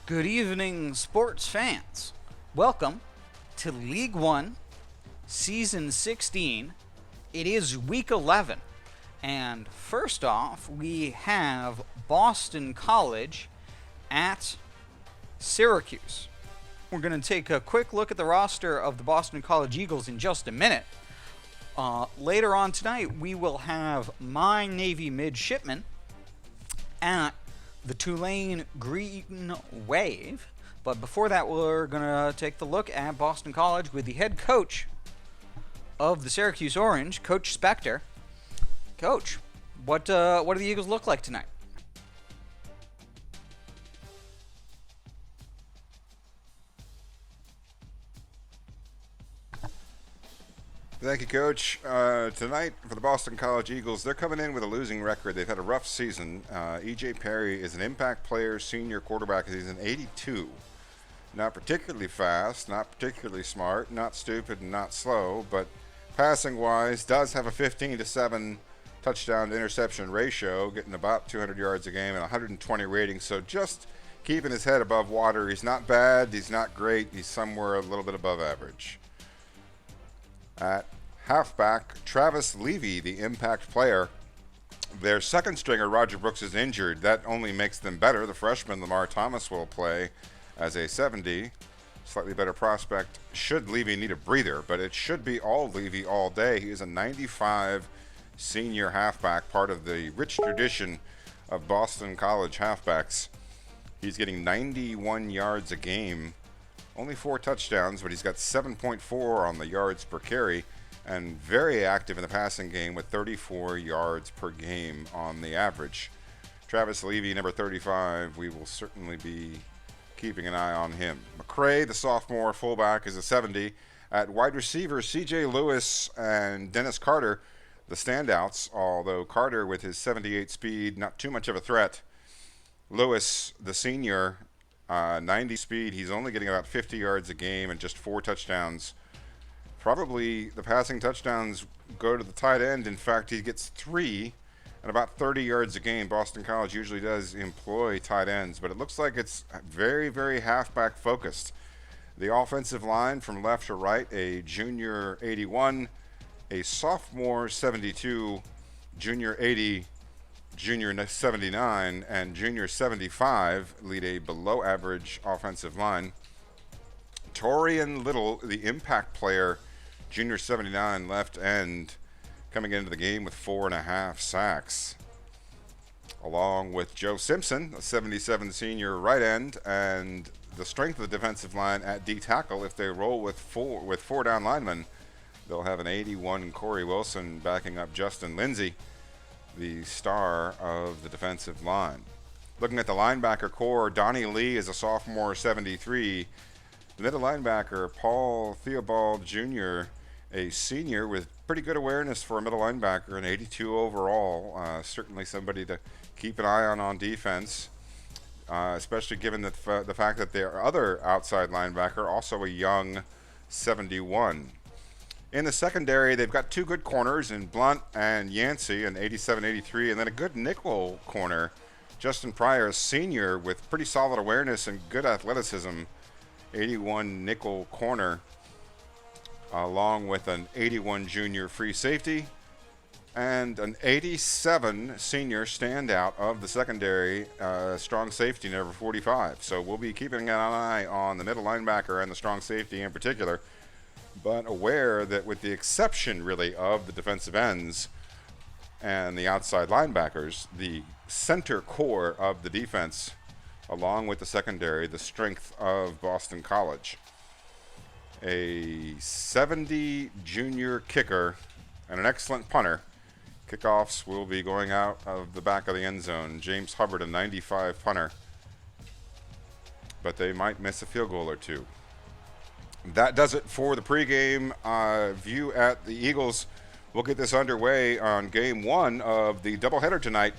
Good evening, sports fans. Welcome to League 1, Season 16. It is Week 11. And first off, we have Boston College at Syracuse. We're going to take a quick look at the roster of the Boston College Eagles in just a minute. Later on tonight, we will have my Navy midshipmen at the Tulane Green Wave. But before that, we're going to take the look at Boston College with the head coach of the Syracuse Orange, Coach Spectre. Coach, what do the Eagles look like tonight? Thank you, Coach. Tonight for the Boston College Eagles, they're coming in with a losing record. They've had a rough season. E.J. Perry is an impact player, senior quarterback. He's an 82. Not particularly fast, not particularly smart, not stupid, and not slow, but passing-wise does have a 15-7 touchdown to interception ratio, getting about 200 yards a game and 120 ratings. So just keeping his head above water. He's not bad. He's not great. He's somewhere a little bit above average. At halfback, Travis Levy, the impact player. Their second stringer, Roger Brooks, is injured. That only makes them better. The freshman, Lamar Thomas, will play as a 70. Slightly better prospect should Levy need a breather, but it should be all Levy all day. He is a 95 senior halfback, part of the rich tradition of Boston College halfbacks. He's getting 91 yards a game. Only 4 touchdowns, but he's got 7.4 on the yards per carry and very active in the passing game with 34 yards per game on the average. Travis Levy, number 35, we will certainly be keeping an eye on him. McCray, the sophomore fullback, is a 70. At wide receiver, C.J. Lewis and Dennis Carter, the standouts, although Carter with his 78 speed, not too much of a threat. Lewis, the senior, 90 speed. He's only getting about 50 yards a game and just 4 touchdowns. Probably the passing touchdowns go to the tight end. In fact, he gets 3 and about 30 yards a game. Boston College usually does employ tight ends, but it looks like it's very, very halfback focused. The offensive line from left to right, a junior 81, a sophomore 72, junior 80, junior 79, and junior 75 lead a below-average offensive line. Torian Little, the impact player, junior 79 left end, coming into the game with 4.5 sacks. Along with Joe Simpson, a 77 senior right end, and the strength of the defensive line at D tackle. If they roll with four down linemen, they'll have an 81 Corey Wilson backing up Justin Lindsay, the star of the defensive line. Looking at the linebacker core, Donnie Lee is a sophomore 73. The middle linebacker, Paul Theobald Jr., a senior with pretty good awareness for a middle linebacker, an 82 overall. Certainly somebody to keep an eye on defense, especially given the fact that their other outside linebacker, also a young 71. In the secondary, they've got 2 good corners in Blunt and Yancey, an 87-83, and then a good nickel corner, Justin Pryor, a senior with pretty solid awareness and good athleticism, 81 nickel corner, along with an 81 junior free safety and an 87 senior standout of the secondary, strong safety, number 45. So we'll be keeping an eye on the middle linebacker and the strong safety in particular, but aware that with the exception really of the defensive ends and the outside linebackers, the center core of the defense, along with the secondary, the strength of Boston College. A 70 junior kicker and an excellent punter. Kickoffs will be going out of the back of the end zone. James Hubbard, a 95 punter, but they might miss a field goal or 2. That does it for the pregame view at the Eagles. We'll get this underway on game 1 of the doubleheader tonight.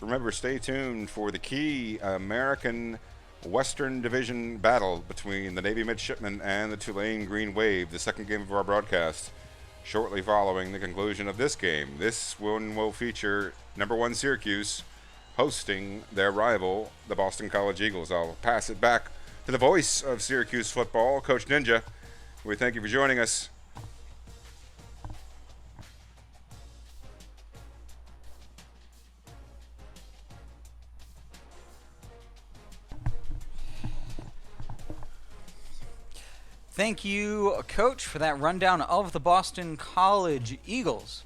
Remember, stay tuned for the key American Western Division battle between the Navy Midshipmen and the Tulane Green Wave, the second game of our broadcast, shortly following the conclusion of this game. This one will feature number 1 Syracuse hosting their rival, the Boston College Eagles. I'll pass it back to the voice of Syracuse football, Coach Ninja. We thank you for joining us. Thank you, Coach, for that rundown of the Boston College Eagles.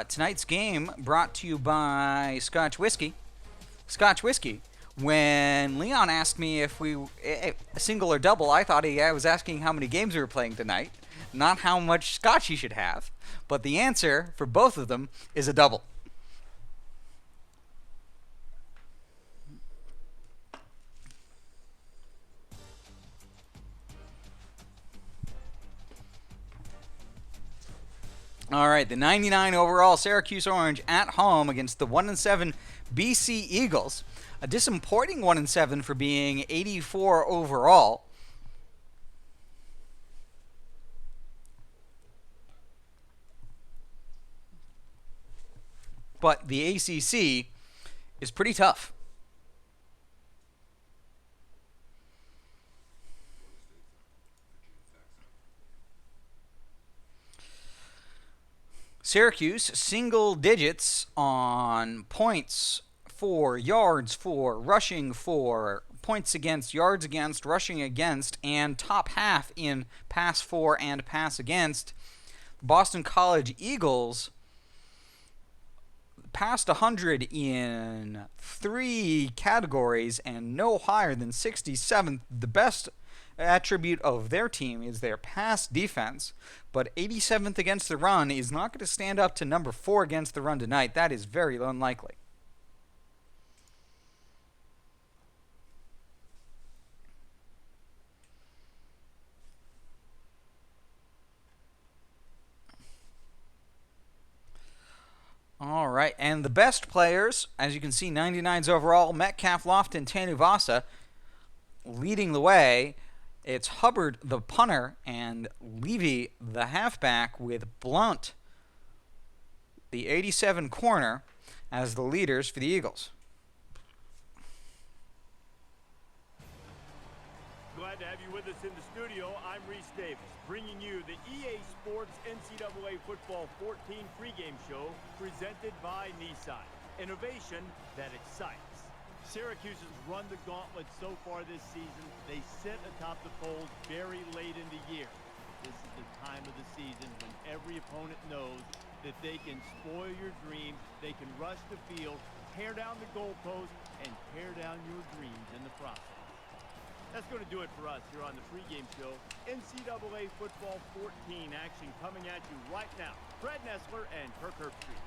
Tonight's game brought to you by Scotch Whiskey. Scotch Whiskey. When Leon asked me if we a single or double, I thought I was asking how many games we were playing tonight, not how much scotch he should have. But the answer for both of them is a double. All right, the 99 overall Syracuse Orange at home against the 1-7 BC Eagles. A disappointing 1-7 for being 84 overall. But the ACC is pretty tough. Syracuse, single digits on points for, yards for, rushing for, points against, yards against, rushing against, and top half in pass for and pass against. Boston College Eagles passed 100 in 3 categories and no higher than 67th. The best attribute of their team is their pass defense, but 87th against the run is not going to stand up to number 4 against the run tonight. That is very unlikely. All right, and the best players, as you can see, 99s overall, Metcalf, Lofton, Tanuvasa leading the way. It's Hubbard, the punter, and Levy, the halfback, with Blunt, the 87 corner, as the leaders for the Eagles. Glad to have you with us in the studio. I'm Reese Davis, bringing you the EA Sports NCAA Football 14 pregame show presented by Nissan. Innovation that excites. Syracuse has run the gauntlet so far this season. They sit atop the polls very late in the year. This is the time of the season when every opponent knows that they can spoil your dreams, they can rush the field, tear down the goalpost, and tear down your dreams in the process. That's going to do it for us here on the pregame show. NCAA Football 14 action coming at you right now. Fred Nessler and Kirk Herbstreit.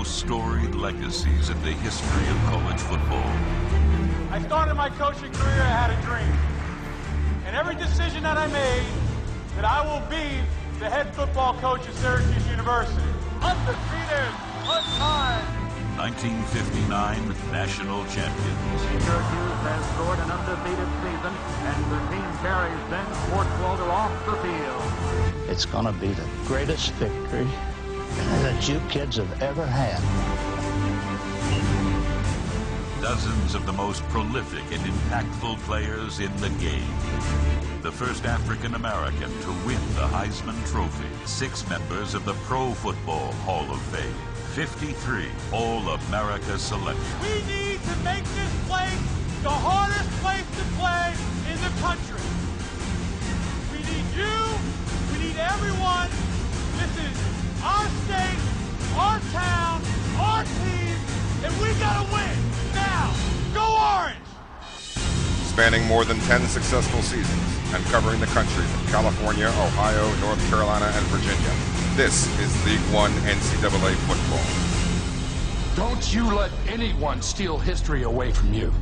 Storied legacies in the history of college football. I started my coaching career, I had a dream. And every decision that I made, that I will be the head football coach at Syracuse University. Undefeated, untied. 1959 national champions. Syracuse has scored an undefeated season, and the team carries Ben Schwartzwalder off the field. It's going to be the greatest victory that you kids have ever had. Dozens of the most prolific and impactful players in the game. The first African American to win the Heisman Trophy. 6 members of the Pro Football Hall of Fame. 53 All-America selections. We need to make this place the hardest place to play in the country. We need you. We need everyone. This is our state, our town, our team, and we gotta win now. Go Orange! Spanning more than 10 successful seasons and covering the country from California, Ohio, North Carolina, and Virginia, this is League One NCAA football. Don't you let anyone steal history away from you.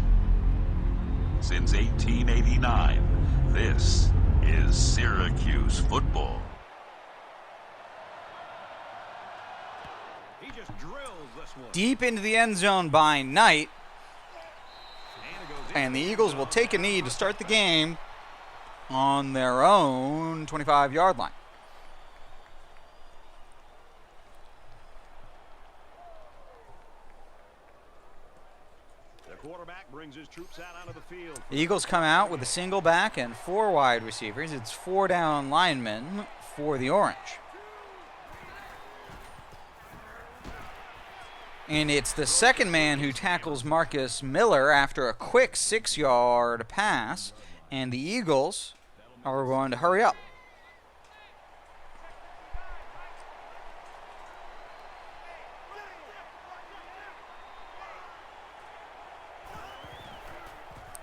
Since 1889, this is Syracuse football. He just drills this one. Deep into the end zone by Knight. And the Eagles will take a knee to start the game on their own 25-yard line. The quarterback brings his troops out onto the field. The Eagles come out with a single back and 4 wide receivers. It's 4 down linemen for the Orange. And it's the second man who tackles Marcus Miller after a quick 6-yard pass. And the Eagles are going to hurry up.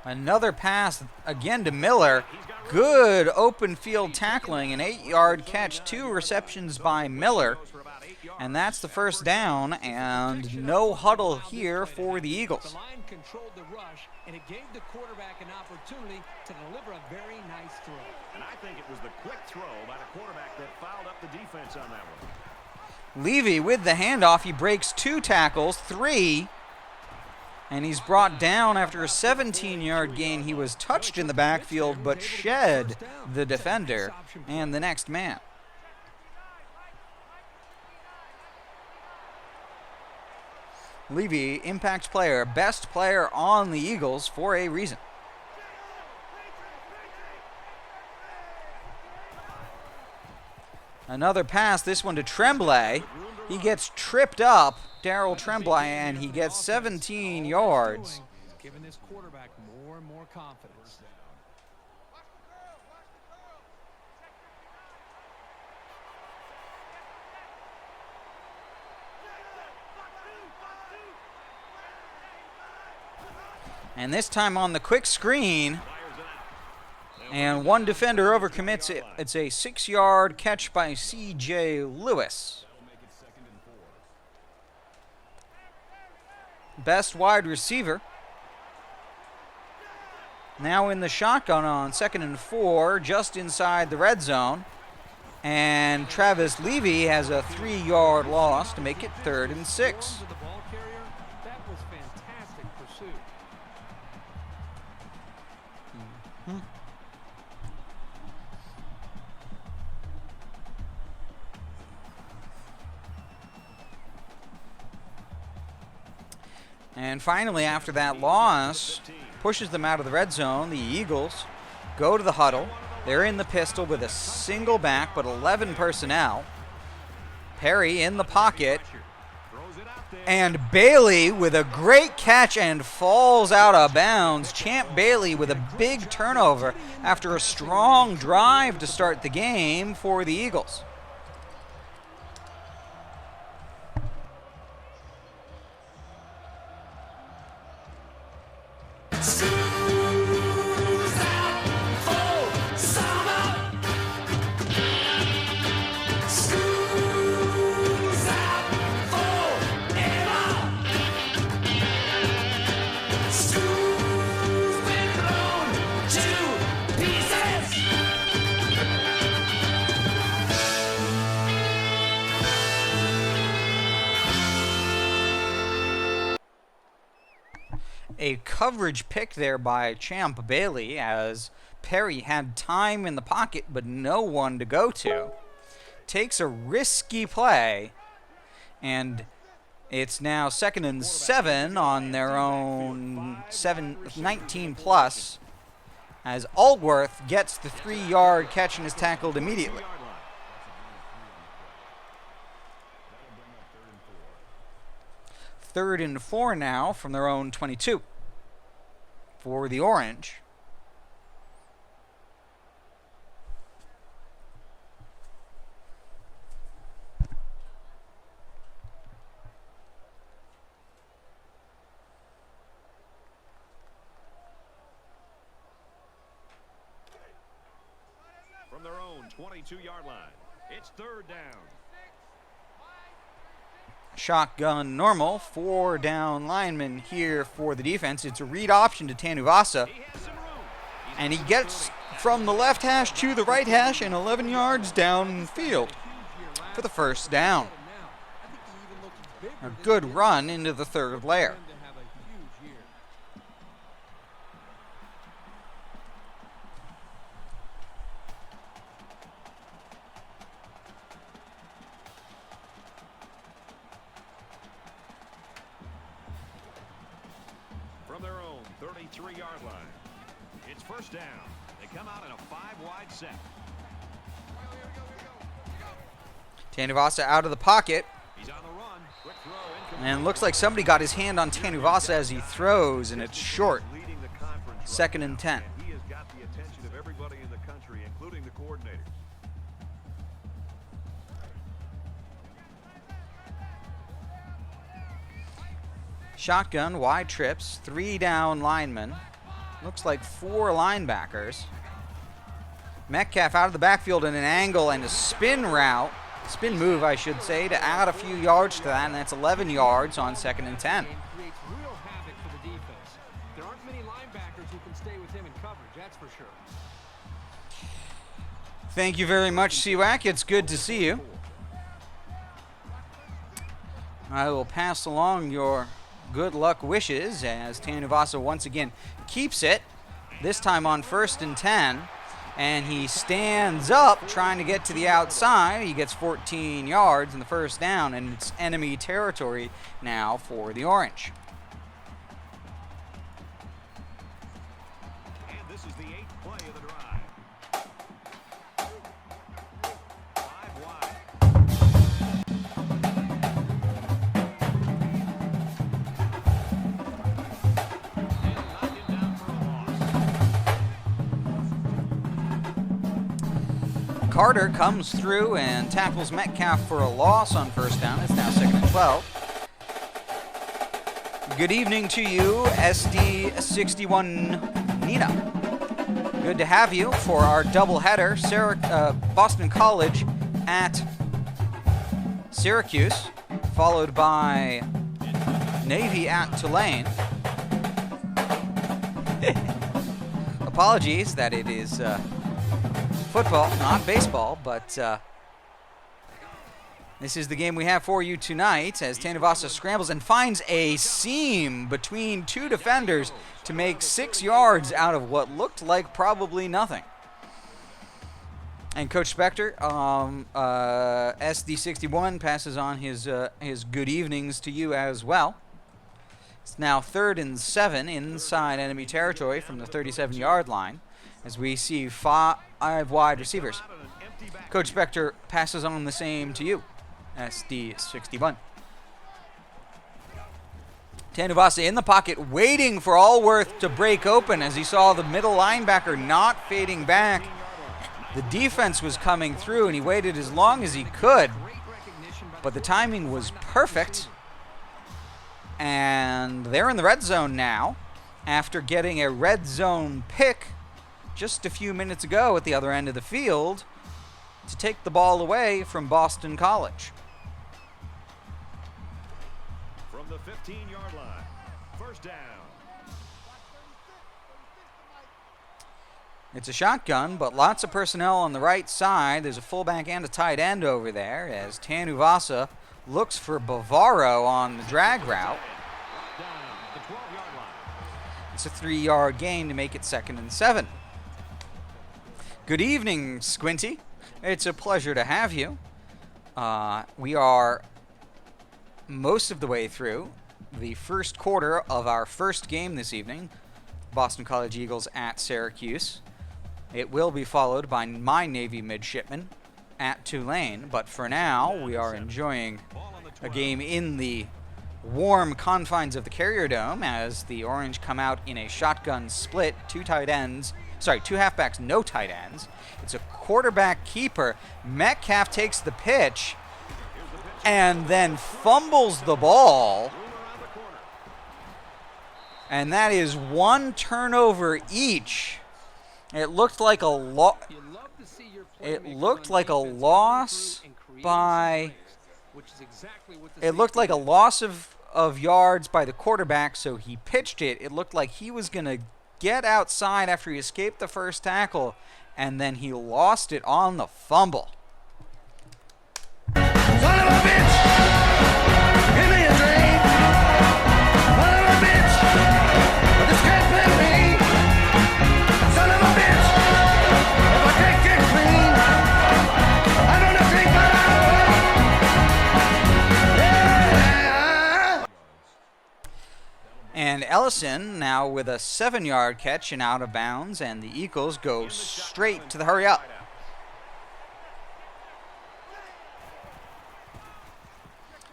Another pass again to Miller. Good open field tackling, an 8-yard catch, 2 receptions by Miller. And that's the first down, and no huddle here for the Eagles. The line controlled the rush, and it gave the quarterback an opportunity to deliver a very nice throw. And I think it was the quick throw by the quarterback that fouled up the defense on that one. Levy with the handoff. He breaks 2 tackles, 3. And he's brought down after a 17-yard gain. He was touched in the backfield, but shed the defender and the next man. Levy, impact player, best player on the Eagles for a reason. Another pass, this one to Tremblay. He gets tripped up, Darryl Tremblay, and he gets 17 yards. Giving this quarterback more and more confidence. And this time on the quick screen, and one defender overcommits it. It's a 6-yard catch by C.J. Lewis. Best wide receiver. Now in the shotgun on 2nd and 4, just inside the red zone. And Travis Levy has a 3-yard loss to make it 3rd and 6. That was fantastic pursuit. And finally, after that loss, pushes them out of the red zone. The Eagles go to the huddle. They're in the pistol with a single back, but 11 personnel. Perry in the pocket. And Bailey with a great catch and falls out of bounds. Champ Bailey with a big turnover after a strong drive to start the game for the Eagles. A coverage pick there by Champ Bailey as Perry had time in the pocket but no one to go to. Takes a risky play, and it's now 2nd and 7 on their own 19 plus as Allworth gets the 3-yard catch and is tackled immediately. Third and 4 now from their own 22 for the Orange. 32-yard line. It's third down. Shotgun normal, 4 down linemen here for the defense. It's a read option to Tanuvasa, and he gets from the left hash to the right hash and 11 yards downfield for the first down. A good run into the third layer. From their own 33-yard line, it's first down. They come out in a 5-wide set. Tanuvasa out of the pocket. He's on the run. Quick throw, And looks like somebody got his hand on Tanuvasa as he throws, and it's short. Second and 10. He has got the attention of everybody in the country, including the coordinators. Shotgun, wide trips, 3 down linemen. Looks like 4 linebackers. Metcalf out of the backfield in an angle and a spin move, I should say, to add a few yards to that, and that's 11 yards on second and 10. Creates real havoc for the defense. There aren't many linebackers who can stay with him in coverage, that's for sure. Thank you very much, Siwak. It's good to see you. I will pass along your good luck wishes as Tanuvasa once again keeps it, this time on first and 10. And he stands up trying to get to the outside. He gets 14 yards in the first down, and it's enemy territory now for the Orange. And this is the 8th play of the drive. 5 wide. Carter comes through and tackles Metcalf for a loss on first down. It's now second and 12. Good evening to you, SD61 Nina. Good to have you for our doubleheader. Boston College at Syracuse, followed by Navy at Tulane. Apologies that it is football, not baseball, but this is the game we have for you tonight as Tanuvasa scrambles and finds a seam between 2 defenders to make 6 yards out of what looked like probably nothing. And Coach Spectre, SD61, passes on his good evenings to you as well. It's now 3rd and 7 inside enemy territory from the 37-yard line as we see 5 wide receivers. Coach Spectre passes on the same to you, SD61. Tanuvasa in the pocket, waiting for Allworth to break open as he saw the middle linebacker not fading back. The defense was coming through, and he waited as long as he could, but the timing was perfect. And they're in the red zone now after getting a red zone pick just a few minutes ago at the other end of the field to take the ball away from Boston College. From the 15-yard line, first down. It's a shotgun, but lots of personnel on the right side. There's a fullback and a tight end over there as Tanuvasa looks for Bavaro on the drag route. It's a 3-yard gain to make it 2nd and 7. Good evening, Squinty. It's a pleasure to have you. We are most of the way through the first quarter of our first game this evening, Boston College Eagles at Syracuse. It will be followed by my Navy midshipmen at Tulane, but for now we are enjoying a game in the warm confines of the Carrier Dome as the Orange come out in a shotgun split, 2 halfbacks, no tight ends. It's a quarterback keeper. Metcalf takes the pitch and then fumbles the ball. And that is 1 turnover each. It looked like a It looked like a loss by... It looked like a loss of yards by the quarterback, so he pitched it. It looked like he was going to get outside after he escaped the first tackle, and then he lost it on the fumble. Son of a bitch! Give me a drink! Son of a bitch! This can't play me! Son of a bitch! If I can't get clean, I'm gonna drink my life away! Yeah! And Ellison now with a 7-yard catch and out of bounds, and the Eagles go straight to the hurry up.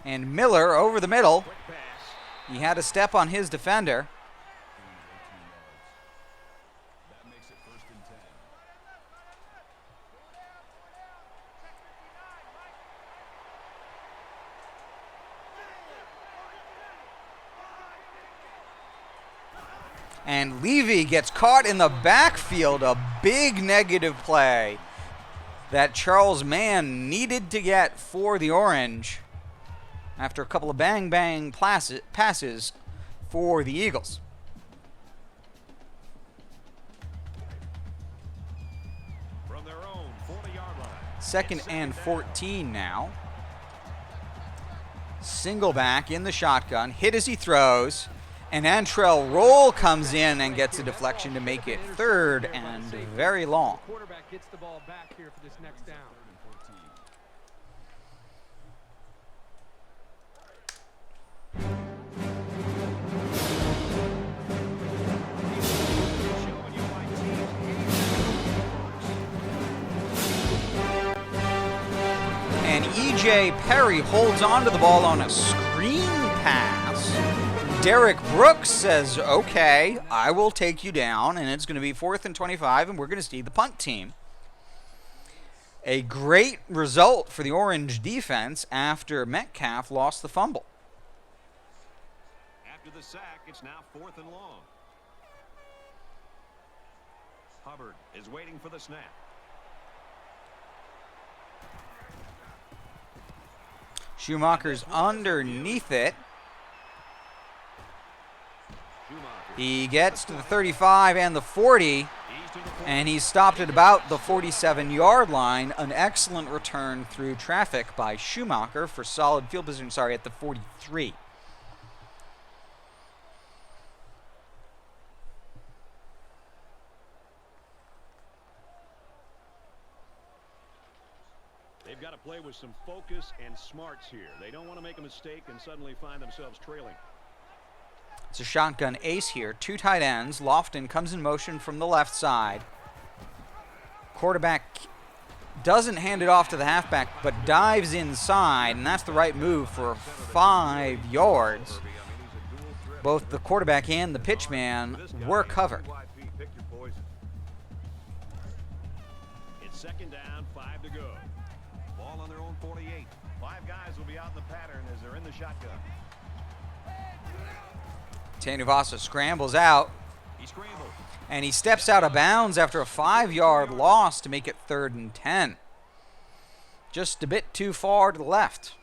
And Miller over the middle. He had a step on his defender. And Levy gets caught in the backfield, a big negative play that Charles Mann needed to get for the Orange after a couple of bang-bang passes for the Eagles. From their own 40-yard line. 2nd and 14 now. Single back in the shotgun, hit as he throws, and Antrell Roll comes in and gets a deflection to make it 3rd and very long. Quarterback gets the ball back here for this next down. And E.J. Perry holds on to the ball on a screen pass. Derek Brooks says, okay, I will take you down, and it's going to be 4th and 25, and we're going to see the punt team. A great result for the Orange defense after Metcalf lost the fumble. After the sack, it's now 4th and long. Hubbard is waiting for the snap. Schumacher's underneath it. He gets to the 35 and the 40, and he's stopped at about the 47-yard line. An excellent return through traffic by Schumacher for solid field position, at the 43. They've got to play with some focus and smarts here. They don't want to make a mistake and suddenly find themselves trailing. It's a shotgun ace here. 2 tight ends. Lofton comes in motion from the left side. Quarterback doesn't hand it off to the halfback, but dives inside, and that's the right move for 5 yards. Both the quarterback and the pitchman were covered. It's 2nd down, 5 to go. Ball on their own 48. 5 guys will be out in the pattern as they're in the shotgun. Tanuvasa scrambles out, He scrambled. and he steps out of bounds after a 5-yard loss to make it 3rd and 10. Just a bit too far to the left.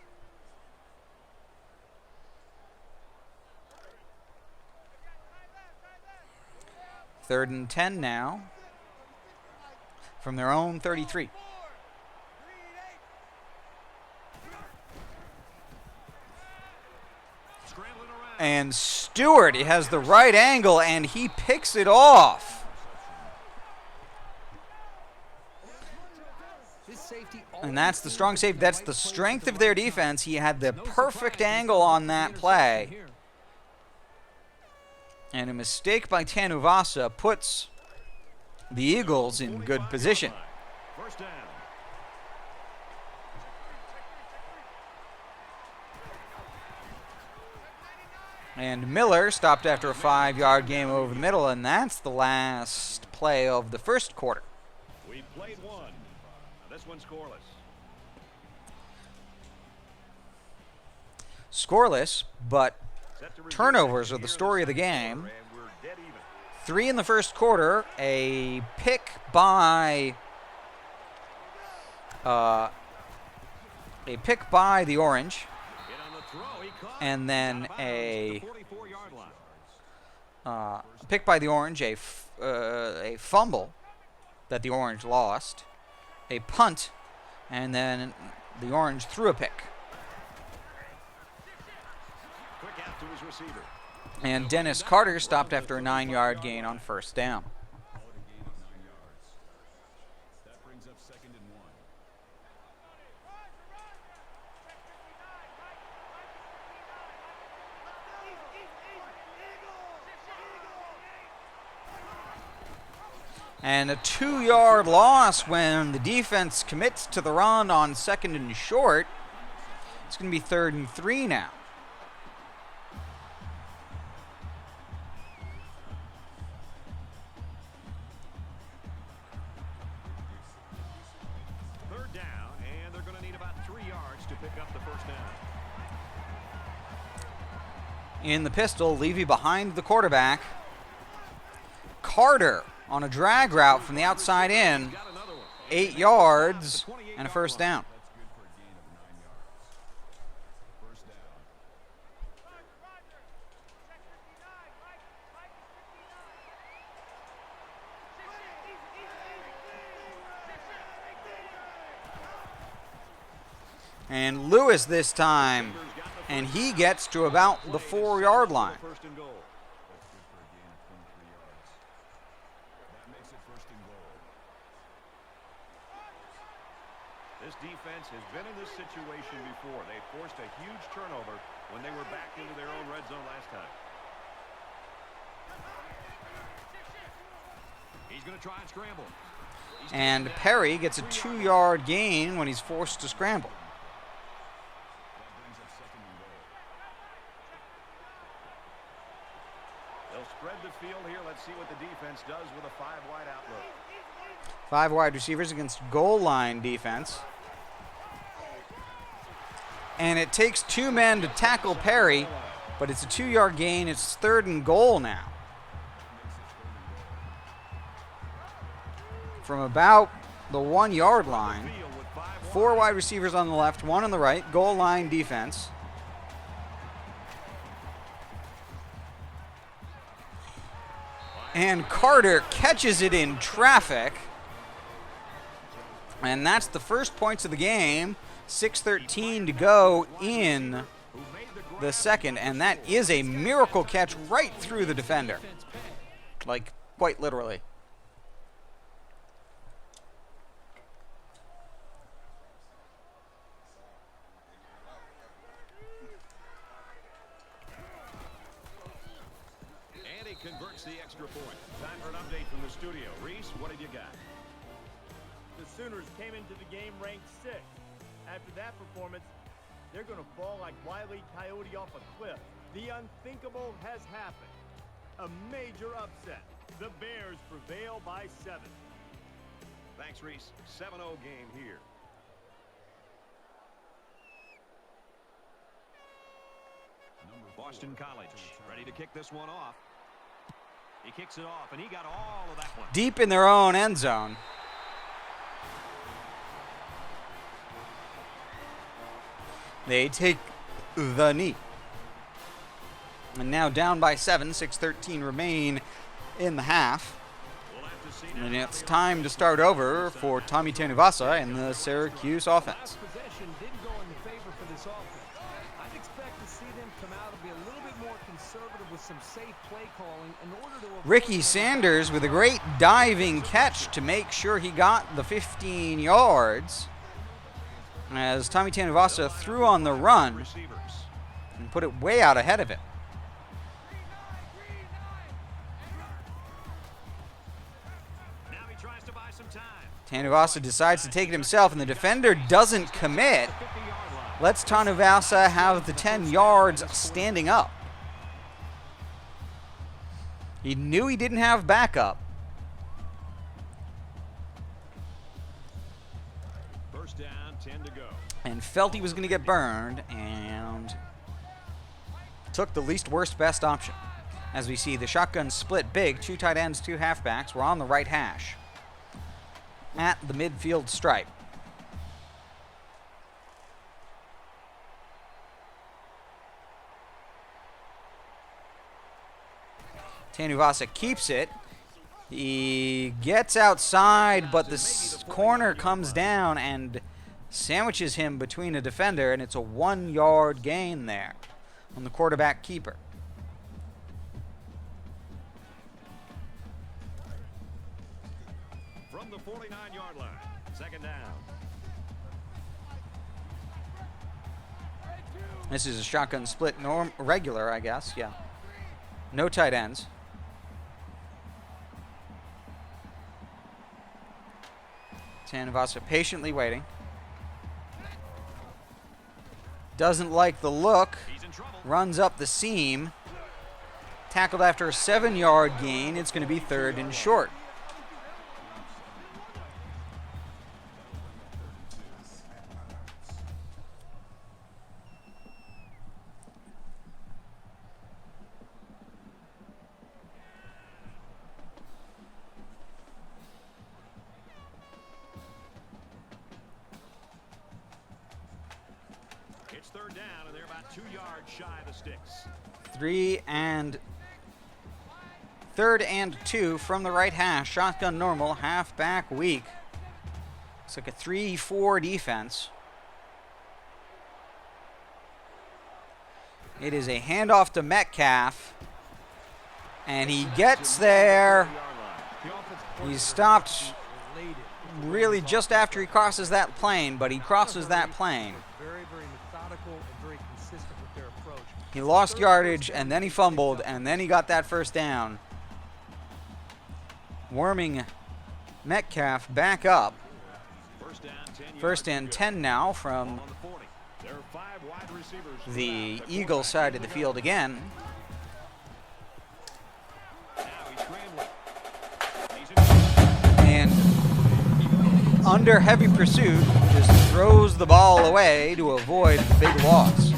Third and 10 now from their own 33. And Stewart, he has the right angle, and he picks it off. And that's the strong safety. That's the strength of their defense. He had the perfect angle on that play. And a mistake by Tanuvasa puts the Eagles in good position. First down. And Miller stopped after a 5-yard game over the middle, and that's the last play of the first quarter. We played one. Now this one's scoreless. Scoreless, but turnovers are the story of the game. 3 in the first quarter, a pick by A pick by the Orange, and then a pick by the Orange, a fumble that the Orange lost, a punt, and then the Orange threw a pick. And Dennis Carter stopped after a 9-yard gain on first down. And a 2-yard loss when the defense commits to the run on 2nd and short. It's going to be 3rd and 3 now. In the pistol, Levy behind the quarterback. Carter on a drag route from the outside in. 8 yards and a first down. And Lewis this time, and he gets to about the 4-yard line. This defense has been in this situation before. They forced a huge turnover when they were back into their own red zone last time. He's going to try and scramble. And Perry gets a 2-yard gain when he's forced to scramble. They'll spread the field here. Let's see what the defense does with a 5-wide outlook. 5 wide receivers against goal line defense. And it takes 2 men to tackle Perry, but it's a 2-yard gain. It's 3rd and goal now. From about the 1-yard line. 4 wide receivers on the left, 1 on the right. Goal line defense. And Carter catches it in traffic. And that's the first points of the game. 6:13 to go in the second. And that is a miracle catch right through the defender. Like, quite literally. And he converts the extra point. Time for an update from the studio. Reese, what have you got? The Sooners came into the game ranked 6th. After that performance, they're going to fall like Wile E. Coyote off a cliff. The unthinkable has happened. A major upset. The Bears prevail by 7. Thanks, Reese. 7-0 game here. Boston College ready to kick this one off. He kicks it off, and he got all of that one. Deep in their own end zone. They take the knee. And now down by 7, 6:13 remain in the half. And it's time to start over for Tommy Tanuvasa and the Syracuse offense. Possession didn't go in the favor for this offense. I'd expect to see them come out and be a little bit more conservative with some safe play calling in order to avoid Ricky Sanders with a great diving catch to make sure he got the 15 yards. As Tommy Tanuvasa threw on the run and put it way out ahead of it. Now he tries to buy some time. Tanuvasa decides to take it himself, and the defender doesn't commit. Lets Tanuvasa have the 10 yards standing up. He knew he didn't have backup. First down, 10 to go. And felt he was going to get burned, and took the least worst best option. As we see the shotgun split big, 2 tight ends, 2 halfbacks. We're on the right hash at the midfield stripe. Tanuvasa keeps it. He gets outside, but the corner comes down and sandwiches him between a defender, and it's a 1-yard gain there on the quarterback keeper. From the 49-yard line, second down. This is a shotgun split regular, I guess, yeah. No tight ends. Tanuvasa patiently waiting. Doesn't like the look. Runs up the seam. Tackled after a 7-yard gain. It's going to be 3rd and short. It's 3rd down, and they're about 2 yards shy of the sticks. 3rd and 2 from the right hash. Shotgun normal, halfback weak. It's like a 3-4 defense. It is a handoff to Metcalf. And he gets there. He's stopped really just after he crosses that plane, but he crosses that plane. Very, very methodical and very consistent with their approach. He lost yardage, and then he fumbled, and then he got that first down. Worming Metcalf back up. First and 10 now from the Eagle side of the field again. And under heavy pursuit, just throws the ball away to avoid the big loss.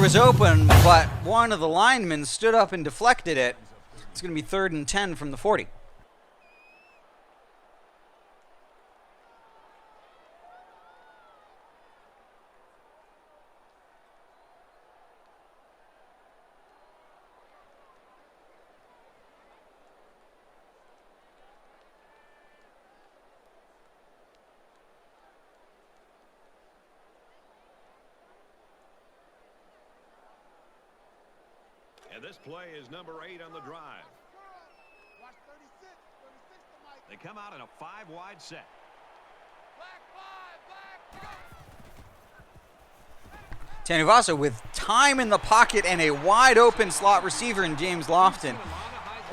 Was open, but one of the linemen stood up and deflected it. It's going to be 3rd and 10 from the 40. And this play is number 8 on the drive. They come out in a 5-wide set. Tanuvasa with time in the pocket and a wide open slot receiver in James Lofton.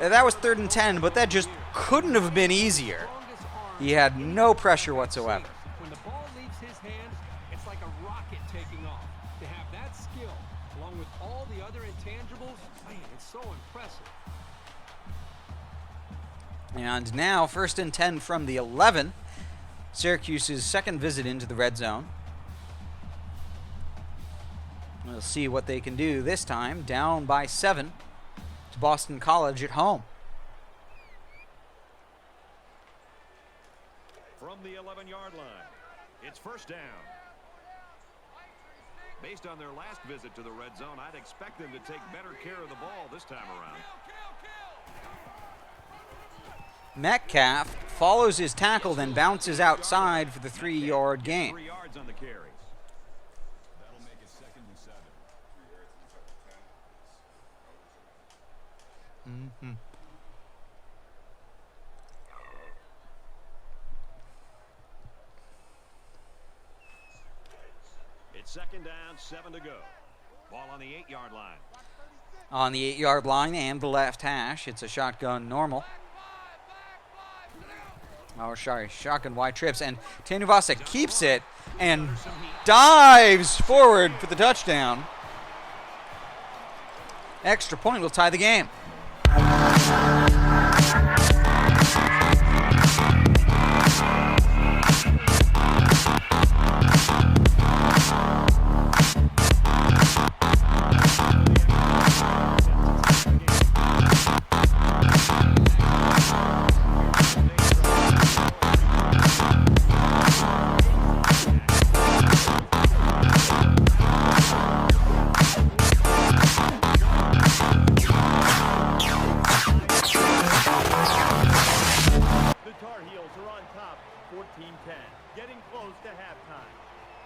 That was 3rd and 10, but that just couldn't have been easier. He had no pressure whatsoever. When the ball leaves his hands, it's like a rocket taking off. To have that skill, along with all the other intangibles, man, it's so impressive. And now 1st and 10 from the 11. Syracuse's second visit into the red zone. We'll see what they can do this time. Down by 7 to Boston College at home. From the 11-yard line, it's 1st down. Based on their last visit to the red zone, I'd expect them to take better care of the ball this time around. Metcalf follows his tackle, then bounces outside for the 3-yard gain. 3 yards on the carry. That'll make it 2nd and 7. It's 2nd down, 7 to go. Ball on the 8-yard line. On the 8-yard line and the left hash, it's a shotgun normal. Oh, sorry, shotgun wide trips, and Tanuvasa keeps it and dives forward for the touchdown. Extra point will tie the game.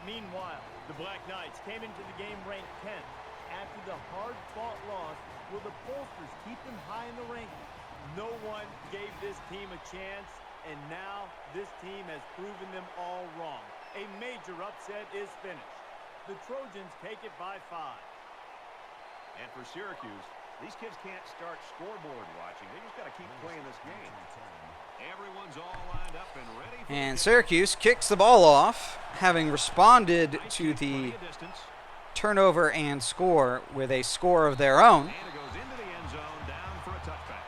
Meanwhile, the Black Knights came into the game ranked 10th. After the hard-fought loss, will the pollsters keep them high in the rankings? No one gave this team a chance, and now this team has proven them all wrong. A major upset is finished. The Trojans take it by 5. And for Syracuse, these kids can't start scoreboard watching. They just got to keep playing this game. Everyone's all lined up and ready. And Syracuse kicks the ball off, having responded to the turnover and score with a score of their own. And it goes into the end zone, down for a touchback.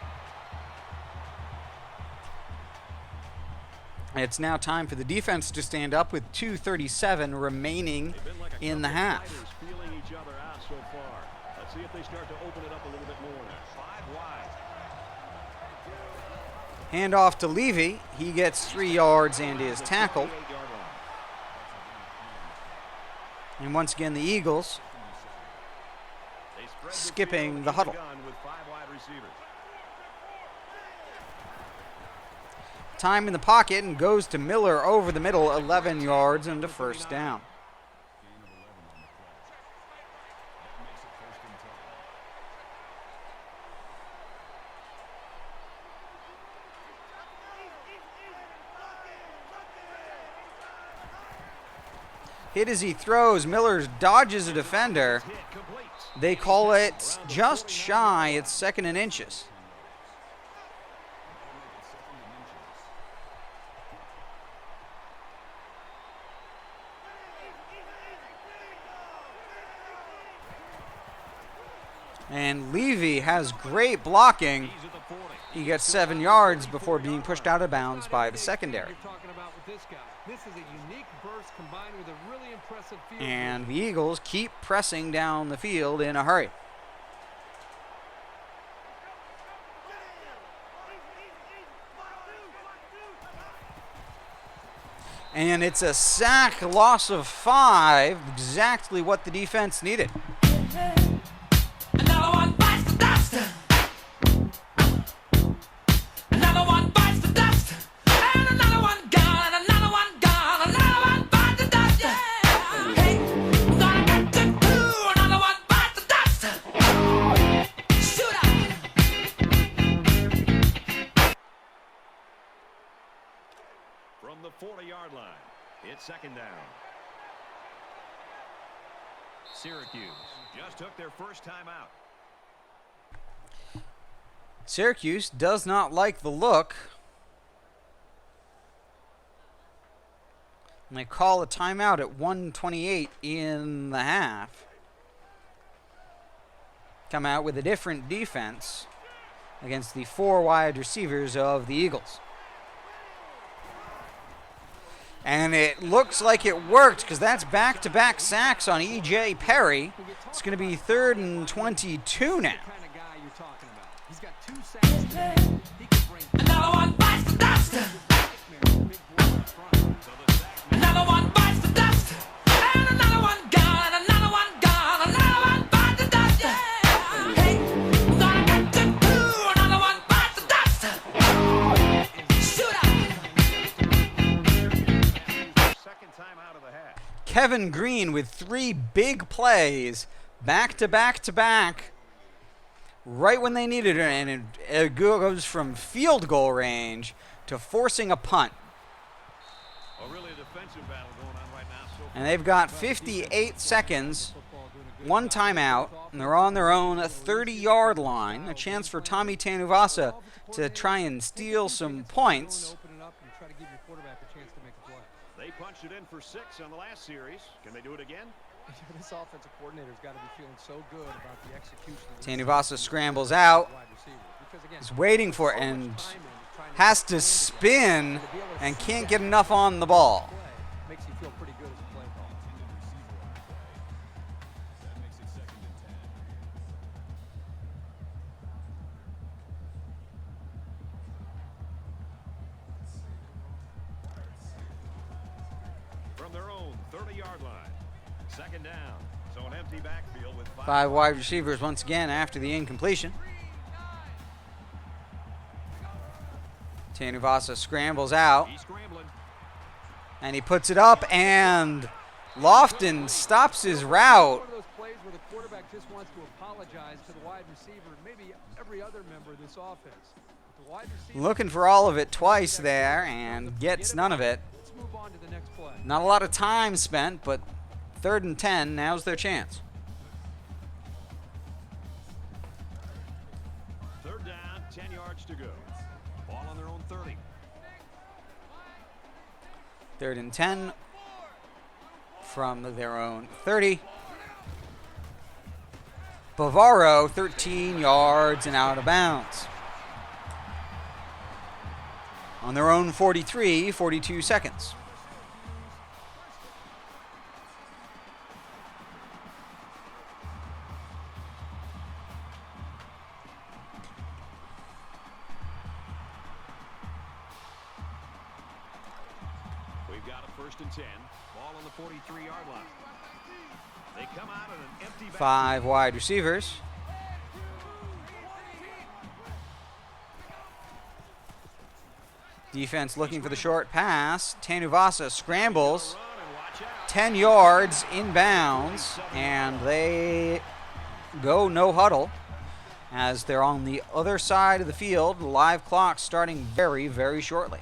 It's now time for the defense to stand up with 2:37 remaining in the half. Feeling each other out so far. Let's see if they start to open it up a little bit more. 5 wide. Hand off to Levy. He gets 3 yards and is tackled. And once again, the Eagles skipping the huddle. Time in the pocket and goes to Miller over the middle, 11 yards and a first down. Hit as he throws. Miller dodges a defender. They call it just shy. It's 2nd and inches. And Levy has great blocking. He gets 7 yards before being pushed out of bounds by the secondary. This is a unique burst combined with a really impressive field. And the Eagles keep pressing down the field in a hurry. And it's a sack, loss of 5, exactly what the defense needed. Another one bites the dust. Another one bites the dust. And another one gone, and another one gone. Another one bites the dust. Yeah. Hey, gonna get to do. Another one bites the dust. Shoot out. From the 40-yard line, it's 2nd down. Syracuse just took their first time out. Syracuse does not like the look. And they call a timeout at 1:28 in the half. Come out with a different defense against the 4 wide receivers of the Eagles. And it looks like it worked because that's back-to-back sacks on E.J. Perry. It's going to be 3rd and 22 now. Another one bites the dust. Another one bites the dust. And another one gone, and another one gone. Another one bites the dust. Yeah. Hey, gonna get to do. Another one bites the dust. Shoot out. Second time out of the half. Kevin Green with 3 big plays, back-to-back-to-back, right when they needed it, and it goes from field goal range to forcing a punt. Well, really a defensive battle going on right now. And they've got 58 seconds, 1 timeout, and they're on their own 30-yard line. A chance for Tommy Tanuvasa to try and steal some points. punched it in for 6 on the last series. Can they do it again? This offensive coordinator's got to be feeling so good about the execution. Tanuvasa scrambles out. He's waiting for it and has to spin and can't get enough on the ball. Makes you feel pretty good as a play call. From their own 30-yard line. Second down. So an empty backfield with 5 wide receivers once again after the incompletion. Tanuvasa scrambles out. He's scrambling. And he puts it up, and Lofton stops his route. One of those plays where the quarterback just wants to apologize to the wide receiver, maybe every other member of this offense. The wide receiver Looking for all of it twice there and gets none of it. Let's move on to the next play. Not a lot of time spent, but 3rd and 10, now's their chance. Third down, 10 yards to go. Ball on their own 30. 3rd and 10 from their own 30. Bavaro, 13 yards and out of bounds. On their own 43, 42 seconds. We've got a 1st and 10. Ball on the 43-yard line. They come out in an empty 5 wide receivers. Defense looking for the short pass. Tanuvasa scrambles. 10 yards inbounds, and they go no huddle as they're on the other side of the field. Live clock starting very, very shortly.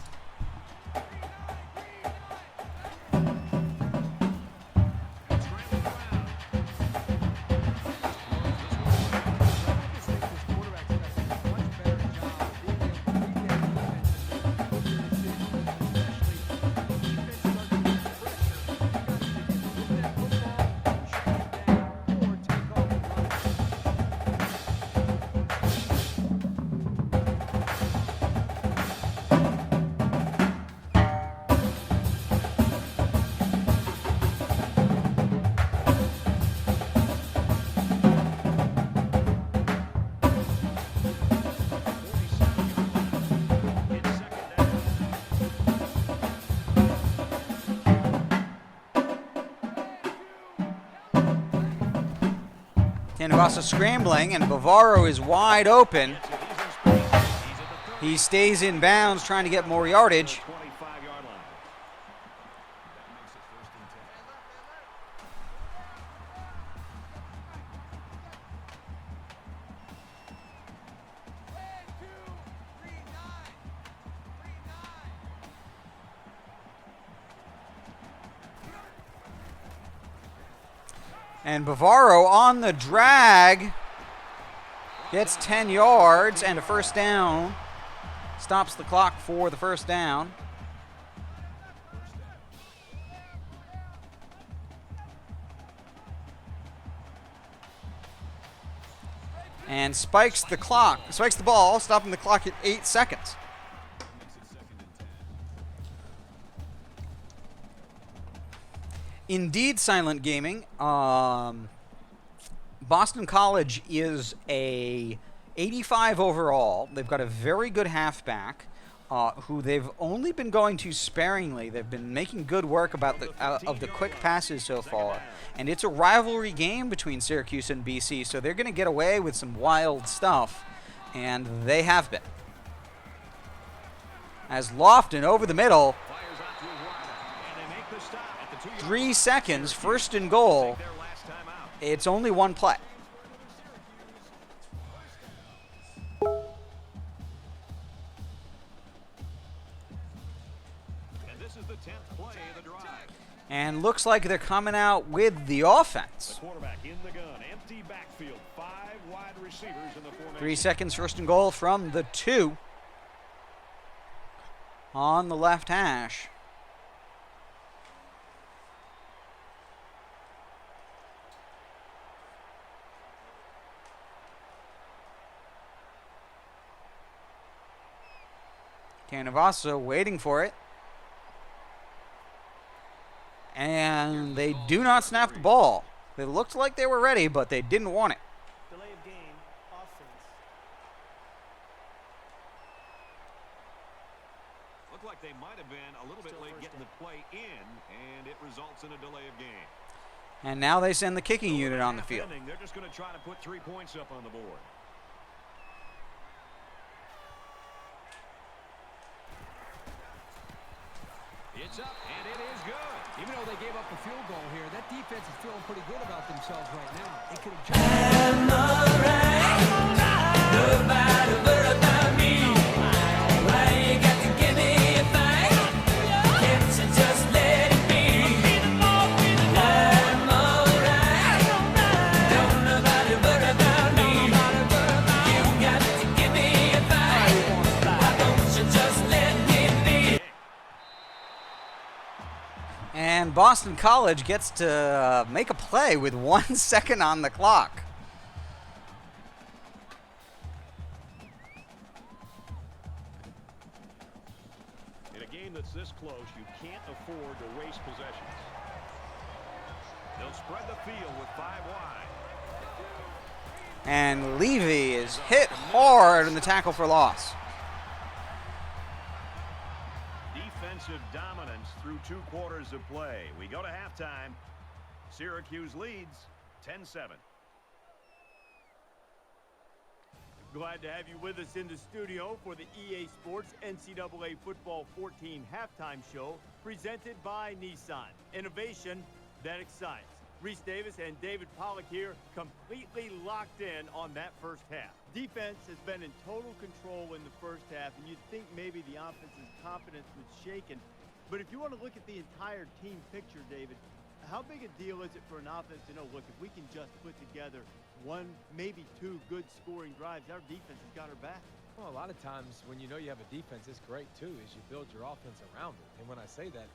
Tanuvasa scrambling, and Bavaro is wide open. He stays in bounds, trying to get more yardage. And Bavaro on the drag gets 10 yards and a 1st down. Stops the clock for the 1st down. And spikes the ball, stopping the clock at 8 seconds. Indeed, Silent Gaming. Boston College is a 85 overall. They've got a very good halfback who they've only been going to sparingly. They've been making good work about of the quick passes so far. And it's a rivalry game between Syracuse and BC, so they're going to get away with some wild stuff. And they have been. As Lofton over the middle. 3 seconds, 1st and goal. It's only one play. And this is the 10th play of the drive. And looks like they're coming out with the offense. The quarterback in the gun, empty backfield, 5 wide receivers in the formation. 3 seconds, 1st and goal from the 2 on the left hash. Tanavasa waiting for it. And they do not snap the ball. They looked like they were ready, but they didn't want it. Delay of game, offense. Looked like they might have been a little bit late getting the play in, and it results in a delay of game. And now they send the kicking unit on the field. They're just going to try to put 3 points up on the board. It's up, and it is good. Even though they gave up a field goal here, that defense is feeling pretty good about themselves right now. They could have And Boston College gets to make a play with 1 second on the clock. In a game that's this close, you can't afford to waste possessions. They'll spread the field with 5 wide. And Levy is hit hard in the tackle for loss. Defensive dominance through 2 quarters of play. We go to halftime. Syracuse leads 10-7. Glad to have you with us in the studio for the EA Sports NCAA Football 14 halftime show presented by Nissan. Innovation that excites. Reese Davis and David Pollock here, completely locked in on that first half. Defense has been in total control in the first half, and you'd think maybe the offense's confidence was shaken. But if you want to look at the entire team picture, David, how big a deal is it for an offense to know, look, if we can just put together 1, maybe 2 good scoring drives, our defense has got our back? Well, a lot of times when you know you have a defense, it's great, too, is you build your offense around it. And when I say that,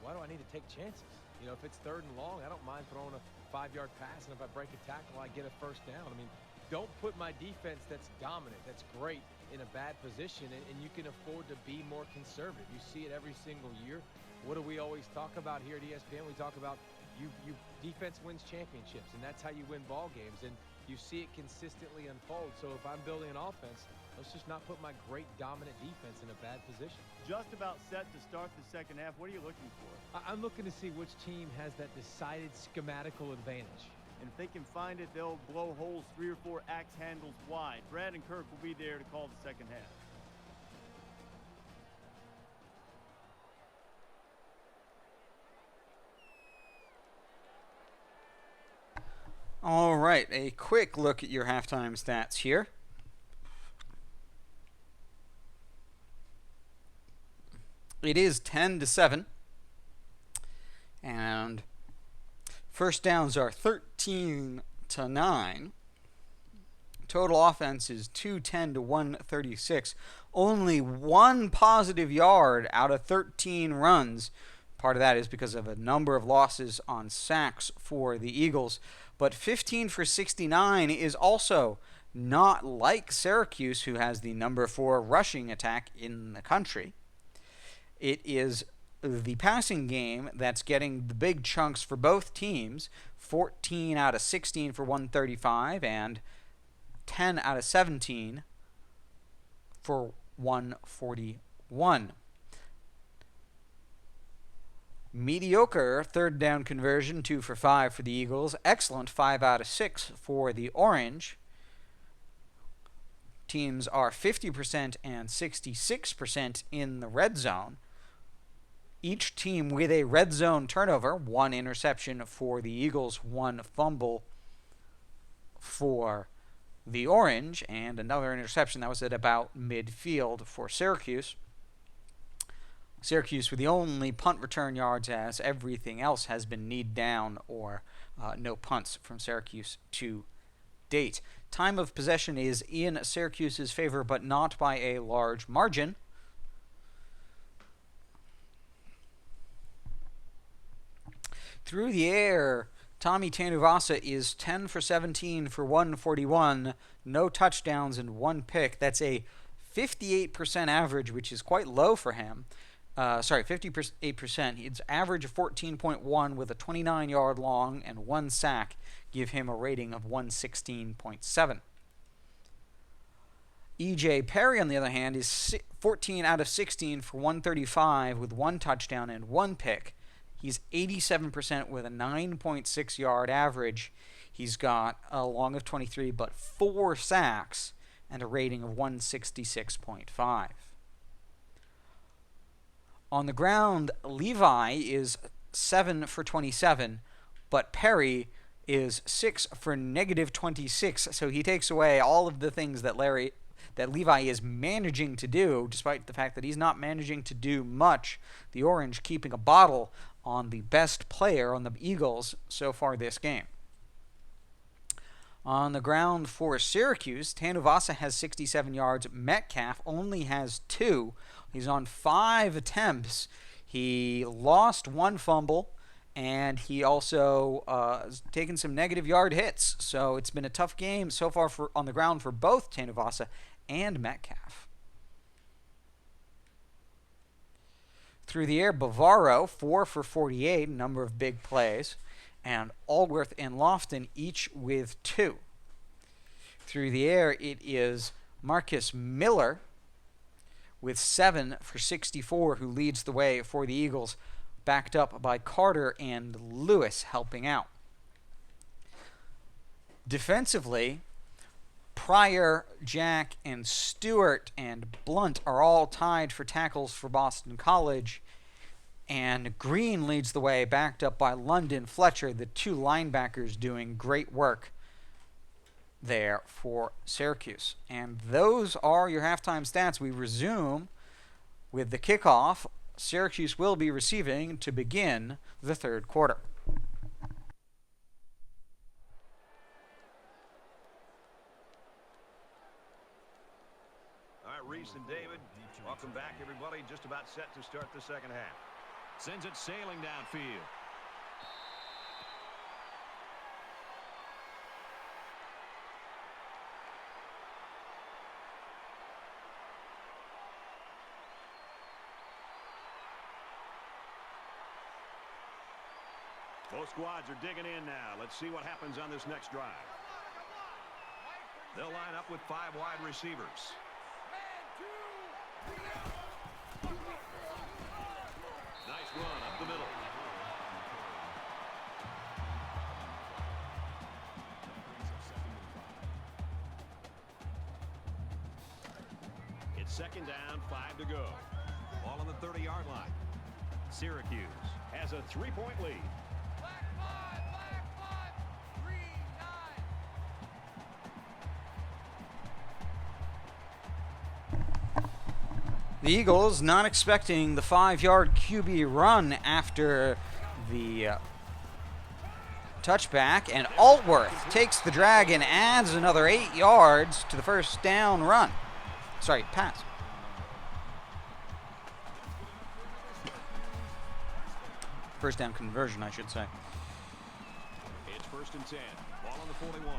why do I need to take chances? You know, if it's 3rd and long, I don't mind throwing a 5-yard pass, and if I break a tackle, I get a first down. I mean, don't put my defense that's dominant, that's great, in a bad position, and you can afford to be more conservative. You see it every single year. What do we always talk about here at ESPN? We talk about you defense wins championships, and that's how you win ball games, and you see it consistently unfold. So if I'm building an offense, let's just not put my great dominant defense in a bad position. Just about set to start the second half. What are you looking for? I'm looking to see which team has that decided schematical advantage. And if they can find it, they'll blow holes 3 or 4 axe handles wide. Brad and Kirk will be there to call the second half. All right, a quick look at your halftime stats here. It is 10-7. And first downs are 13-9. Total offense is 210 to 136. Only 1 positive yard out of 13 runs. Part of that is because of a number of losses on sacks for the Eagles. But 15 for 69 is also not like Syracuse, who has the number 4 rushing attack in the country. It is the passing game that's getting the big chunks for both teams. 14 out of 16 for 135 and 10 out of 17 for 141. Mediocre third down conversion, 2 for 5 for the Eagles. Excellent, 5 out of 6 for the Orange. Teams are 50% and 66% in the red zone. Each team with a red zone turnover, 1 interception for the Eagles, 1 fumble for the Orange, and another interception that was at about midfield for Syracuse. Syracuse with the only punt return yards, as everything else has been kneed down, or no punts from Syracuse to date. Time of possession is in Syracuse's favor, but not by a large margin. Through the air, Tommy Tanuvasa is 10 for 17 for 141, no touchdowns and 1 pick. That's a 58% average, which is quite low for him. 58%. His average of 14.1 with a 29-yard long and 1 sack give him a rating of 116.7. E.J. Perry, on the other hand, is 14 out of 16 for 135 with 1 touchdown and 1 pick. He's 87% with a 9.6-yard average. He's got a long of 23 but 4 sacks and a rating of 166.5. On the ground, Levi is 7 for 27, but Perry is 6 for negative 26, so he takes away all of the things that Levi is managing to do, despite the fact that he's not managing to do much. The Orange keeping a bottle on the best player on the Eagles so far this game. On the ground for Syracuse, Tanuvasa has 67 yards. Metcalf only has 2. He's on 5 attempts. He lost 1 fumble, and he also has taken some negative yard hits. So it's been a tough game so far on the ground for both Tanuvasa and Metcalf. Through the air, Bavaro, 4 for 48, a number of big plays, and Allworth and Lofton each with 2. Through the air, it is Marcus Miller with 7 for 64, who leads the way for the Eagles, backed up by Carter and Lewis helping out. Defensively, Pryor, Jack, and Stewart and Blunt are all tied for tackles for Boston College, and Green leads the way, backed up by London Fletcher, the 2 linebackers doing great work there for Syracuse. And those are your halftime stats. We resume with the kickoff. Syracuse will be receiving to begin the 3rd quarter. All right, Reese and David, welcome back, everybody. Just about set to start the 2nd half. Sends it sailing downfield. Both squads are digging in now. Let's see what happens on this next drive. They'll line up with 5 wide receivers. Nice run up the middle. It's 2nd down, 5 to go. Ball on the 30-yard line. Syracuse has a 3-point lead. The Eagles not expecting the 5-yard QB run after the touchback, and Allworth takes the drag and adds another 8 yards to the first down run. Sorry, pass. First down conversion, I should say. It's 1st and 10. Ball on the 41.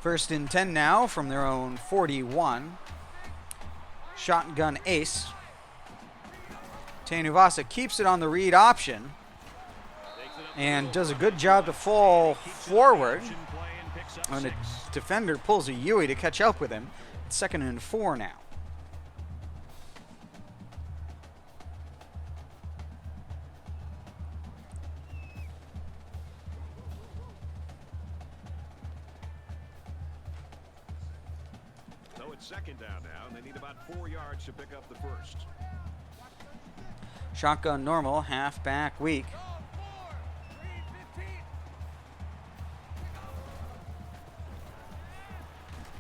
1st and 10 now from their own 41. Shotgun ace. Tanuvasa keeps it on the read option and does a good job to fall forward. And the defender pulls a Huey to catch up with him. It's 2nd and 4 now. So it's 2nd down now, and they need about 4 yards to pick up the first. Shotgun normal, halfback weak.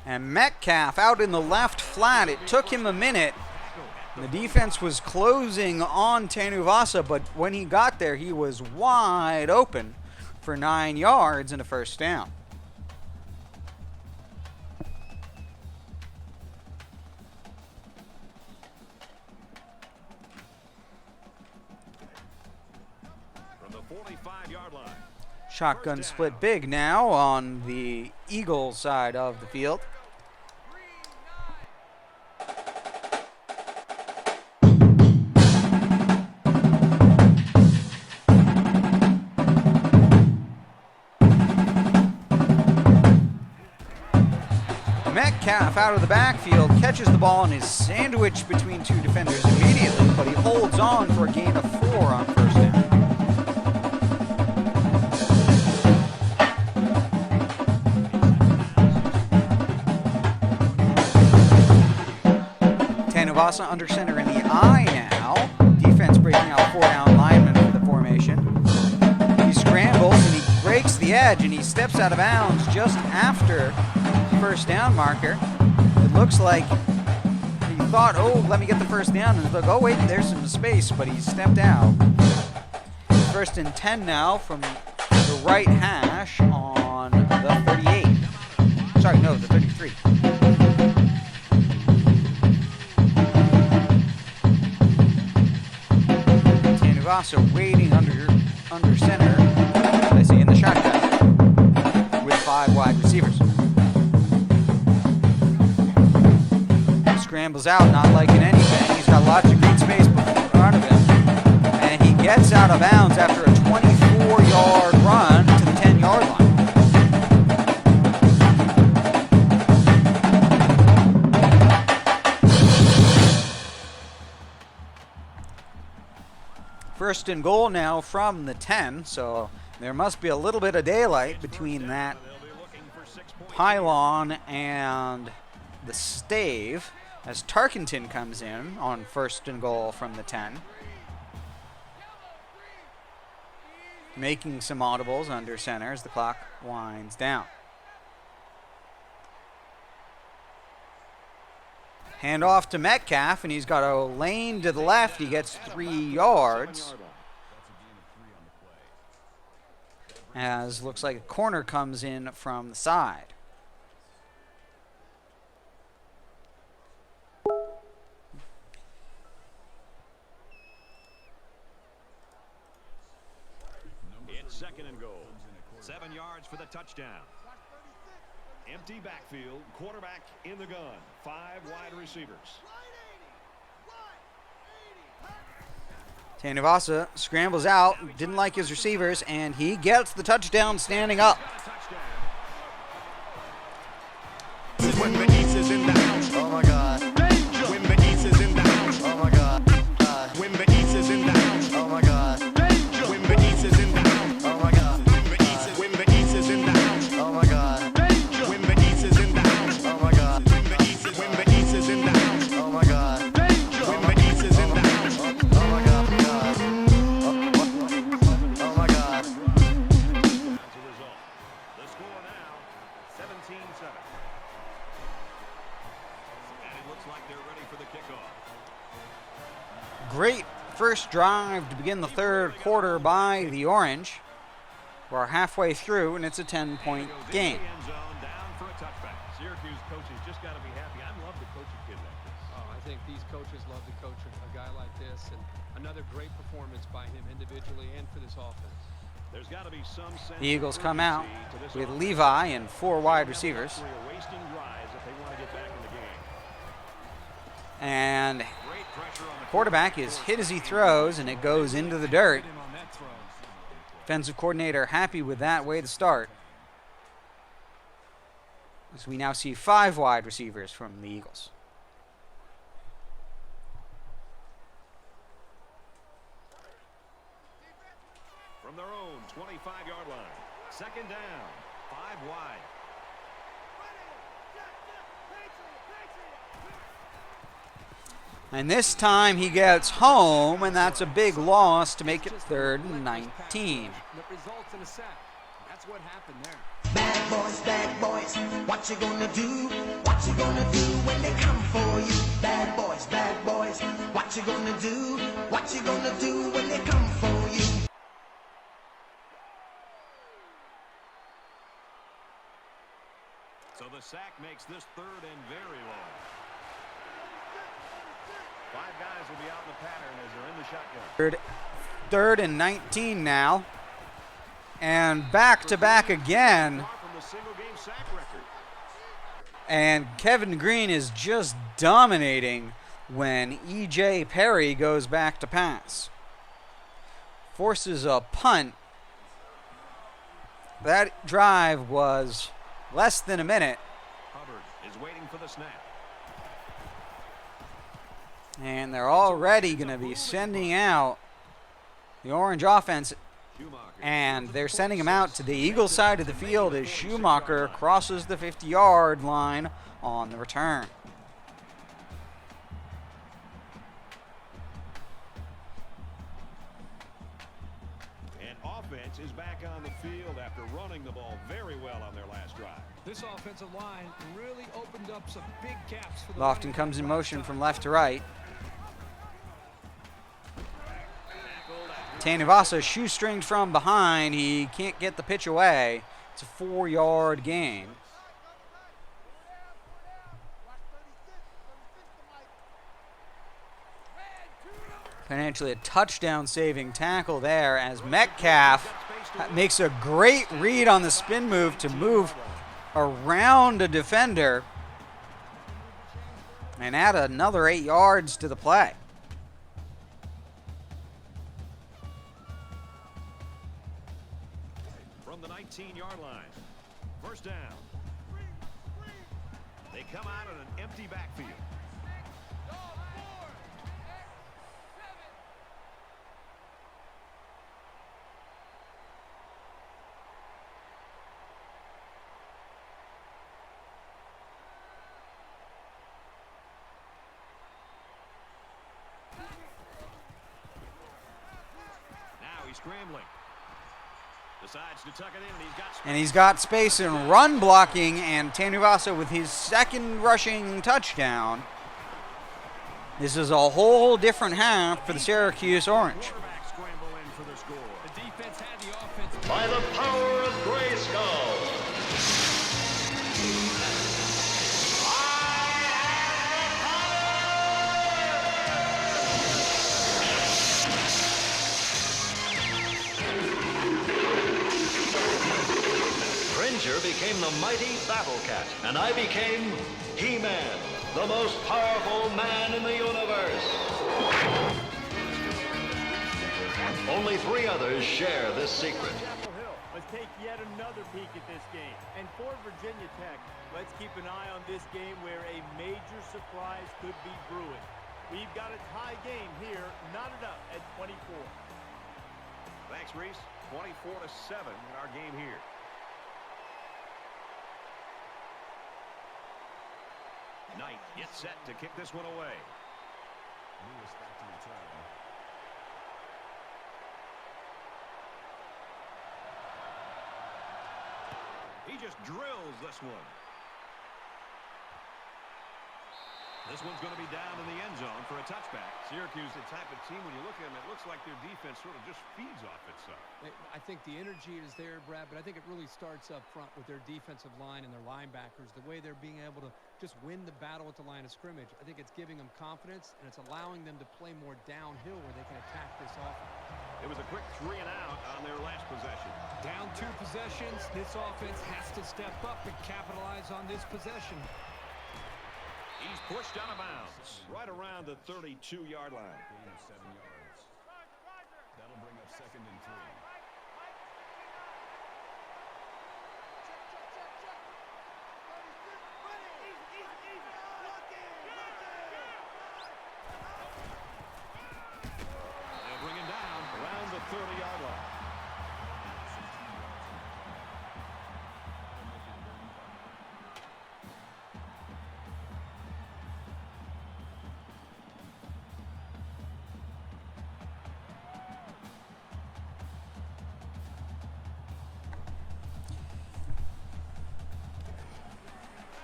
And Metcalf out in the left flat. It took him a minute. The defense was closing on Tanuvasa, but when he got there, he was wide open for 9 yards and a first down. From the 45-yard line. Shotgun split big now on the Eagles side of the field. Metcalf out of the backfield, catches the ball and is sandwiched between two defenders immediately, but he holds on for a gain of 4 on first down. Tanuvasa under center in the I now. Defense breaking out 4 down linemen for the formation. He scrambles and he breaks the edge and he steps out of bounds just after the first down marker. It looks like he thought, oh, let me get the first down, and look, oh wait, there's some space, but he stepped out. First and 10 now from the right hash on the 38. Sorry, no, the 33. Tanuvasa waiting under center, I say in the shotgun, with 5 wide receivers. Scrambles out, not liking anything. He's got lots of green space in front of him. And he gets out of bounds after a 24-yard run to the 10-yard line. First and goal now from the 10, so there must be a little bit of daylight between that pylon and the stave as Tarkenton comes in on first and goal from the 10. Making some audibles under center as the clock winds down. Hand off to Metcalf, and he's got a lane to the left. He gets 3 yards. As looks like a corner comes in from the side. It's second and goal. 7 yards for the touchdown. Empty backfield, quarterback in the gun. 5 wide receivers. Tanuvasa scrambles out, didn't like his receivers, and he gets the touchdown standing up. When the East is in the house, oh my God. When the East is in the house, oh my God. When the East is in the house, oh my God. When the East is in the house, oh my God. When the East is in the house, oh my God. When the East is in the house, oh my God. When the East is in the house, oh my God. When the East is in the house, oh my God. Oh my God. As a result, the score now 17-7. And it looks like they're ready for the kickoff. Great first drive to begin the third quarter by the Orange. We're halfway through, and it's a 10-point game. Down for a touchback. Syracuse coaches just got to be happy. I love to coach a kid like this. Oh, I think these coaches love to coach a guy like this, and another great performance by him individually and for this offense. There's got to be some sense The Eagles of come out urgency to this with offense. Levi and 4 wide receivers. They're wasting drives if they want to get back in the game. And Great pressure on the quarterback is hit as he throws, and it goes into the dirt. Defensive coordinator happy with that way to start. As we now see 5 wide receivers from the Eagles. from their own 25-yard line. Second down, 5 wide. And this time he gets home, and that's a big loss to make it 3rd and 19. That results in a sack. That's what happened there. Bad boys, what you gonna do? What you gonna do when they come for you? Bad boys, what you gonna do? What you gonna do when they come for you? So the sack makes this 3rd and very long. 5 guys will be out in the pattern as they're in the shotgun. 3rd and 19 now. And back-to-back again. And Kevin Green is just dominating when E.J. Perry goes back to pass. Forces a punt. That drive was less than a minute. Hubbard is waiting for the snap. And they're already going to be sending out the Orange offense, and they're sending him out to the Eagles side of the field as Schumacher crosses the 50-yard line on the return. And offense is back on the field after running the ball very well on their last drive. This offensive line really opened up some big gaps for the Lofton comes in motion from left to right. Tanuvasa shoestringed from behind. He can't get the pitch away. It's a 4-yard gain. Potentially a touchdown-saving tackle there as Metcalf makes a great read on the spin move to move around a defender and add another 8 yards to the play. From the 19-yard line, first down. They come out in an empty backfield. Now he's scrambling. Decides to tuck it in, and he's got space and run blocking, and Tanuvasa with his second rushing touchdown. This is a whole different half for the Syracuse Orange. The defense had the offense. By the power of Grayskull. Became the mighty Battle Cat, and I became He-Man, the most powerful man in the universe. Only 3 others share this secret. Let's take yet another peek at this game. And for Virginia Tech, let's keep an eye on this game where a major surprise could be brewing. We've got a tie game here, knotted up at 24. Thanks, Reese. 24-7 in our game here. Knight gets set to kick this one away. He just drills this one. This one's going to be down in the end zone for a touchback. Syracuse, the type of team, when you look at them, it looks like their defense sort of just feeds off itself. I think the energy is there, Brad, but I think it really starts up front with their defensive line and their linebackers, the way they're being able to just win the battle at the line of scrimmage. I think it's giving them confidence, and it's allowing them to play more downhill where they can attack this offense. It was a quick 3 and out on their last possession. Down 2 possessions, this offense has to step up and capitalize on this possession. He's pushed out of bounds right around the 32-yard line. Gain of 7 yards. That'll bring up 2nd and 3. They'll bring him down around the 30-yard line.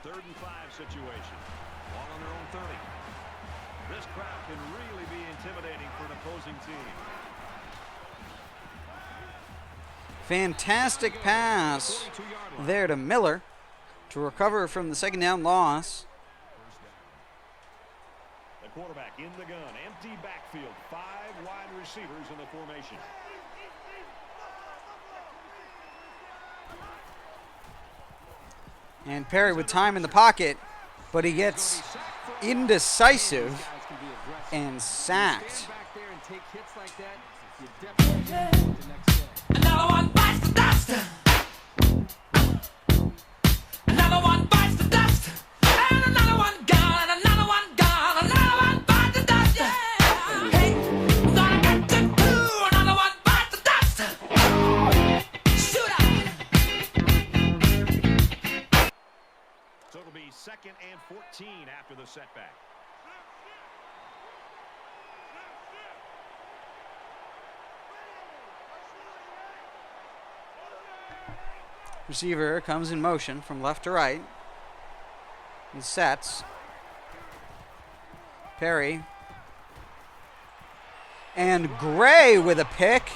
Third and 5 situation. Ball on their own 30. This crowd can really be intimidating for an opposing team. Fantastic pass there to Miller to recover from the 2nd down loss. The quarterback in the gun. Empty backfield. 5 wide receivers in the formation. And Perry with time in the pocket, but he gets indecisive and sacked. Another one bites the dust. Another one bites the dust. And another Receiver comes in motion from left to right. He sets. Perry. And Gray with a pick.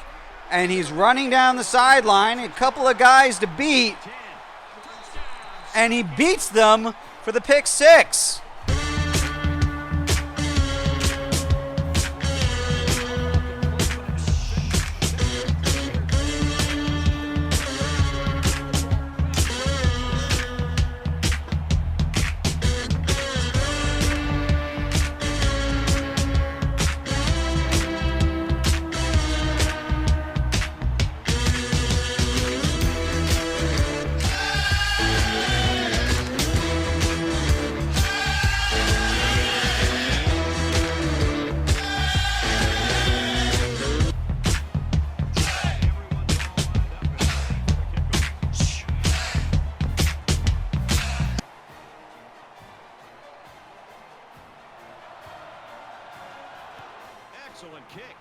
And he's running down the sideline. A couple of guys to beat. And he beats them for the pick six. Excellent kick.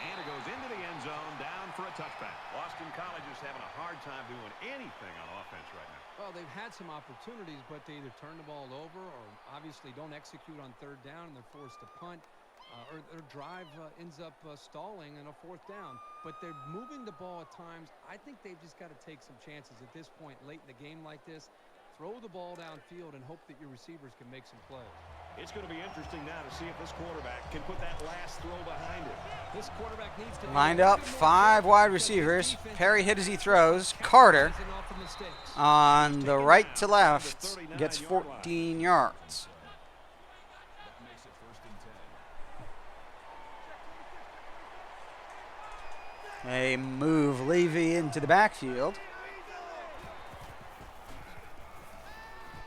And it goes into the end zone, down for a touchback. Boston College is having a hard time doing anything on offense right now. Well, they've had some opportunities, but they either turn the ball over or obviously don't execute on third down, and they're forced to punt. Or their drive ends up stalling in a fourth down. But they're moving the ball at times. I think they've just got to take some chances at this point late in the game like this. Throw the ball downfield and hope that your receivers can make some plays. It's going to be interesting now to see if this quarterback can put that last throw behind it. This quarterback needs to lined up, 5 wide receivers. Perry hit as he throws. Carter on the right to left gets 14 yards. They move Levy into the backfield.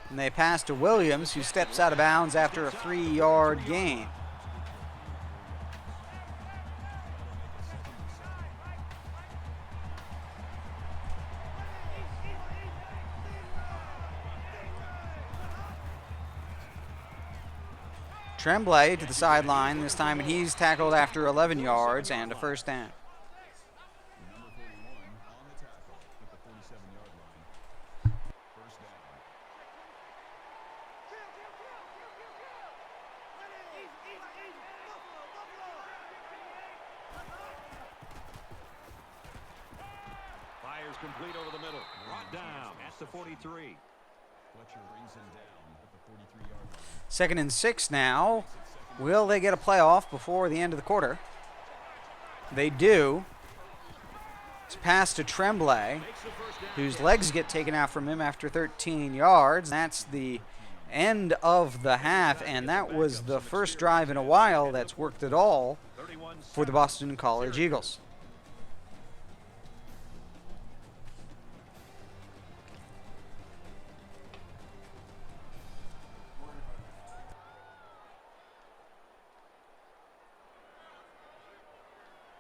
And they pass to Williams, who steps out of bounds after a 3-yard gain. Tremblay to the sideline this time, and he's tackled after 11 yards and a first down. Complete over the middle. Brought down at the 43. Second and 6 now. Will they get a playoff before the end of the quarter? They do. It's a pass to Tremblay, whose legs get taken out from him after 13 yards. That's the end of the half, and that was the first drive in a while that's worked at all for the Boston College Eagles.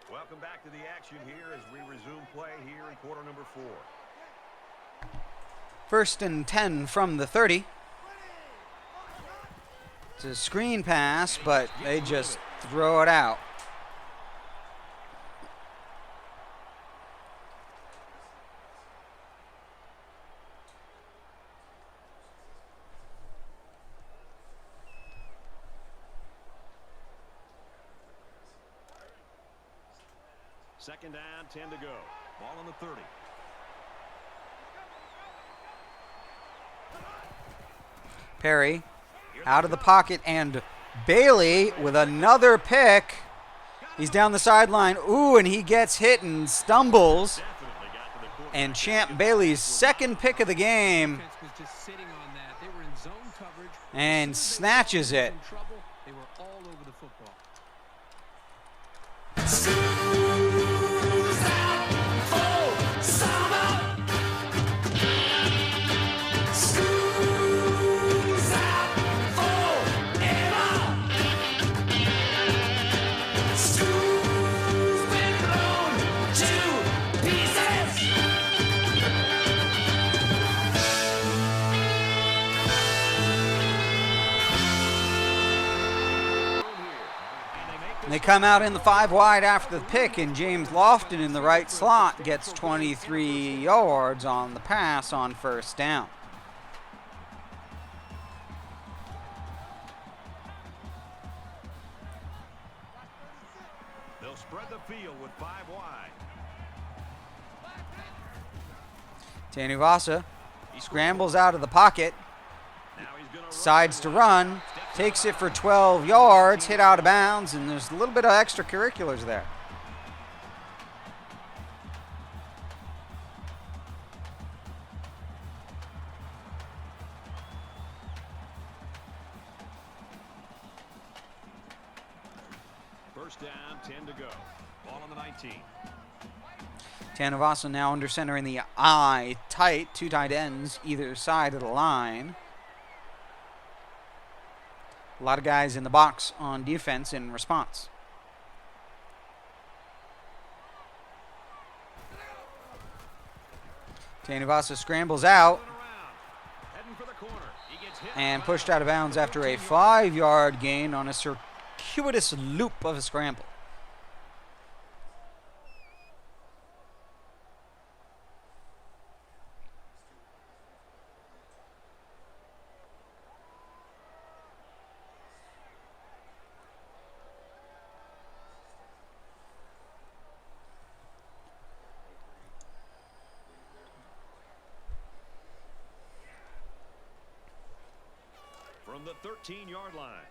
Welcome back to the action here as we resume play here in quarter number 4. First and 10 from the 30. It's a screen pass, but they just throw it out. Second down, 10 to go. Ball on the 30. Perry out of the pocket, and Bailey with another pick. He's down the sideline. Ooh, and he gets hit and stumbles. And Champ Bailey's second pick of the game, and snatches it. They were all over the football. And they come out in the 5 wide after the pick, and James Lofton in the right slot gets 23 yards on the pass on first down. They'll spread the field with 5 wide. Tanuvasa scrambles out of the pocket, decides to run, takes it for 12 yards, hit out of bounds, and there's a little bit of extracurriculars there. First down, 10 to go. Ball on the 19. Tanuvasa now under center in the I tight, 2 tight ends either side of the line. A lot of guys in the box on defense in response. Tanuvasa scrambles out and pushed out of bounds after a 5-yard gain on a circuitous loop of a scramble. From the 13-yard line.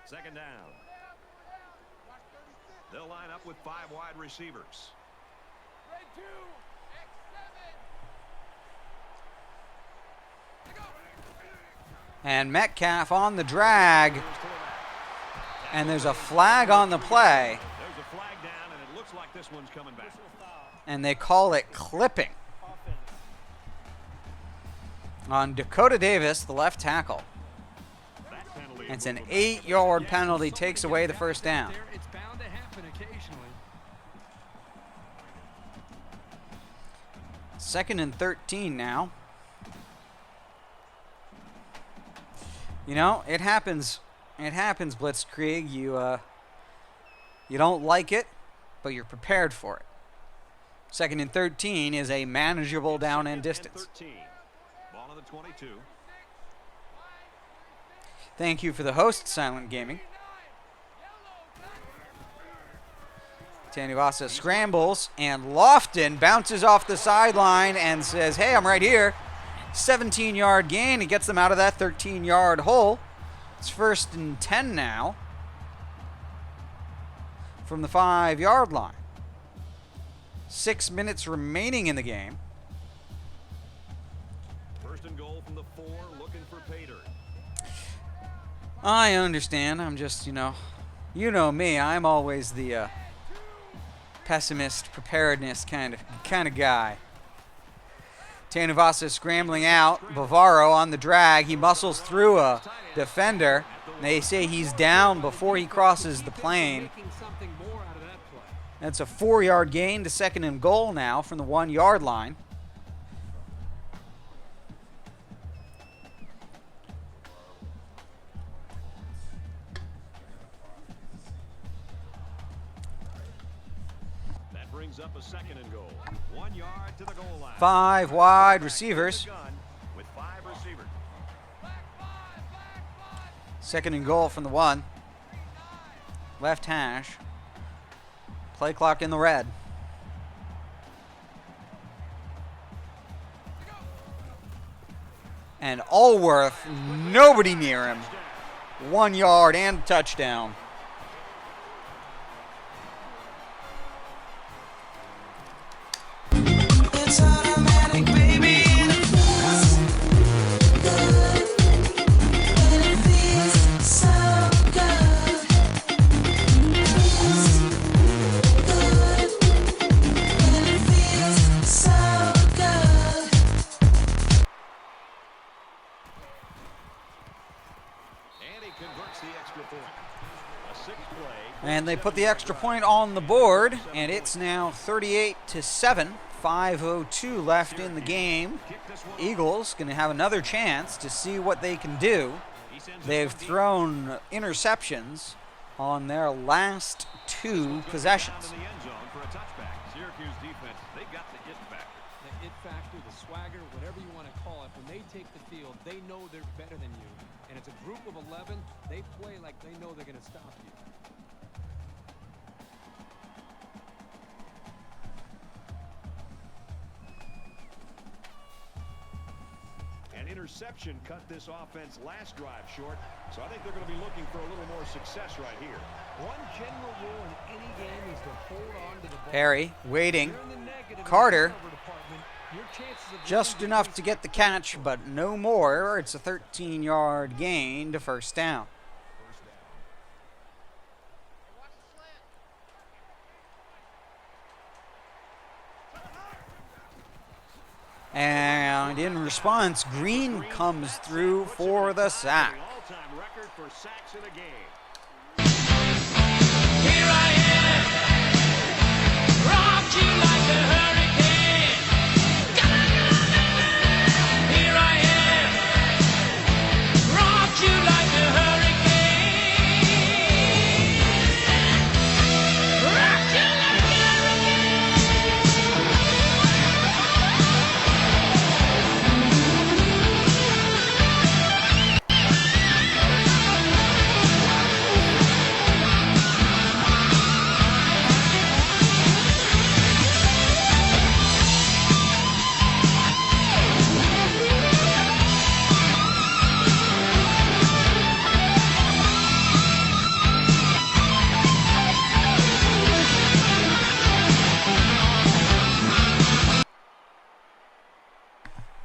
Second down. They'll line up with 5 wide receivers. And Metcalf on the drag. And there's a flag on the play. There's a flag down, and it looks like this one's coming back. And they call it clipping on Dakota Davis, the left tackle. It's an 8-yard penalty, takes away the first down. It's bound to happen occasionally. 2nd and 13 now. You know, it happens. It happens, Blitzkrieg. You don't like it, but you're prepared for it. 2nd and 13 is a manageable down and distance. Ball on the 22. Thank you for the host, Silent Gaming. Tanuvasa scrambles, and Lofton bounces off the sideline and says, hey, I'm right here. 17-yard gain. He gets them out of that 13-yard hole. It's 1st and 10 now from the 5-yard line. 6 minutes remaining in the game. 1st and goal from the 4, looking for Pater. I understand. I'm just, you know me. I'm always the pessimist, preparedness kind of guy. Tanuvasa scrambling out. Bavaro on the drag. He muscles through a defender. They say he's down before he crosses the plane. That's a 4-yard gain to 2nd and goal now from the 1-yard line. Up a 2nd and goal. 1 yard to the goal line. 5 wide receivers. With 5 receivers. 2nd and goal from the 1. Left hash. Play clock in the red. And Allworth, nobody near him. 1 yard and touchdown. It's automatic, baby. It feels so good. It feels so good. And he converts the extra point. A 6 play. And they put the extra point on the board, and it's now 38-7. 5:02 left in the game. Eagles going to have another chance to see what they can do. They've thrown interceptions on their last 2 possessions. In the end zone for a touchback. Syracuse defense, they got the it factor. The it factor, the swagger, whatever you want to call it. When they take the field, they know they're better than you. And it's a group of 11. They play like they know they're going to stop you. An interception cut this offense last drive short, so I think they're going to be looking for a little more success right here. One general rule in any game is to hold on to the ball. Perry waiting. Carter just enough to get the catch, but no more. It's a 13-yard gain to first down. And in response, Green comes through for the sack. All-time record for sacks in a game. Here I am, rock you like a hurricane. Here I am, rock you like a hurricane. Rock you like a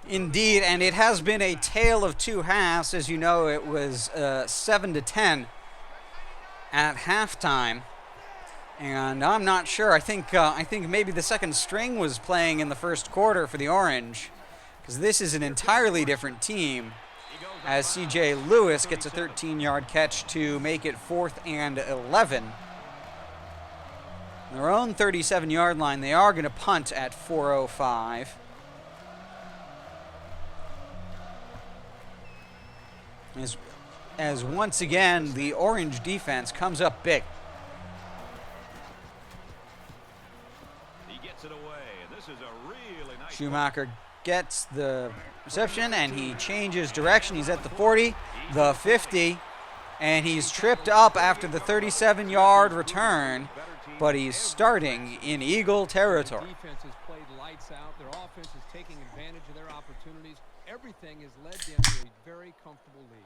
Indeed, and it has been a tale of 2 halves. As you know, it was 7-10 at halftime, and I'm not sure. I think maybe the second string was playing in the first quarter for the Orange, because this is an entirely different team. As C.J. Lewis gets a 13-yard catch to make it 4th and 11. Their own 37-yard line. They are going to punt at 4:05. As once again, the Orange defense comes up big. He gets it away, and this is a really nice Schumacher gets the reception, and he changes direction. He's at the 40, the 50, and he's tripped up after the 37-yard return, but he's starting in Eagle territory. Their defense has played lights out. Their offense is taking advantage of their opportunities. Everything has led them to a very comfortable lead.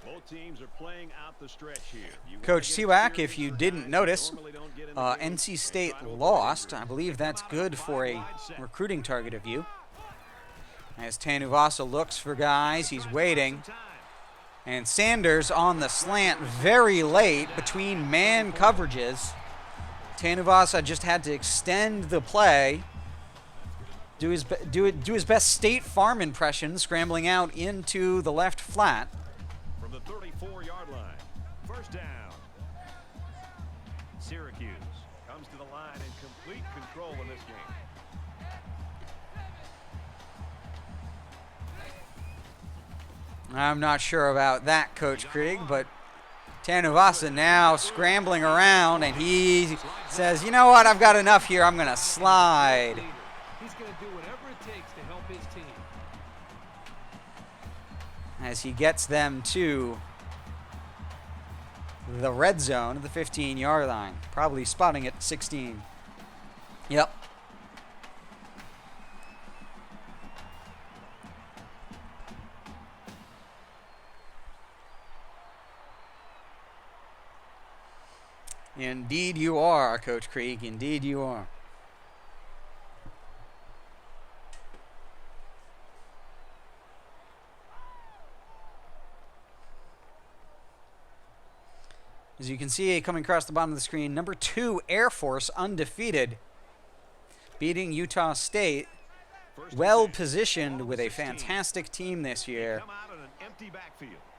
Both teams are playing out the stretch here. Coach Sewak, if you didn't notice, NC State lost. I believe that's good for a recruiting target of you. As Tanuvasa looks for guys, he's waiting. And Sanders on the slant very late between man coverages. Tanuvasa just had to extend the play, do his best State Farm impression, scrambling out into the left flat. From the 34-yard line, first down. Syracuse comes to the line in complete control in this game. I'm not sure about that, Coach Krieg, but Tanuvasa now scrambling around, and he says, you know what, I've got enough here. I'm going to slide. He's going to do whatever it takes to help his team. As he gets them to the red zone, the 15-yard line. Probably spotting at 16. Yep. Indeed you are, Coach Krieg. Indeed you are. As you can see, coming across the bottom of the screen, number 2 Air Force undefeated, beating Utah State. Well positioned with a fantastic team this year.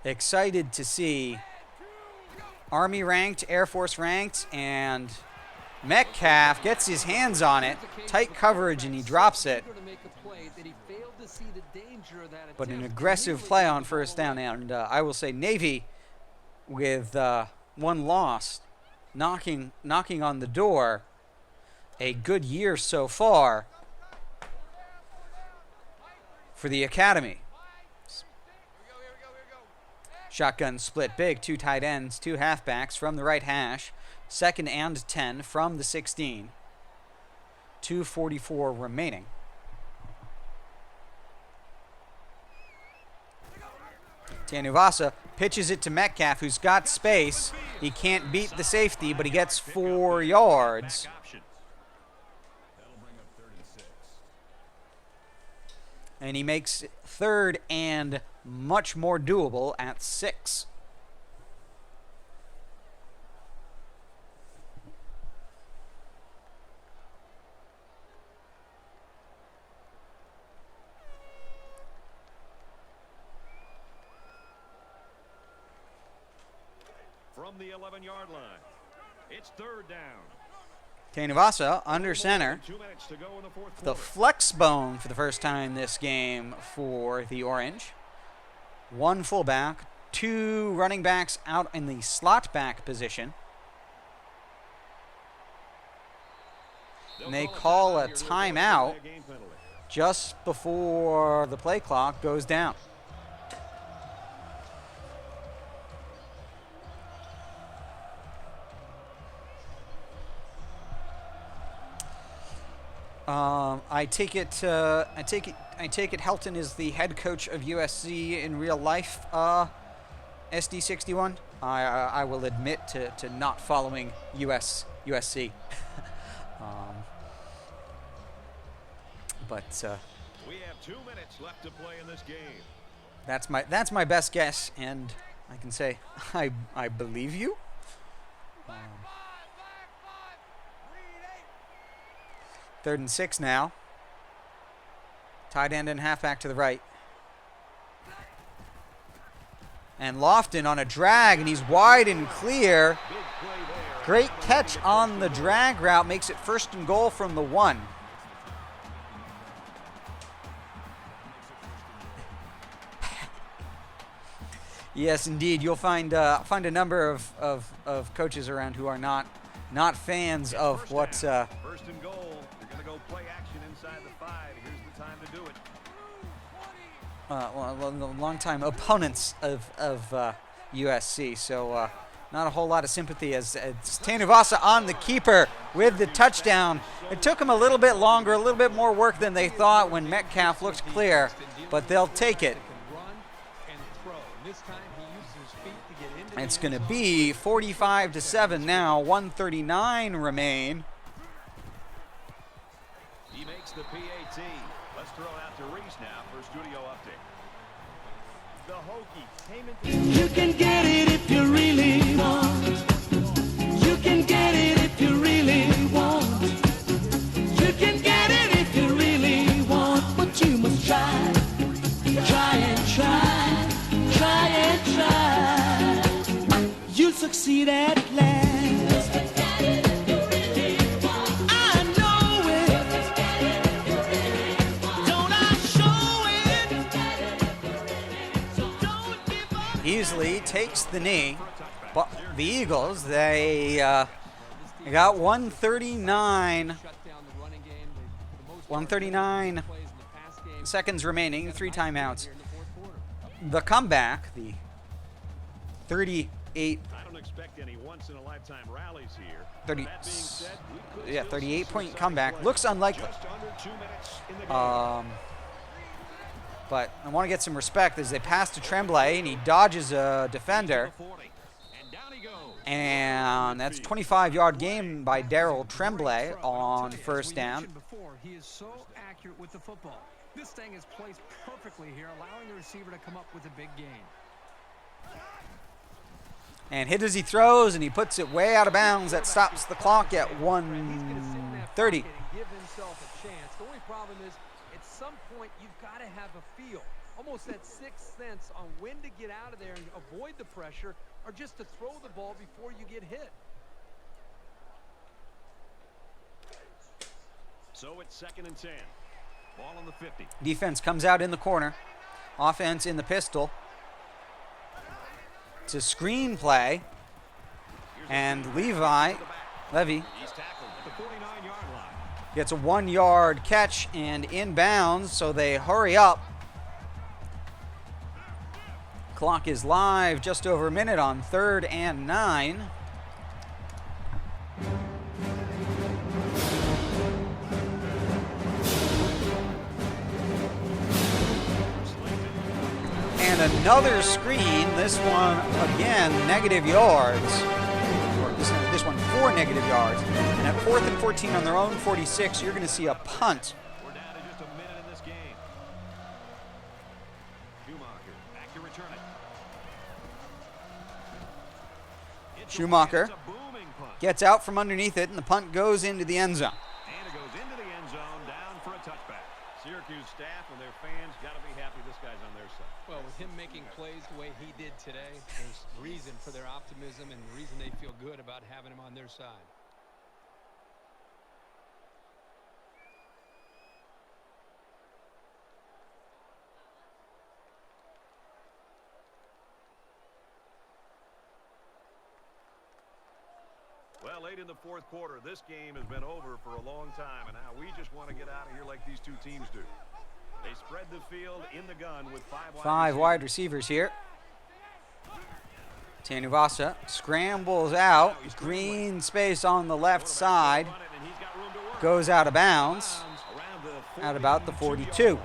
Excited to see Army ranked, Air Force ranked, and Metcalf gets his hands on it, tight coverage, and he drops it. But an aggressive play on first down, and I will say Navy, with one loss, knocking on the door. A good year so far for the Academy. Shotgun split big, 2 tight ends, 2 halfbacks from the right hash. 2nd and 10 from the 16. 2:44 remaining. Tanuvasa pitches it to Metcalf, who's got space. He can't beat the safety, but he gets 4 yards. And he makes 3rd and much more doable at 6. From the 11-yard line, it's 3rd down. Tanuvasa under center. The flex bone for the first time this game for the Orange. 1 fullback, 2 running backs out in the slot back position. And they call a timeout just before the play clock goes down. I take it Helton is the head coach of USC in real life. SD61. I will admit to not following USC. But we have 2 minutes left to play in this game. That's my best guess, and I can say I believe you. 3rd and 6 now. Tight end and halfback to the right. And Lofton on a drag, and he's wide and clear. Great catch on the drag route, makes it 1st and goal from the 1. Yes, indeed. You'll find a number of coaches around who are not fans of what. 1st and goal. You're going to go play action inside the 5. Here's the time to do it. Long-time opponents of USC, so not a whole lot of sympathy as Tanuvasa on the keeper with the touchdown. It took him a little bit longer, a little bit more work than they thought when Metcalf looked clear, but they'll take it. It's going to be 45-7 now, 1:39 remain. He makes the PAT. Let's throw it out to Reese now for studio update. The Hokies came into You can get it if you really want. You can get it if you really want. You can get it if you really want. But you must try. Try and try. Try and try. You'll succeed at last. I know it. Don't I show it? Easily takes the knee, but the Eagles, they got 139 seconds remaining, 3 timeouts. The comeback, the 38. I don't expect any once-in-a-lifetime rallies here. 38-point comeback looks unlikely. But I want to get some respect as they pass to Tremblay, and he dodges a defender. And that's a 25-yard gain by Darryl Tremblay on 1st down. He is so accurate with the football. This thing is placed perfectly here, allowing the receiver to come up with a big gain. And hit as he throws, and he puts it way out of bounds. That stops the clock at 1:30. Give himself a chance. The only problem is, at some point, you've got to have a feel, almost that 6th sense on when to get out of there and avoid the pressure, or just to throw the ball before you get hit. So it's 2nd and 10. Ball on the 50. Defense comes out in the corner. Offense in the pistol. It's a screen play. And Levy He's tackled at the 49-yard line. gets a 1-yard catch and inbounds, so they hurry up. Clock is live, just over a minute on 3rd and 9. And another screen, this one again, negative yards. Or this one 4 negative yards. And at 4th and 14 on their own 46, you're going to see a punt. We're down to just a minute in this game. Schumacher back to return it. Schumacher gets out from underneath it, and the punt goes into the end zone. And it goes into the end zone, down for a touchback. Syracuse staff and their fans got to be happy this guy's on their side. Well, with him making plays the way he did today, there's reason for their optimism and reason they feel good about having him on their side. Well, late in the 4th quarter, this game has been over for a long time, and now we just want to get out of here like these two teams do. They spread the field in the gun with 5 wide receivers here. Tanuvasa scrambles out. Green space on the left side. Goes out of bounds at about the 42.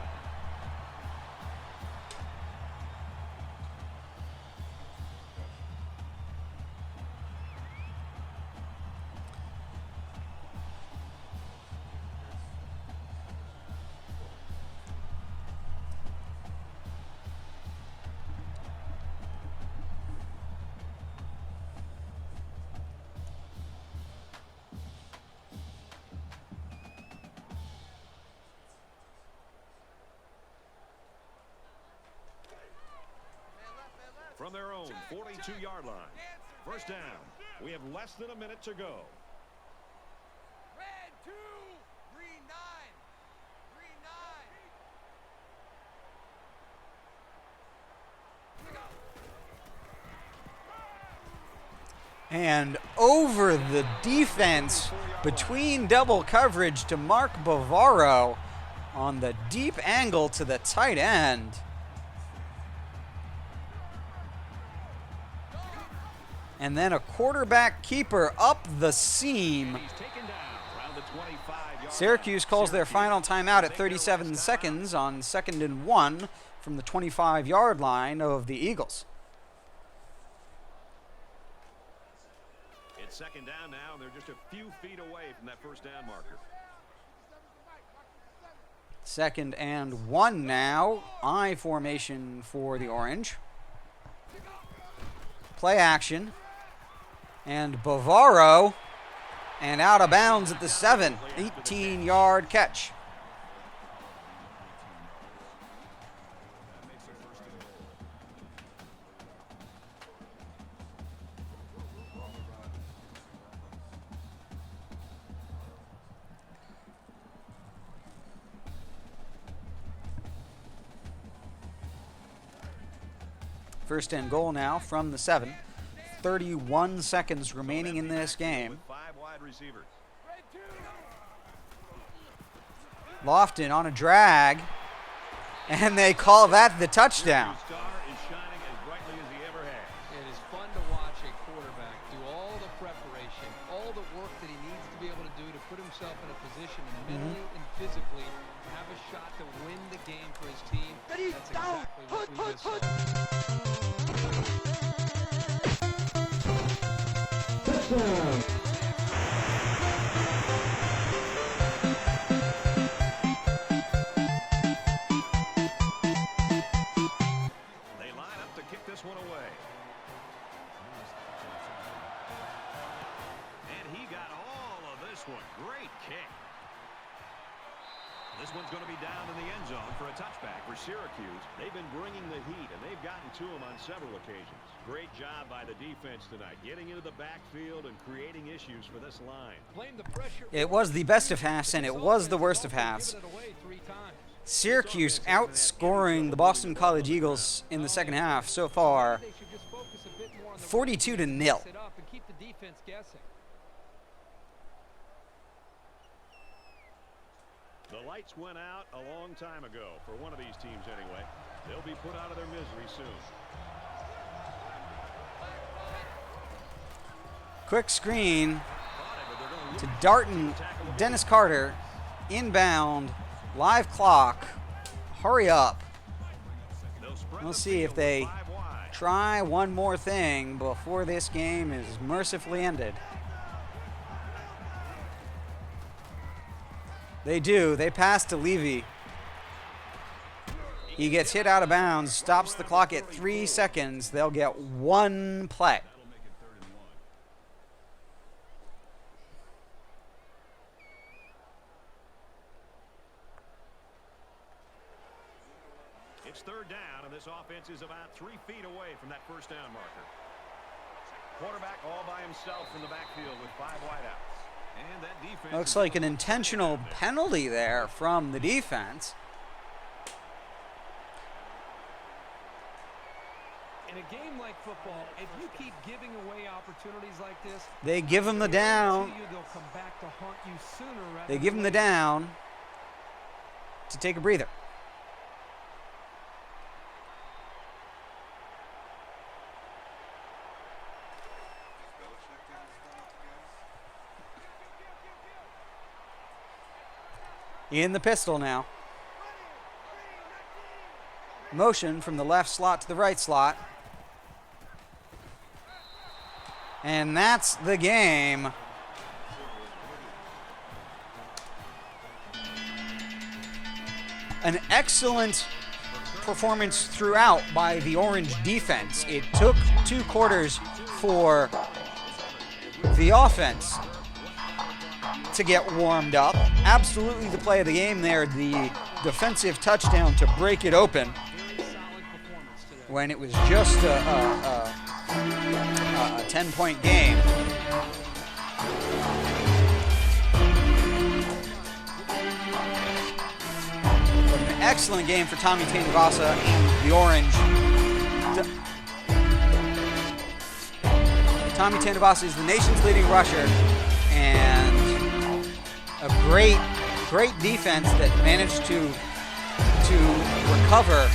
From their own 42-yard line. First down. We have less than a minute to go. Red 2, green 9, green 9. And over the defense between double coverage to Mark Bavaro on the deep angle to the tight end. And then a quarterback keeper up the seam. Syracuse calls their final timeout at 37 seconds on 2nd and 1 from the 25-yard line of the Eagles. It's 2nd down now, and they're just a few feet away from that first down marker. 2nd and 1 now. I formation for the Orange. Play action. And Bavaro, and out of bounds at the 7, 18-yard catch. First and goal now from the 7. 31 seconds remaining in this game. 5 wide receivers. Lofton on a drag, and they call that the touchdown. It is fun to watch a quarterback do all the preparation, all the work that he needs to be able to do to put himself in a position mentally and physically have a shot to win the game for his team. That's exactly what we just saw. They line up to kick this one away. And he got all of this one. Great kick. This one's going to be down in the end zone for a touchback for Syracuse. They've been bringing the heat, and they've gotten to him on several occasions. Great job by the defense tonight, getting into the backfield and creating issues for this line. It was the best of halves, and it was the worst of halves. Syracuse outscoring the Boston College Eagles in the second half so far, 42-0. The lights went out a long time ago for one of these teams anyway. They'll be put out of their misery soon. Quick screen to Darton. Dennis Carter inbound. Live clock. Hurry up. We'll see if they try one more thing before this game is mercifully ended. They do. They pass to Levy. He gets hit out of bounds, stops the clock at 3 seconds. They'll get one play. It's third down, and this offense is about 3 feet away from that first down marker. Quarterback all by himself in the backfield with 5 wideouts. And that defense Looks like an intentional penalty there from the defense. In a game like football, if you keep giving away opportunities like this, They give him the down. they'll come back to haunt you sooner rather They give him the than later. down to take a breather. In the pistol now. Motion from the left slot to the right slot. And that's the game. An excellent performance throughout by the Orange defense. It took 2 quarters for the offense to get warmed up. Absolutely the play of the game there, the defensive touchdown to break it open when it was just a 10-point game. But an excellent game for Tommy Tainavasa and the Orange. Tommy Tainavasa is the nation's leading rusher, and a great defense that managed to recover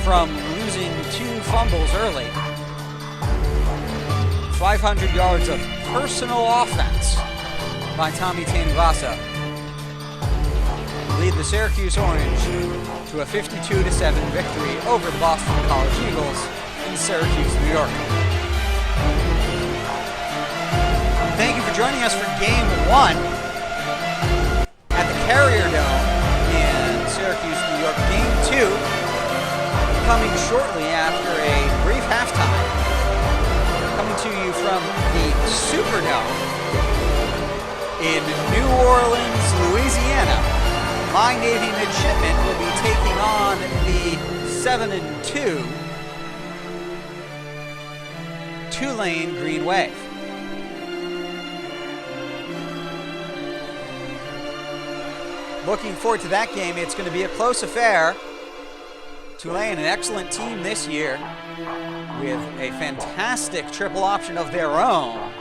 from losing 2 fumbles early. 500 yards of personal offense by Tommy Tainavasa lead the Syracuse Orange to a 52-7 victory over the Boston College Eagles in Syracuse, New York. Thank you for joining us for Game 1 at the Carrier Dome in Syracuse, New York. Game 2 coming shortly after a brief halftime. Coming to you from the Superdome in New Orleans, Louisiana. My Navy midshipmen will be taking on the 7-2 Tulane Green Wave. Looking forward to that game. It's going to be a close affair. Tulane, an excellent team this year with a fantastic triple option of their own.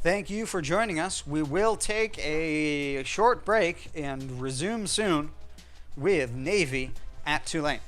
Thank you for joining us. We will take a short break and resume soon with Navy at Tulane.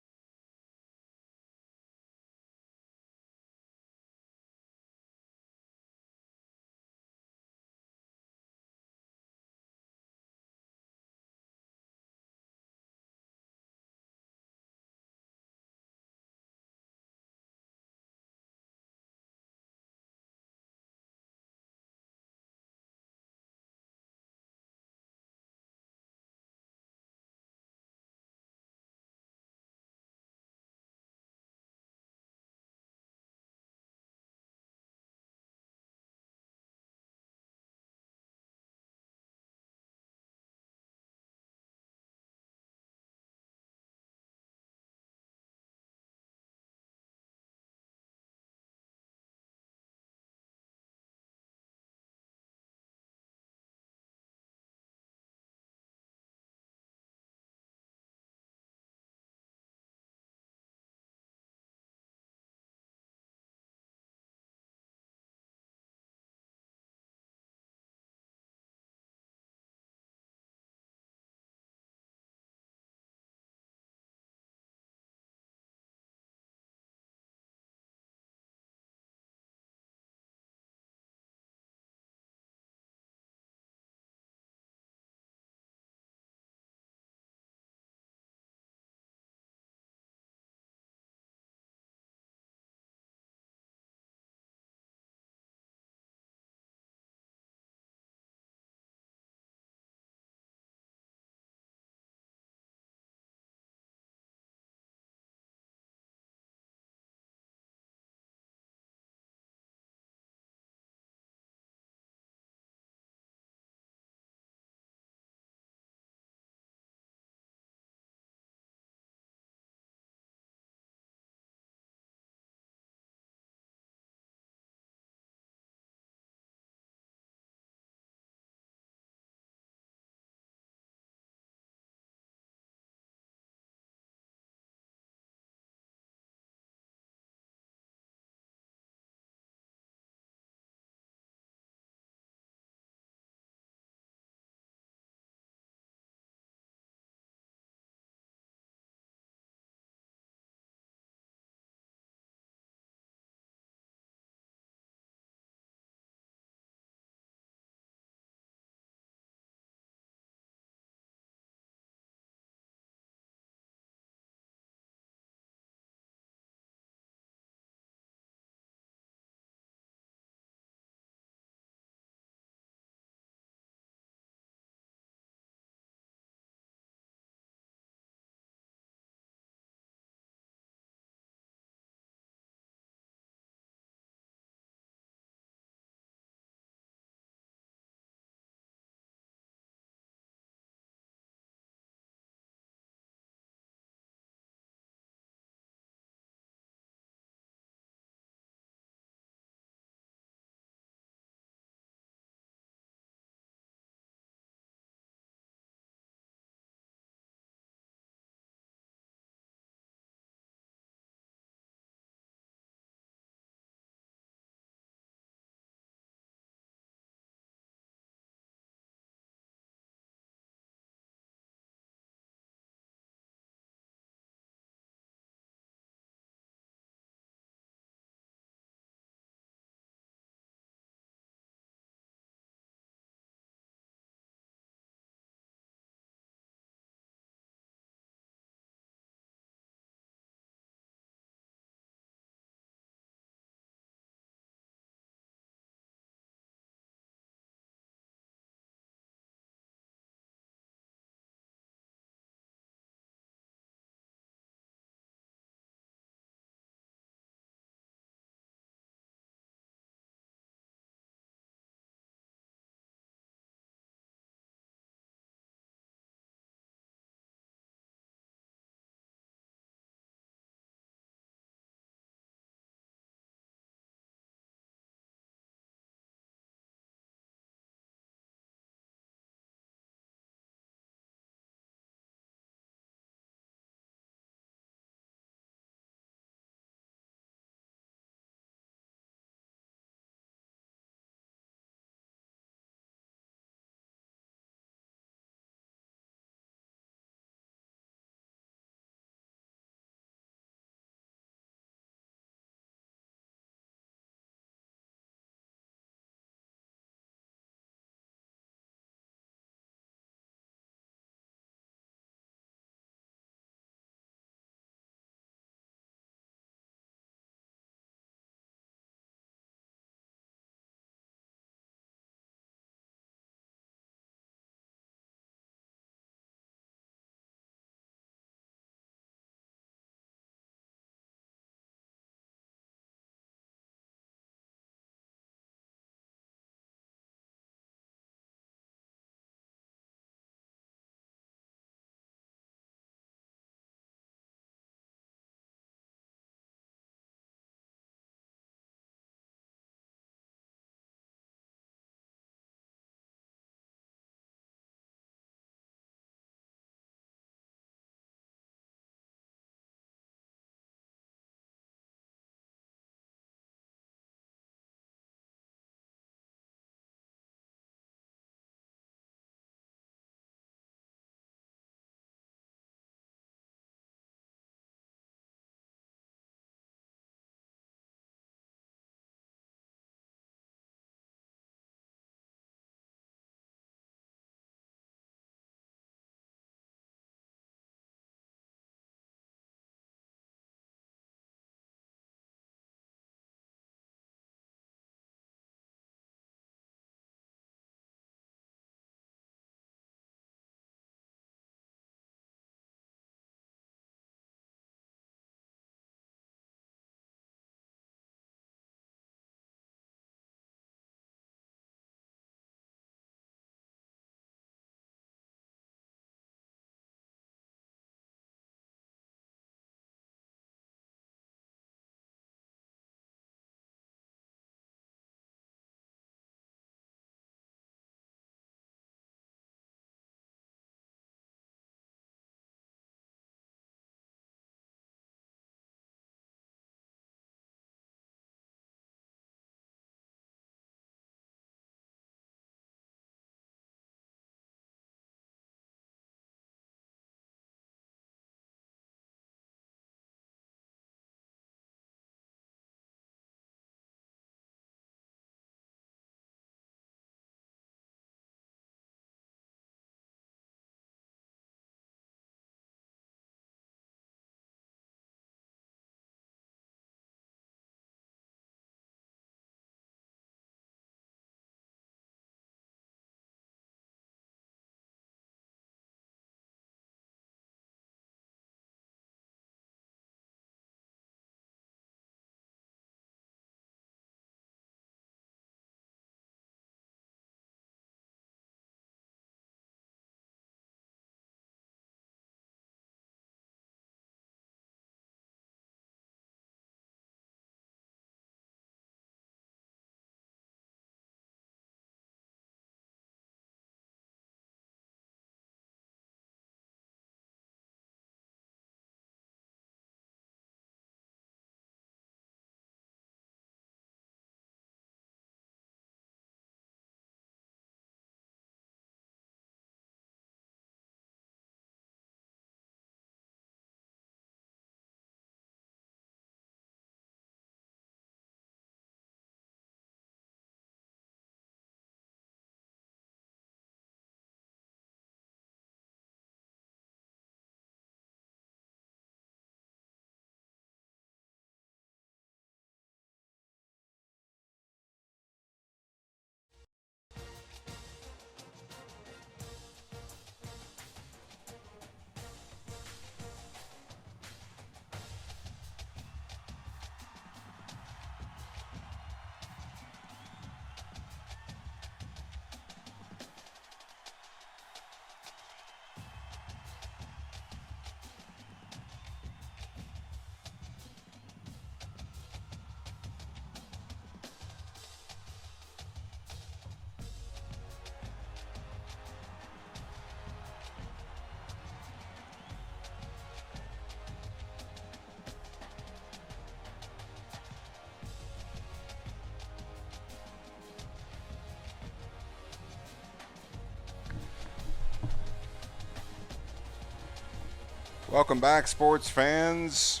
Welcome back, sports fans.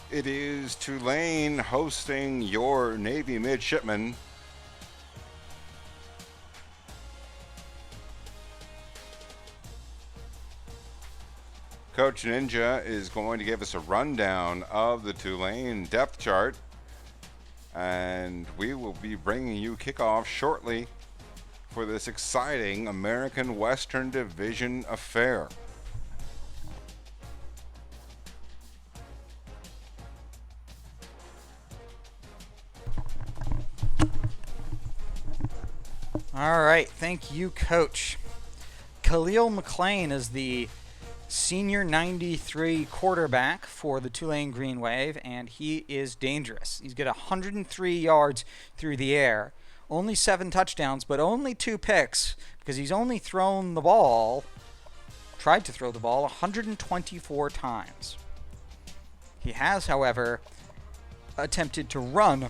It is Tulane hosting your Navy midshipmen. Coach Ninja is going to give us a rundown of the Tulane depth chart, and we will be bringing you kickoff shortly for this exciting American Western Division affair. All right, thank you, Coach. Khalil McLean is the senior 93 quarterback for the Tulane Green Wave, and he is dangerous. He's got 103 yards through the air, only 7 touchdowns, but only 2 picks because he's only tried to throw the ball 124 times. He has, however, attempted to run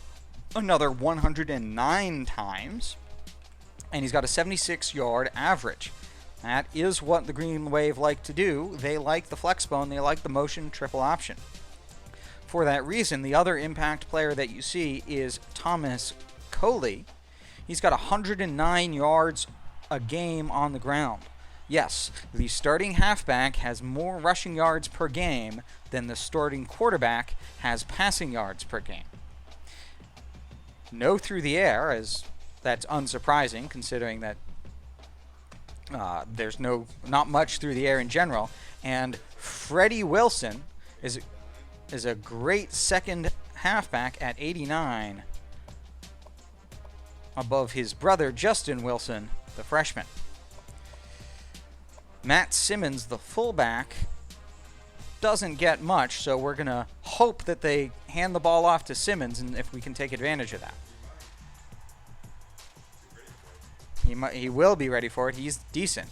another 109 times, and he's got a 76-yard average. That is what the Green Wave like to do. They like the flex bone. They like the motion triple option. For that reason, the other impact player that you see is Thomas Coley. He's got 109 yards a game on the ground. Yes, the starting halfback has more rushing yards per game than the starting quarterback has passing yards per game. No through the air, as that's unsurprising considering that there's not much through the air in general. And Freddie Wilson is a great second halfback at 89, above his brother Justin Wilson, the freshman. Matt Simmons, the fullback, doesn't get much, so we're going to hope that they hand the ball off to Simmons, and if we can take advantage of that. He will be ready for it. He's decent.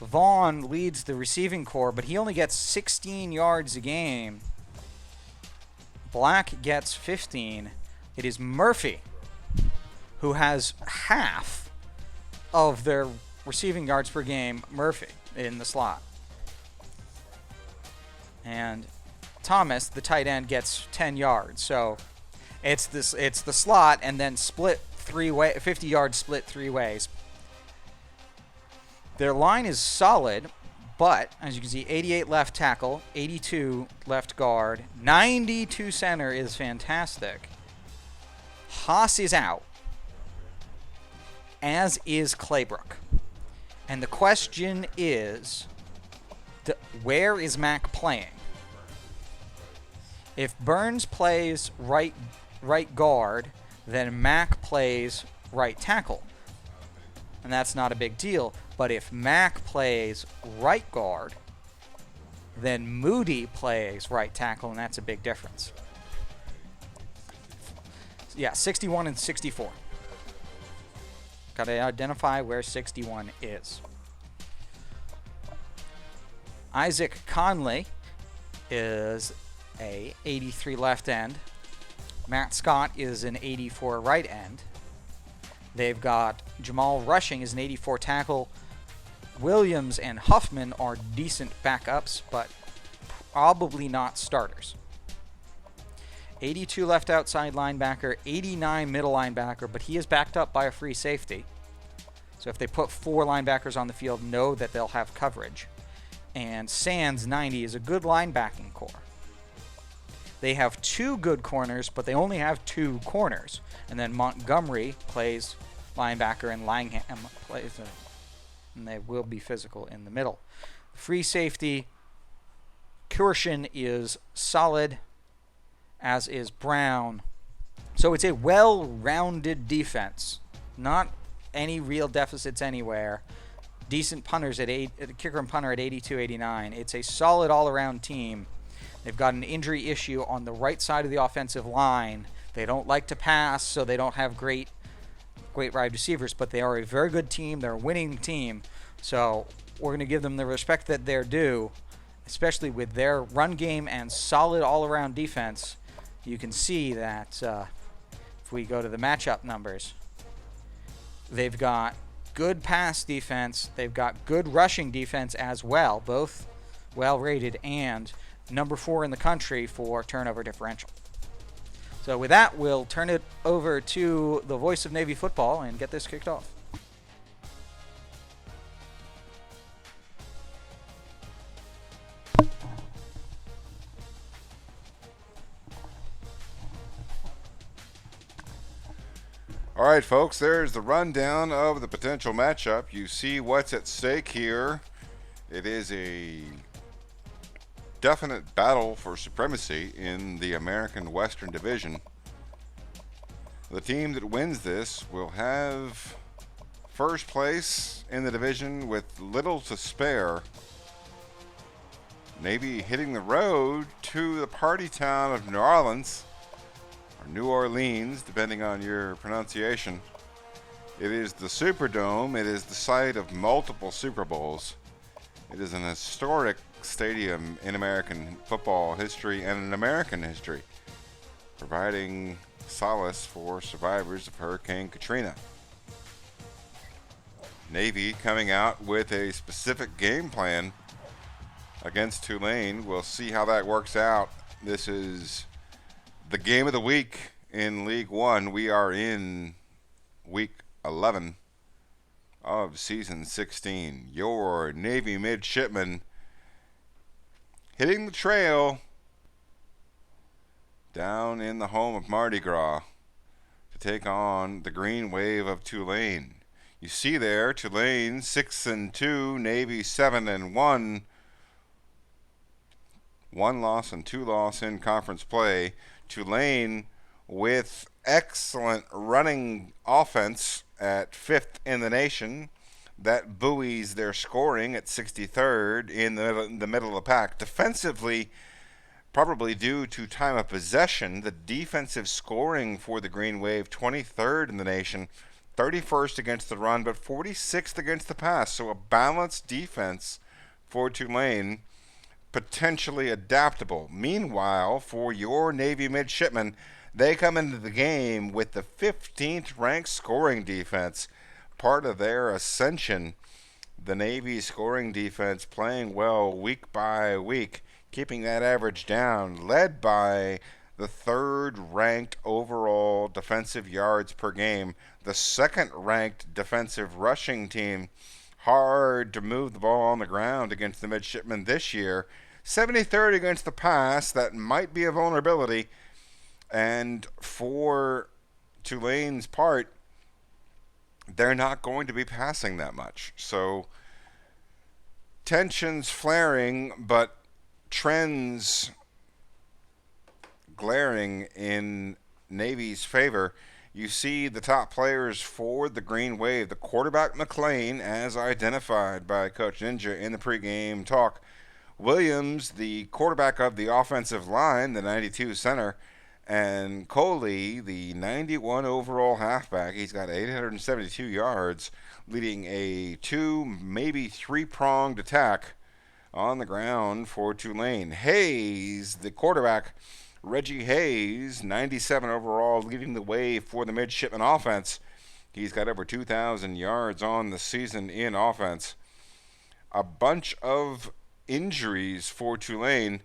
Vaughn leads the receiving corps, but he only gets 16 yards a game. Black gets 15. It is Murphy who has half of their receiving yards per game, Murphy, in the slot. And Thomas, the tight end, gets 10 yards. So it's the slot and then split 50 yards split 3 ways. Their line is solid, but as you can see, 88 left tackle, 82 left guard, 92 center is fantastic. Haas is out, as is Claybrook. And the question is, where is Mack playing? If Burns plays right guard, then Mack plays right tackle. And that's not a big deal. But if Mack plays right guard, then Moody plays right tackle, and that's a big difference. Yeah, 61 and 64. Got to identify where 61 is. Isaac Conley is a 83 left end. Matt Scott is an 84 right end. They've got Jamal Rushing is an 84 tackle. Williams and Huffman are decent backups, but probably not starters. 82 left outside linebacker, 89 middle linebacker, but he is backed up by a free safety. So if they put 4 linebackers on the field, know that they'll have coverage. And Sands, 90, is a good linebacking core. They have 2 good corners, but they only have 2 corners. And then Montgomery plays linebacker and Langham plays and they will be physical in the middle. Free safety, Kurshin is solid, as is Brown. So it's a well-rounded defense. Not any real deficits anywhere. Decent punters at kicker and punter at 82, 89. It's a solid all-around team. They've got an injury issue on the right side of the offensive line. They don't like to pass, so they don't have great wide receivers, but they are a very good team. They're a winning team, so we're going to give them the respect that they're due, especially with their run game and solid all-around defense. You can see that if we go to the matchup numbers, they've got good pass defense. They've got good rushing defense as well, both well-rated, and number 4 in the country for turnover differential. So with that, we'll turn it over to the voice of Navy football and get this kicked off. All right, folks, there's the rundown of the potential matchup. You see what's at stake here. It is a definite battle for supremacy in the American Western Division. The team that wins this will have first place in the division with little to spare. Navy hitting the road to the party town of New Orleans, or New Orleans, depending on your pronunciation. It is the Superdome. It is the site of multiple Super Bowls. It is an historic stadium in American football history and in American history, providing solace for survivors of Hurricane Katrina. Navy coming out with a specific game plan against Tulane. We'll see how that works out. This is the game of the week in League One. We are in week 11 of season 16. Your Navy midshipmen hitting the trail down in the home of Mardi Gras to take on the Green Wave of Tulane. You see there, Tulane 6-2, Navy 7-1. 1 loss and 2 loss in conference play. Tulane with excellent running offense at 5th in the nation. That buoys their scoring at 63rd in the middle of the pack. Defensively, probably due to time of possession, the defensive scoring for the Green Wave, 23rd in the nation, 31st against the run, but 46th against the pass. So a balanced defense for Tulane, potentially adaptable. Meanwhile, for your Navy midshipmen, they come into the game with the 15th ranked scoring defense. Part of their ascension, the Navy scoring defense playing well week by week, keeping that average down, led by the 3rd ranked overall defensive yards per game, the 2nd ranked defensive rushing team. Hard to move the ball on the ground against the midshipmen this year. 73rd against the pass. That might be a vulnerability. And for Tulane's part, they're not going to be passing that much. So tensions flaring, but trends glaring in Navy's favor. You see the top players for the Green Wave. The quarterback, McLean, as identified by Coach Ninja in the pregame talk. Williams, the quarterback of the offensive line, the 92 center. And Coley, the 91 overall halfback. He's got 872 yards, leading a 2, maybe 3-pronged attack on the ground for Tulane. Hayes, the quarterback, Reggie Hayes, 97 overall, leading the way for the midshipman offense. He's got over 2,000 yards on the season in offense. A bunch of injuries for Tulane.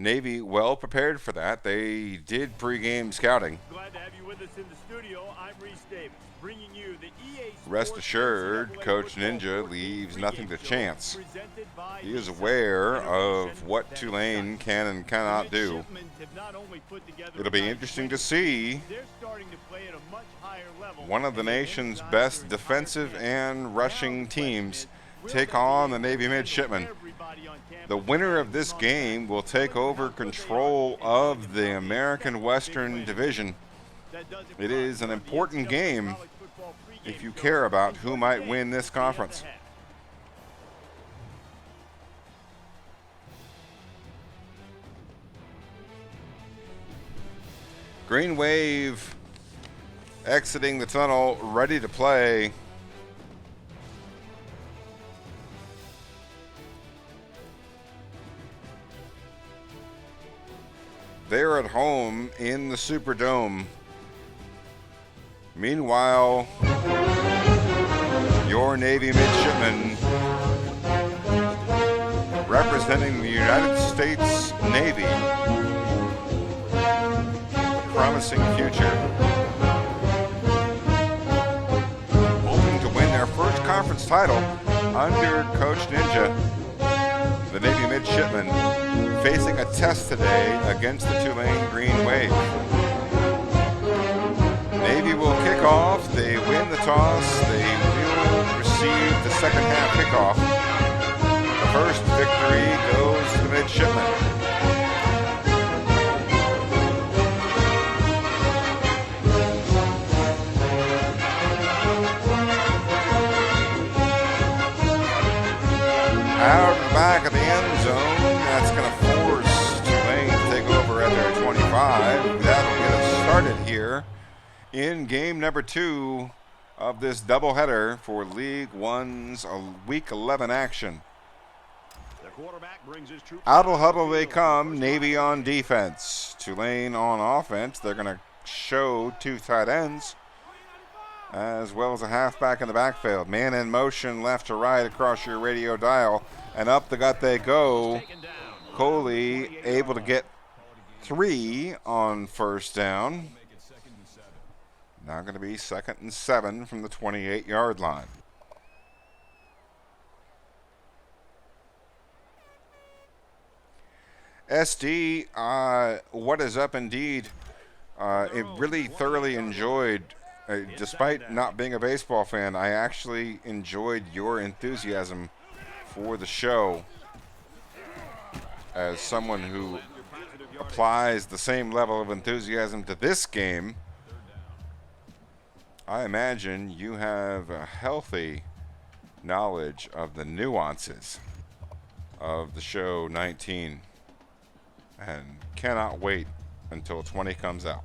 Navy well prepared for that. They did pregame scouting. Glad to have you with us in the studio. I'm Reese Davis, bringing you the EA Sports Rest assured, Coach Ninja leaves nothing to chance. He is aware of what Tulane can and cannot do. It'll be interesting to see one of the nation's best defensive and rushing teams take on the Navy midshipmen. The winner of this game will take over control of the American Western Division. It is an important game if you care about who might win this conference. Green Wave exiting the tunnel, ready to play. They're at home in the Superdome. Meanwhile, your Navy midshipmen representing the United States Navy. Promising future. Hoping to win their first conference title under Coach Ninja. The Navy midshipmen facing a test today against the Tulane Green Wave. Navy will kick off. They win the toss. They will receive the second half kickoff. The first victory goes to the midshipmen. Out of the back of the end zone, that's going to force Tulane to take over at their 25. That'll get us started here in game number 2 of this doubleheader for League 1's Week 11 action. Out of huddle they come, Navy on defense. Tulane on offense. They're going to show 2 tight ends, as well as a halfback in the backfield. Man in motion left to right across your radio dial, and up the gut they go. Coley able to get 3 on first down. Now going to be 2nd and 7 from the 28-yard line. SD, what is up indeed? It really thoroughly enjoyed. Despite not being a baseball fan, I actually enjoyed your enthusiasm for the show. As someone who applies the same level of enthusiasm to this game, I imagine you have a healthy knowledge of the nuances of the show 19 and cannot wait until 20 comes out.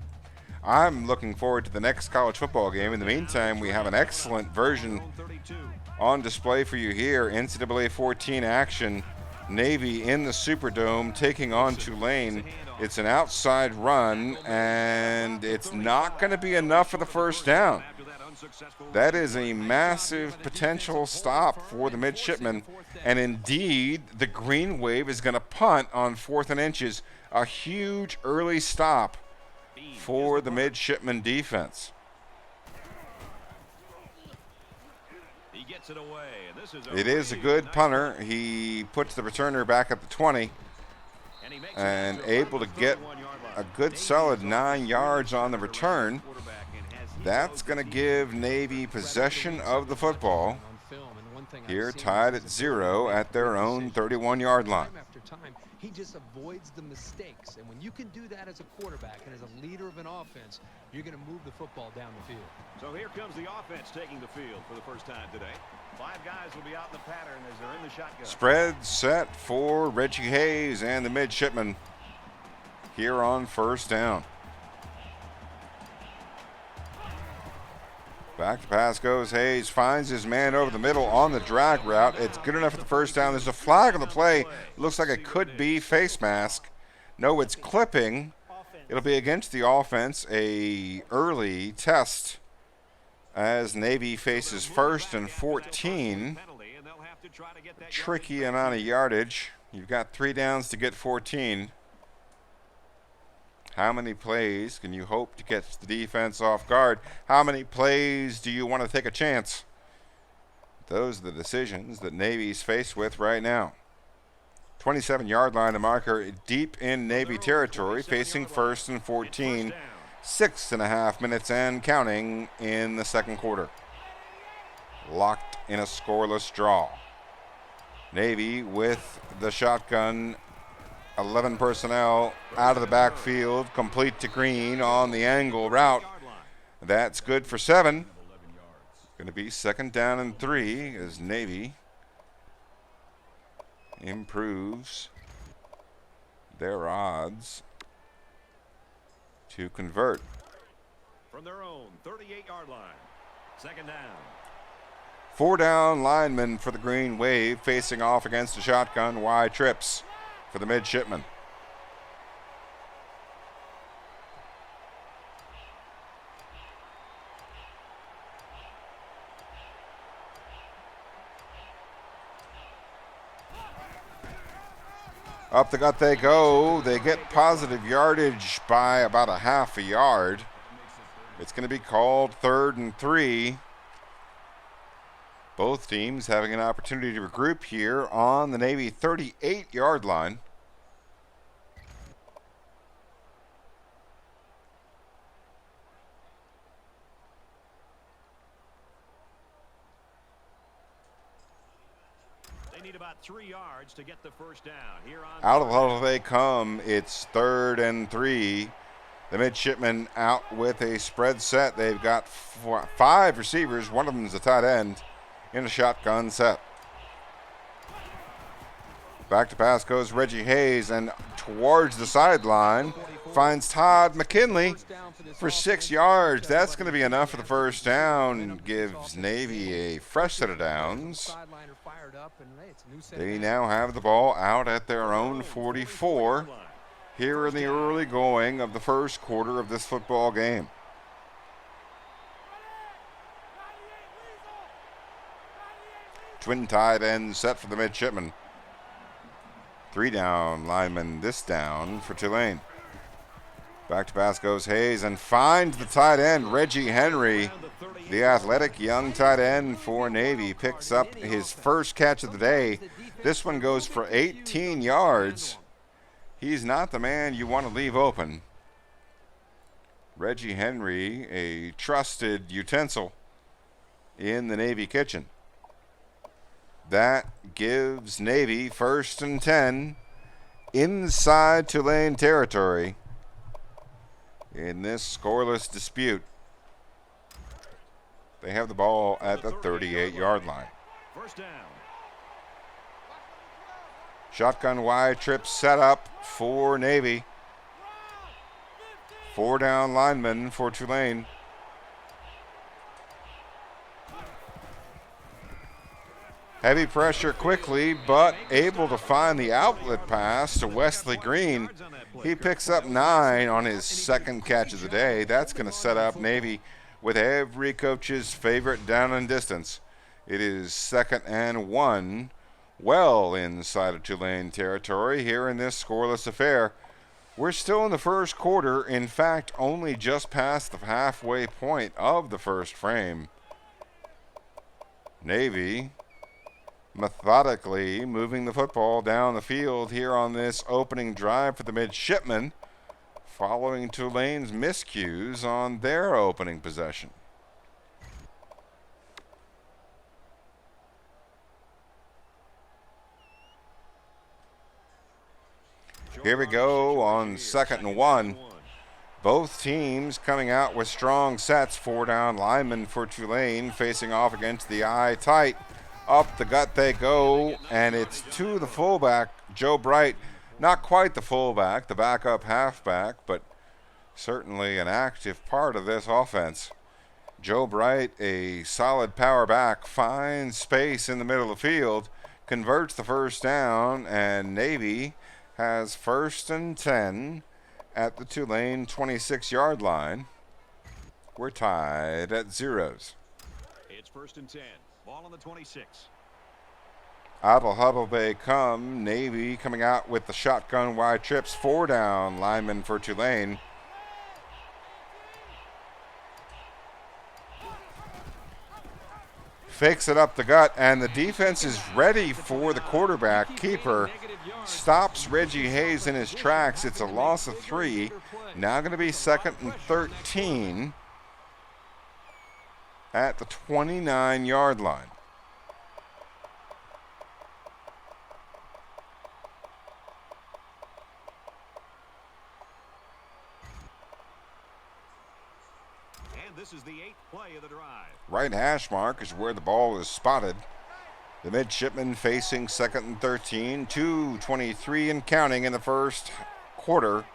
I'm looking forward to the next college football game. In the meantime, we have an excellent version on display for you here. NCAA 14 action. Navy in the Superdome taking on Tulane. It's an outside run, and it's not going to be enough for the first down. That is a massive potential stop for the midshipmen. And indeed, the Green Wave is going to punt on 4th and inches. A huge early stop for the midshipman defense. He gets it away. It is a good punter. He puts the returner back at the 20 and able to get a good solid 9 yards on the return. That's going to give Navy possession of the football. Here tied at 0 at their own 31-yard line. He just avoids the mistakes. And when you can do that as a quarterback and as a leader of an offense, you're going to move the football down the field. So here comes the offense taking the field for the first time today. 5 guys will be out in the pattern as they're in the shotgun. Spread set for Reggie Hayes and the midshipmen here on first down. Back to pass goes Hayes, finds his man over the middle on the drag route. It's good enough for the first down. There's a flag on the play. Looks like it could be face mask. No, it's clipping. It'll be against the offense, a early test as Navy faces 1st and 14. Tricky amount of yardage. You've got 3 downs to get 14. How many plays can you hope to get the defense off guard? How many plays do you want to take a chance? Those are the decisions that Navy's faced with right now. 27-yard line, the marker deep in Navy territory, facing 1st and 14. 6.5 minutes and counting in the second quarter. Locked in a scoreless draw. Navy with the shotgun. 11 personnel out of the backfield, complete to Green on the angle route. That's good for 7. Going to be 2nd down and 3 as Navy improves their odds to convert. From their own 38-yard line, 2nd down. 4 down linemen for the Green Wave facing off against a shotgun. Wide trips for the midshipmen. Up the gut they go. They get positive yardage by about a half a yard. It's going to be called 3rd and 3. Both teams having an opportunity to regroup here on the Navy 38-yard line. Need about 3 yards to get the first down. Here on out of the huddle they come. It's 3rd and 3. The midshipmen out with a spread set. They've got 5 receivers. One of them is a tight end in a shotgun set. Back to pass goes Reggie Hayes, and towards the sideline finds Todd McKinley for 6 yards. That's going to be enough for the first down. Gives Navy a fresh set of downs. They now have the ball out at their own 44 here in the early going of the first quarter of this football game. Twin tight end set for the midshipmen. 3 down lineman this down for Tulane. Back to pass goes Hayes and finds the tight end, Reggie Henry. The athletic young tight end for Navy picks up his first catch of the day. This one goes for 18 yards. He's not the man you want to leave open. Reggie Henry, a trusted utensil in the Navy kitchen. That gives Navy 1st and 10 inside Tulane territory in this scoreless dispute. They have the ball at the 38-yard line. First down. Shotgun wide trip set up for Navy. 4 down linemen for Tulane. Heavy pressure quickly, but able to find the outlet pass to Wesley Green. He picks up 9 on his second catch of the day. That's going to set up Navy with every coach's favorite down and distance. It is 2nd and 1, well inside of Tulane territory here in this scoreless affair. We're still in the first quarter, in fact, only just past the halfway point of the first frame. Navy methodically moving the football down the field here on this opening drive for the midshipmen, following Tulane's miscues on their opening possession. Here we go on 2nd and 1. Both teams coming out with strong sets. 4 down linemen for Tulane facing off against the eye tight. Up the gut they go, and it's to the fullback, Joe Bright. Not quite the fullback, the backup halfback, but certainly an active part of this offense. Joe Bright, a solid power back, finds space in the middle of the field, converts the first down, and Navy has 1st and 10 at the Tulane 26-yard line. We're tied at zeros. It's 1st and 10. Ball on the 26. Out of huddle they come. Navy coming out with the shotgun wide trips. 4 down linemen for Tulane. Fakes it up the gut, and the defense is ready for the quarterback. Keeper stops Reggie Hayes in his tracks. It's a loss of 3. Now going to be 2nd and 13 at the 29-yard line. And this is the 8th play of the drive. Right hash mark is where the ball is spotted. The midshipmen facing 2nd and 13, 2:23 and counting in the first quarter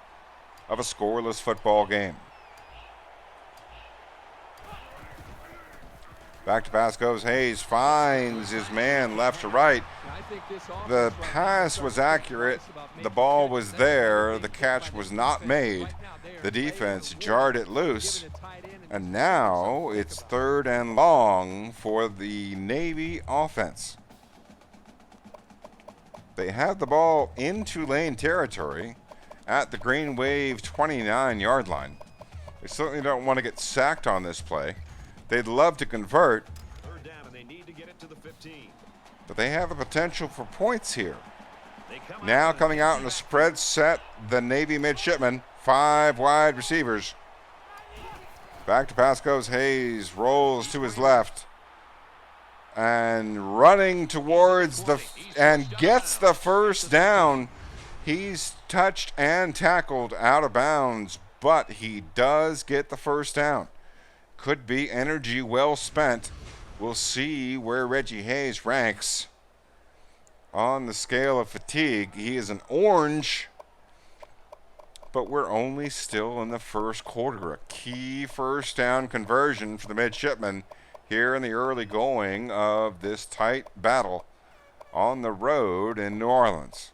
of a scoreless football game. Back to pass goes Hayes, finds his man left to right. The pass was accurate. The ball was there. The catch was not made. The defense jarred it loose. And now it's 3rd and long for the Navy offense. They have the ball in Tulane territory at the Green Wave 29-yard line. They certainly don't want to get sacked on this play. They'd love to convert, Third down, and they need to get it to the 15. but they have the potential for points here. Now coming out in a spread set, the Navy midshipmen, 5 wide receivers. Back to pass goes Hayes, rolls to his left, and running towards and gets the first down. He's touched and tackled out of bounds, but he does get the first down. Could be energy well spent. We'll see where Reggie Hayes ranks on the scale of fatigue. He is an orange, but we're only still in the first quarter. A key first down conversion for the midshipmen here in the early going of this tight battle on the road in New Orleans.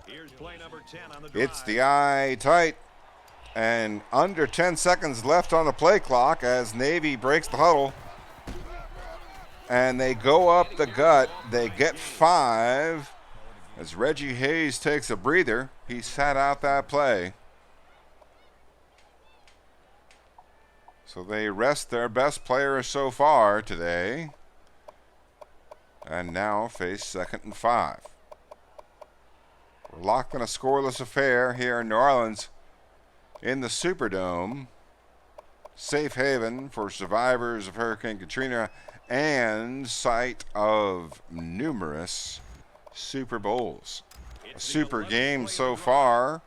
Here's play number 10 on the drive. It's the eye tight, and under 10 seconds left on the play clock as Navy breaks the huddle. And they go up the gut. They get 5 as Reggie Hayes takes a breather. He sat out that play. So they rest their best player so far today and now face 2nd and 5. We're locked in a scoreless affair here in New Orleans in the Superdome. Safe haven for survivors of Hurricane Katrina and site of numerous Super Bowls. A super game so far.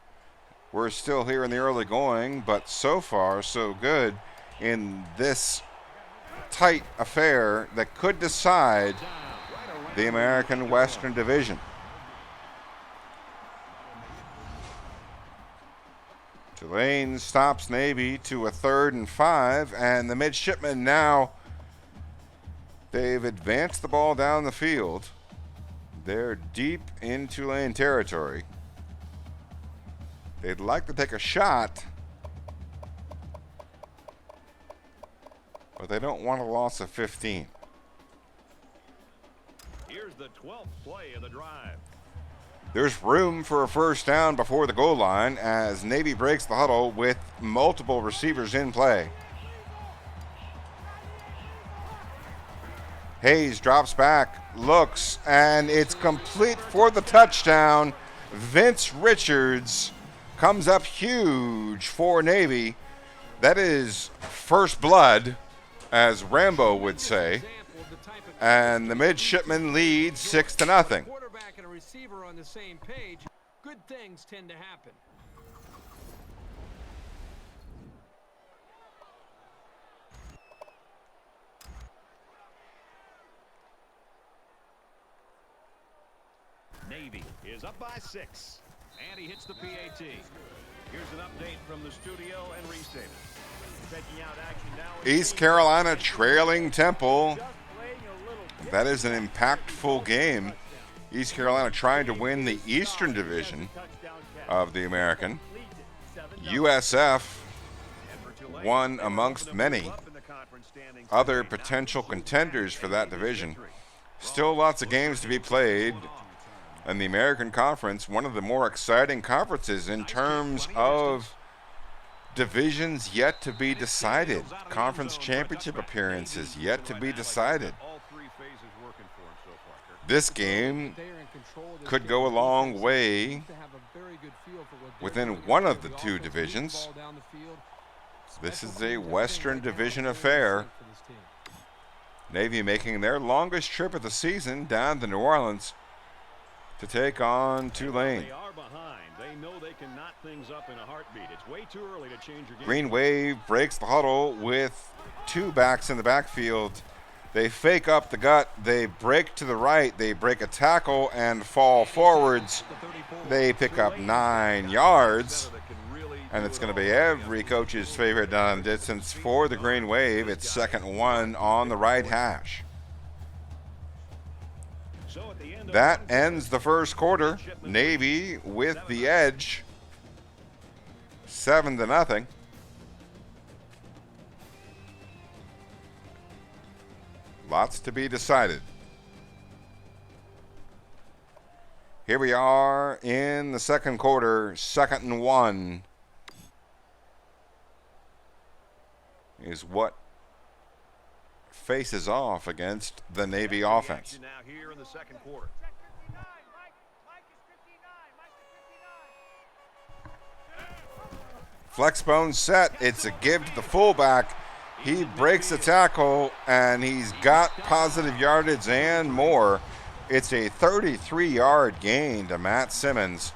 We're still here in the early going, but so far so good in this tight affair that could decide the American Western Division. Tulane stops Navy to a 3rd and 5, and the midshipmen now, they've advanced the ball down the field. They're deep in Tulane territory. They'd like to take a shot, but they don't want a loss of 15. Here's the 12th play of the drive. There's room for a first down before the goal line as Navy breaks the huddle with multiple receivers in play. Hayes drops back, looks, and it's complete for the touchdown. Vince Richards comes up huge for Navy. That is first blood, as Rambo would say. And the midshipmen lead 6-0. Quarterback and a receiver on the same page, good things tend to happen. Navy is up by 6, and he hits the PAT. Here's an update from the studio and Reese Davis. Checking out action now. East Carolina trailing Temple. That is an impactful game. East Carolina trying to win the Eastern Division of the American. USF, one amongst many other potential contenders for that division. Still lots of games to be played. And the American Conference, one of the more exciting conferences in terms of divisions yet to be decided. Conference championship appearances yet to be decided. This game could go a long way within one of the two divisions. This is a Western Division affair. Navy making their longest trip of the season down to New Orleans to take on Tulane. They are behind. They know they can knot things up in a heartbeat. It's way too early to change your game. Green Wave breaks the huddle with 2 backs in the backfield. They fake up the gut. They break to the right. They break a tackle and fall forwards. They pick up 9 yards. And it's going to be every coach's favorite down distance for the Green Wave. It's 2nd and 1 on the right hash. That ends the first quarter. Navy with the edge, 7-0. Lots to be decided. Here we are in the second quarter, 2nd and 1 is what faces off against the Navy offense. Now here in the second quarter. Flexbone set. It's a give to the fullback. He breaks the tackle, and he's got positive yardage and more. It's a 33-yard gain to Matt Simmons.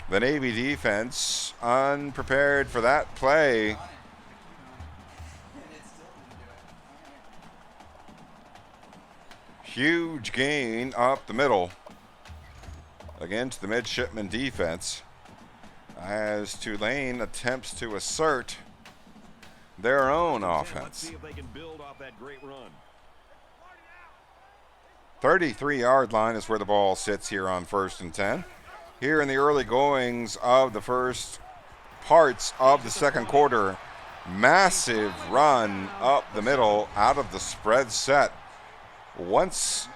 The Navy defense unprepared for that play. Huge gain up the middle against the midshipman defense as Tulane attempts to assert their own offense. See if they can build off that great run. 33-yard line is where the ball sits here on 1st and 10. Here in the early goings of the first parts of the second quarter, massive run up the middle out of the spread set. Once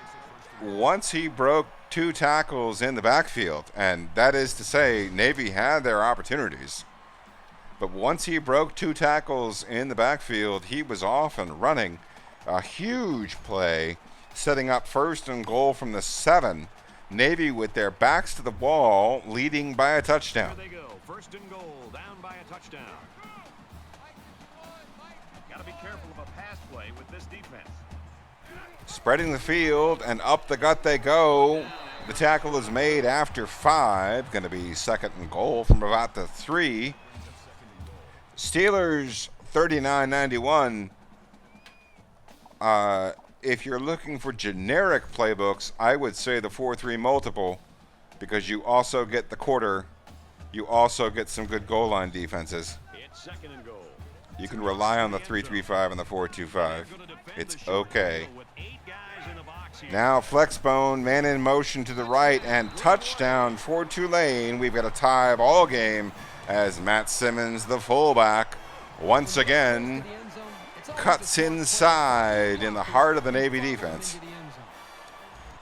he broke 2 tackles in the backfield, and that is to say Navy had their opportunities. But once he broke 2 tackles in the backfield, he was off and running. A huge play, setting up 1st and goal from the 7. Navy with their backs to the wall, leading by a touchdown. Here they go. 1st and goal, down by a touchdown. Got to be careful of a pass play with this defense. Spreading the field, and up the gut they go. The tackle is made after 5. Going to be 2nd and goal from about the 3. Steelers 39-91. If you're looking for generic playbooks, I would say the 4-3 multiple, because you also get the quarter. You also get some good goal line defenses. It's 2nd and goal. You can rely on the 3-3-5 and the 4-2-5. It's okay. Now Flexbone, man in motion to the right, and touchdown for Tulane. We've got a tie of all game as Matt Simmons, the fullback, once again cuts inside in the heart of the Navy defense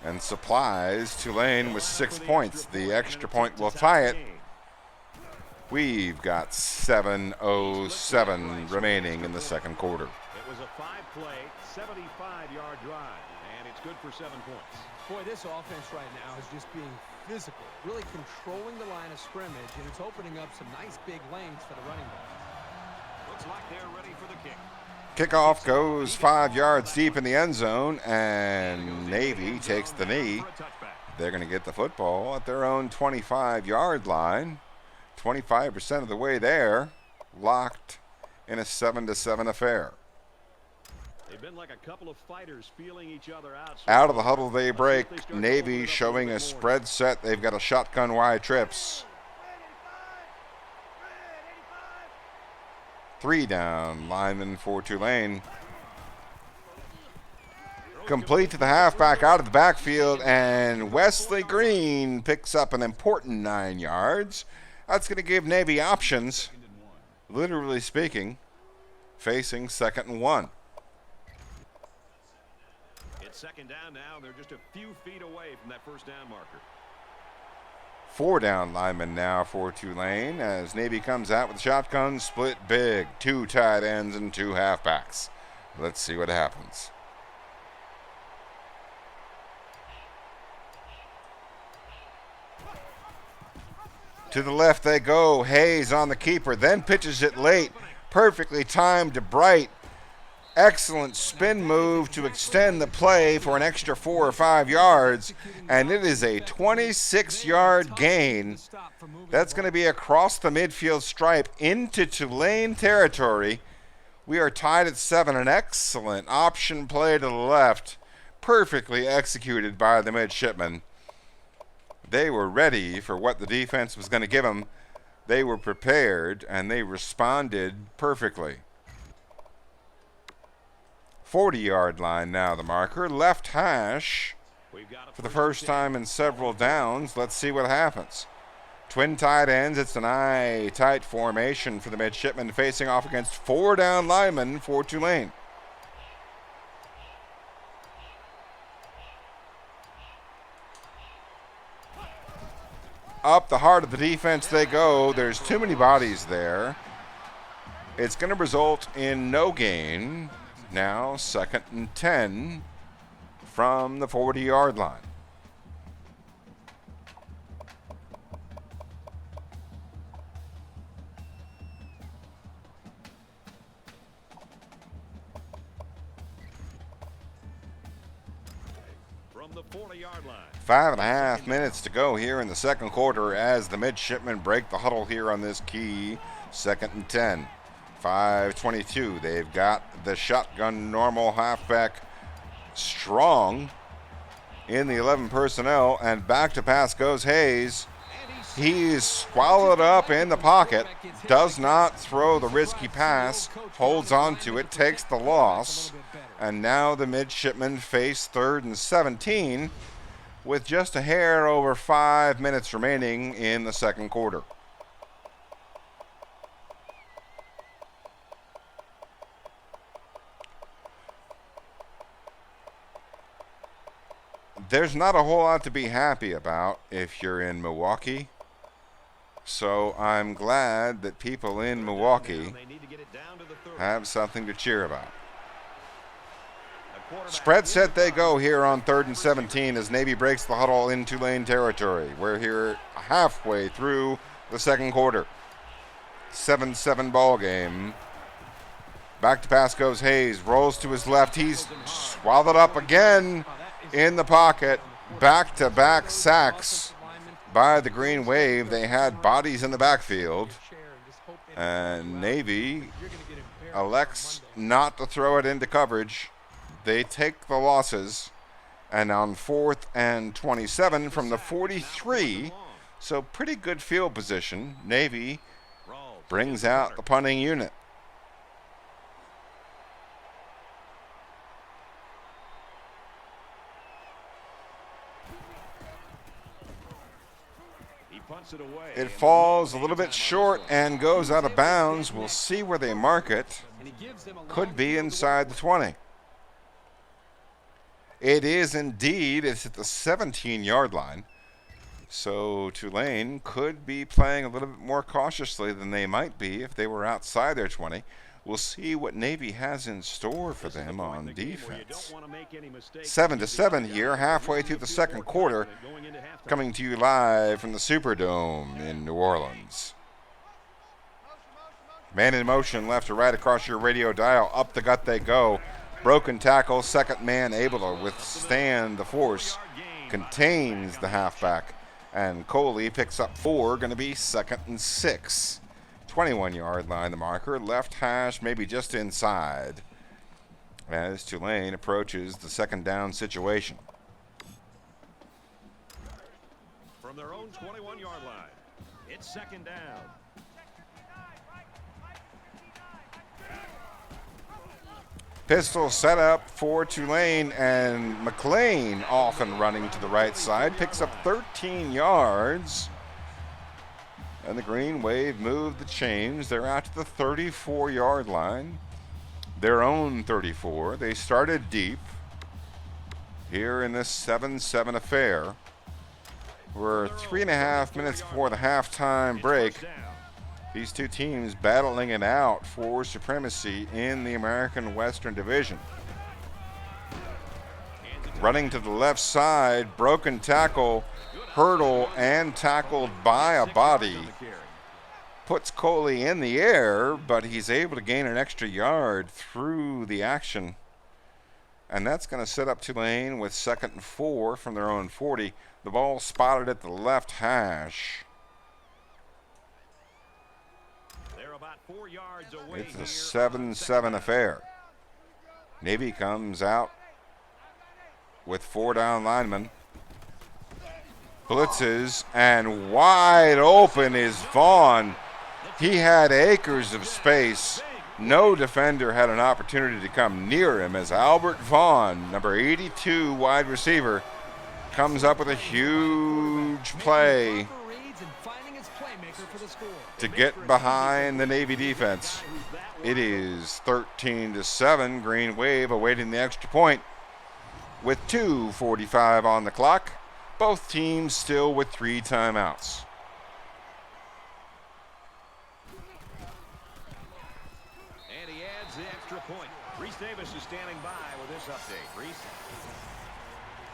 and supplies Tulane with 6 points. The extra point will tie it. We've got 7:07 remaining in the second quarter. It was a 5-play, 75-yard drive, and it's good for 7 points. Boy, this offense right now is just being physical, really controlling the line of scrimmage, and it's opening up some nice big lanes for the running backs. Looks like they're ready for the kick. Kickoff goes 5 yards deep in the end zone, and Navy takes the knee. They're going to get the football at their own 25-yard line. 25% of the way there, locked in a 7-7 affair. They've been like a couple of fighters feeling each other out. Out of the huddle they break. Navy showing a spread set. They've got a shotgun wide trips. 3 down linemen for Tulane. Complete to the halfback out of the backfield, and Wesley Green picks up an important 9 yards. That's going to give Navy options, literally speaking, facing 2nd and 1. It's 2nd down now. They're just a few feet away from that 1st down marker. 4 down linemen now for Tulane as Navy comes out with the shotgun split big. 2 tight ends and 2 halfbacks. Let's see what happens. To the left they go. Hayes on the keeper, then pitches it late. Perfectly timed to Bright. Excellent spin move to extend the play for an extra 4 or 5 yards, and it is a 26-yard gain. That's going to be across the midfield stripe into Tulane territory. We are tied at 7. An excellent option play to the left, perfectly executed by the midshipmen. They were ready for what the defense was going to give them. They were prepared, and they responded perfectly. 40-yard line now, the marker. Left hash for the first time in several downs. Let's see what happens. Twin tight ends. It's an eye-tight formation for the midshipmen facing off against 4 down linemen for Tulane. Up the heart of the defense they go. There's too many bodies there. It's going to result in no gain. Now 2nd and 10 from the 40-yard line. From the 40-yard line. 5.5 minutes to go here in the second quarter as the midshipmen break the huddle here on this key 2nd and 10. 5:22. They've got the shotgun normal halfback strong in the 11 personnel, and back to pass goes Hayes. He's swallowed up in the pocket, does not throw the risky pass, holds on to it, takes the loss, and now the midshipmen face 3rd and 17 with just a hair over 5 minutes remaining in the second quarter. There's not a whole lot to be happy about if you're in Milwaukee. So I'm glad that people in Milwaukee have something to cheer about. Spread set they go here on 3rd and 17 as Navy breaks the huddle in Tulane territory. We're here halfway through the second quarter. 7-7 ball game. Back to pass goes Hayes. Rolls to his left. He's swallowed up again in the pocket. Back-to-back sacks by the Green Wave. They had bodies in the backfield. And Navy elects not to throw it into coverage. They take the losses. And on 4th and 27 from the 43, so pretty good field position, Navy brings out the punting unit. It falls a little bit short and goes out of bounds. We'll see where they mark it. Could be inside the 20. It is indeed. It's at the 17-yard line. So Tulane could be playing a little bit more cautiously than they might be if they were outside their 20. We'll see what Navy has in store for them on defense. 7-7 here, halfway through the second quarter, coming to you live from the Superdome in New Orleans. Man in motion, left to right across your radio dial. Up the gut they go. Broken tackle, second man able to withstand the force. Contains the halfback. And Coley picks up 4, going to be 2nd and 6. 21-yard line, the marker. Left hash, maybe just inside. As Tulane approaches the second down situation. From their own 21-yard line, it's 2nd down. Pistol set up for Tulane, and McLean off and running to the right side. Picks up 13 yards. And the Green Wave moved the chains. They're out to the 34-yard line. Their own 34. They started deep here in this 7-7 affair. We're 3.5 minutes before the halftime break. These two teams battling it out for supremacy in the American Western Division. Running to the left side, broken tackle, hurdle, and tackled by a body. Puts Coley in the air, but he's able to gain an extra yard through the action. And that's going to set up Tulane with 2nd and 4 from their own 40. The ball spotted at the left hash. It's a 7-7 affair. Navy comes out with 4 down linemen. Blitzes, and wide open is Vaughn. He had acres of space. No defender had an opportunity to come near him as Albert Vaughn, number 82 wide receiver, comes up with a huge play to get behind the Navy defense. It is 13-7. Green Wave awaiting the extra point with 2:45 on the clock. Both teams still with 3 timeouts. And he adds the extra point. Reese Davis is standing by with this update. Reese.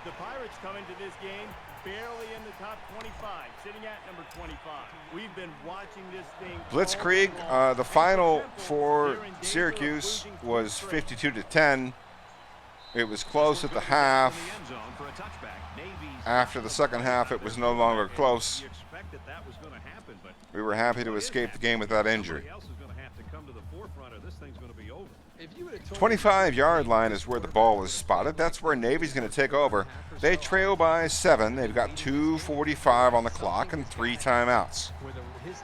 The Pirates come into this game barely in the top 25, sitting at number 25. We've been watching this thing. Blitzkrieg, the final for Syracuse was 52-10. It was close at the half. After the second half, it was no longer close. We were happy to escape the game without injury. 25-yard line is where the ball is spotted. That's where Navy's going to take over. They trail by 7. They've got 2:45 on the clock and 3 timeouts.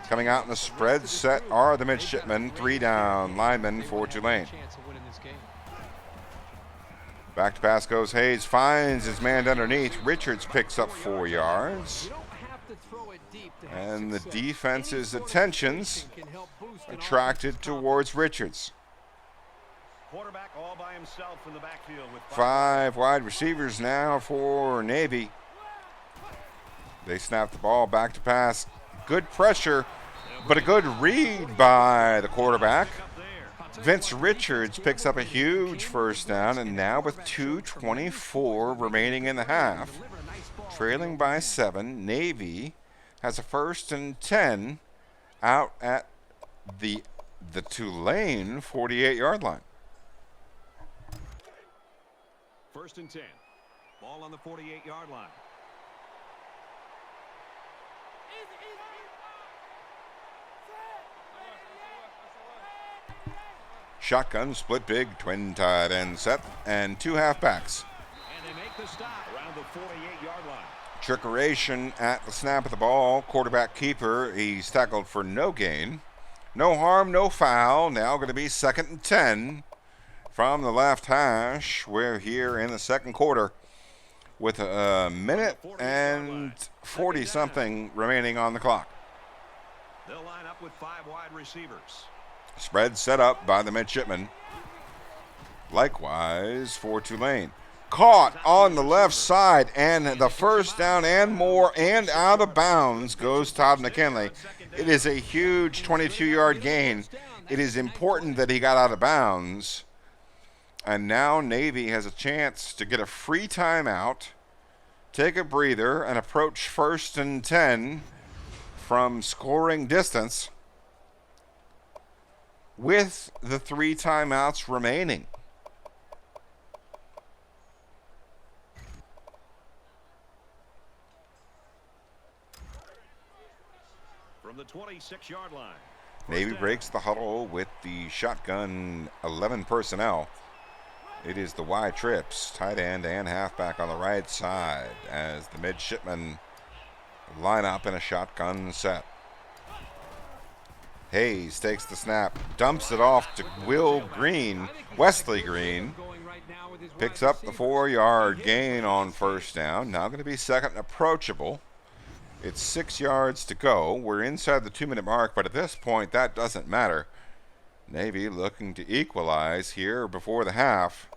Coming out in the spread set are the midshipmen, 3 down linemen for Tulane. Back to pass goes Hayes, finds his man underneath. Richards picks up 4 yards. And the defense's attentions attracted towards Richards. Quarterback all by himself in the backfield with 5 wide receivers now for Navy. They snap the ball back to pass. Good pressure, but a good read by the quarterback. Vince Richards picks up a huge first down, and now with 2:24 remaining in the half, trailing by 7, Navy has a 1st and 10 out at the Tulane 48-yard line. 1st and 10. Ball on the 48-yard line. Shotgun, split big, twin tight end set, and 2 halfbacks. And they make the stop around the 48-yard line. Trickeration at the snap of the ball. Quarterback keeper, he's tackled for no gain. No harm, no foul. Now going to be 2nd and 10 from the left hash. We're here in the second quarter with a minute and 40-something remaining on the clock. They'll line up with 5 wide receivers. Spread set up by the midshipmen. Likewise for Tulane. Caught on the left side, and the first down and more, and out of bounds goes Todd McKinley. It is a huge 22-yard gain. It is important that he got out of bounds. And now Navy has a chance to get a free timeout, take a breather, and approach 1st and 10 from scoring distance with the 3 timeouts remaining. From the 26-yard line. Navy breaks the huddle with the shotgun 11 personnel. It is the Y trips, tight end and halfback on the right side as the midshipmen line up in a shotgun set. Hayes takes the snap, dumps it off to Wesley Green, picks up the 4-yard gain on first down. Now going to be 2nd and approachable. It's 6 yards to go. We're inside the 2-minute mark, but at this point that doesn't matter. Navy looking to equalize here before the half.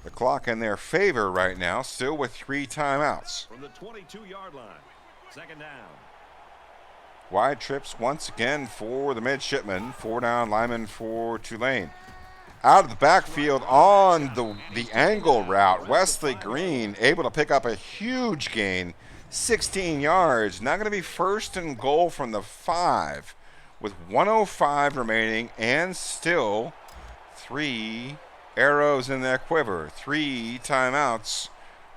The clock in their favor right now, still with 3 timeouts. From the 22-yard line, 2nd down. Wide trips once again for the midshipmen. 4 down linemen for Tulane. Out of the backfield on the angle route, Wesley Green able to pick up a huge gain, 16 yards. Now going to be 1st and goal from the 5 with 1:05 remaining and still 3 arrows in their quiver. 3 timeouts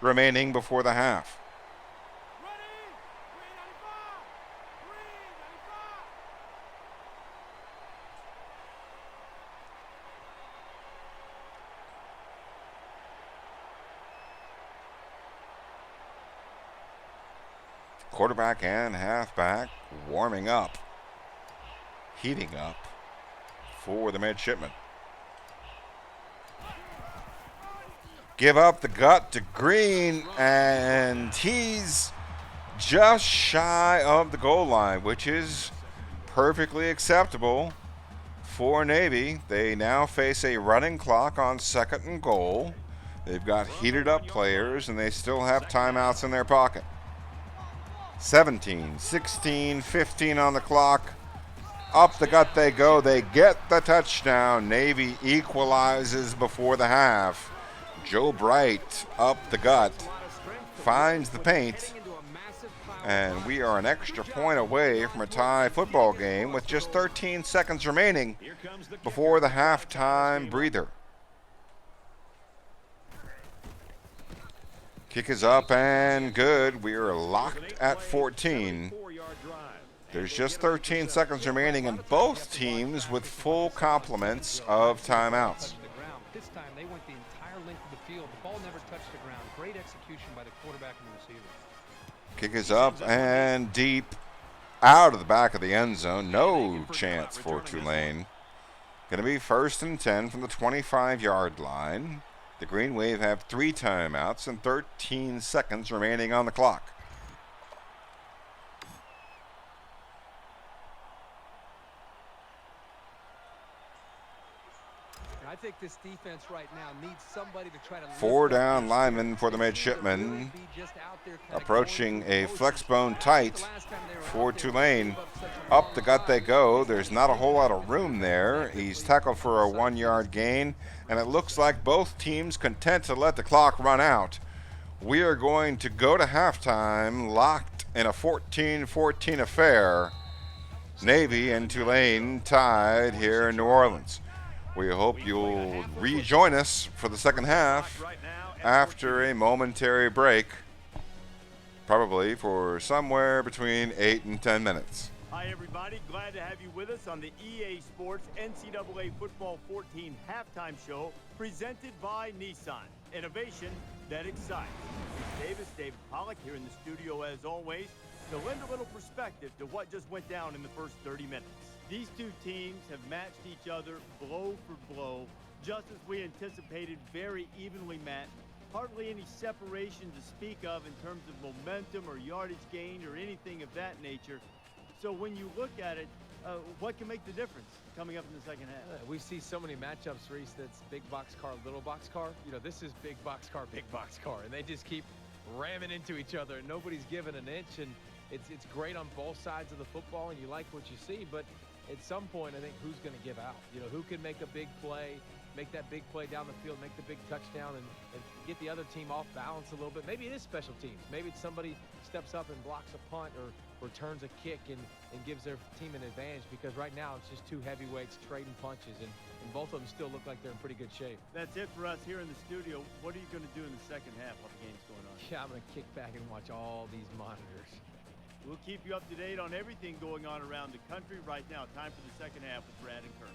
remaining before the half. Quarterback and halfback warming up, heating up for the midshipmen. Give up the gut to Green, and he's just shy of the goal line, which is perfectly acceptable for Navy. They now face a running clock on 2nd and goal. They've got heated up players, and they still have timeouts in their pocket. 17, 16, 15 on the clock. Up the gut they go. They get the touchdown. Navy equalizes before the half. Joe Bright up the gut, finds the paint, and we are an extra point away from a tie football game with just 13 seconds remaining before the halftime breather. Kick is up and good. We are locked at 14. There's just 13 seconds remaining, and both teams with full complements of timeouts. This time they went the entire length of the field. The ball never touched the ground. Great execution by the quarterback and the receiver. Kick is up and deep out of the back of the end zone. No chance for Tulane. Going to be 1st and 10 from the 25-yard line. The Green Wave have 3 timeouts and 13 seconds remaining on the clock. I think this defense right now needs somebody to try to 4 down linemen for the midshipmen. Approaching a flex bone tight for Tulane. Up the gut they go. There's not a whole lot of room there. He's tackled for a 1-yard gain, and it looks like both teams content to let the clock run out. We are going to go to halftime locked in a 14-14 affair. Navy and Tulane tied here in New Orleans. We hope you'll rejoin us for the second half after a momentary break, probably for somewhere between 8 and 10 minutes. Hi, everybody. Glad to have you with us on the EA Sports NCAA Football 14 halftime show presented by Nissan. Innovation that excites. David Pollock here in the studio as always to lend a little perspective to what just went down in the first 30 minutes. These two teams have matched each other blow for blow, just as we anticipated, very evenly matched. Hardly any separation to speak of in terms of momentum or yardage gain or anything of that nature. So when you look at it, what can make the difference coming up in the second half? We see so many matchups, Reese, that's big box car, little box car. You know, this is big box car, and they just keep ramming into each other. Nobody's given an inch, and it's great on both sides of the football, and you like what you see, but at some point, I think who's going to give out? You know, who can make a big play, make that big play down the field, make the big touchdown, and get the other team off balance a little bit. Maybe it is special teams. Maybe it's somebody steps up and blocks a punt or returns a kick and gives their team an advantage, because right now it's just two heavyweights trading punches, and both of them still look like they're in pretty good shape. That's it for us here in the studio. What are you going to do in the second half while the game's going on? Yeah, I'm going to kick back and watch all these monitors. We'll keep you up to date on everything going on around the country right now. Time for the second half with Brad and Kurt.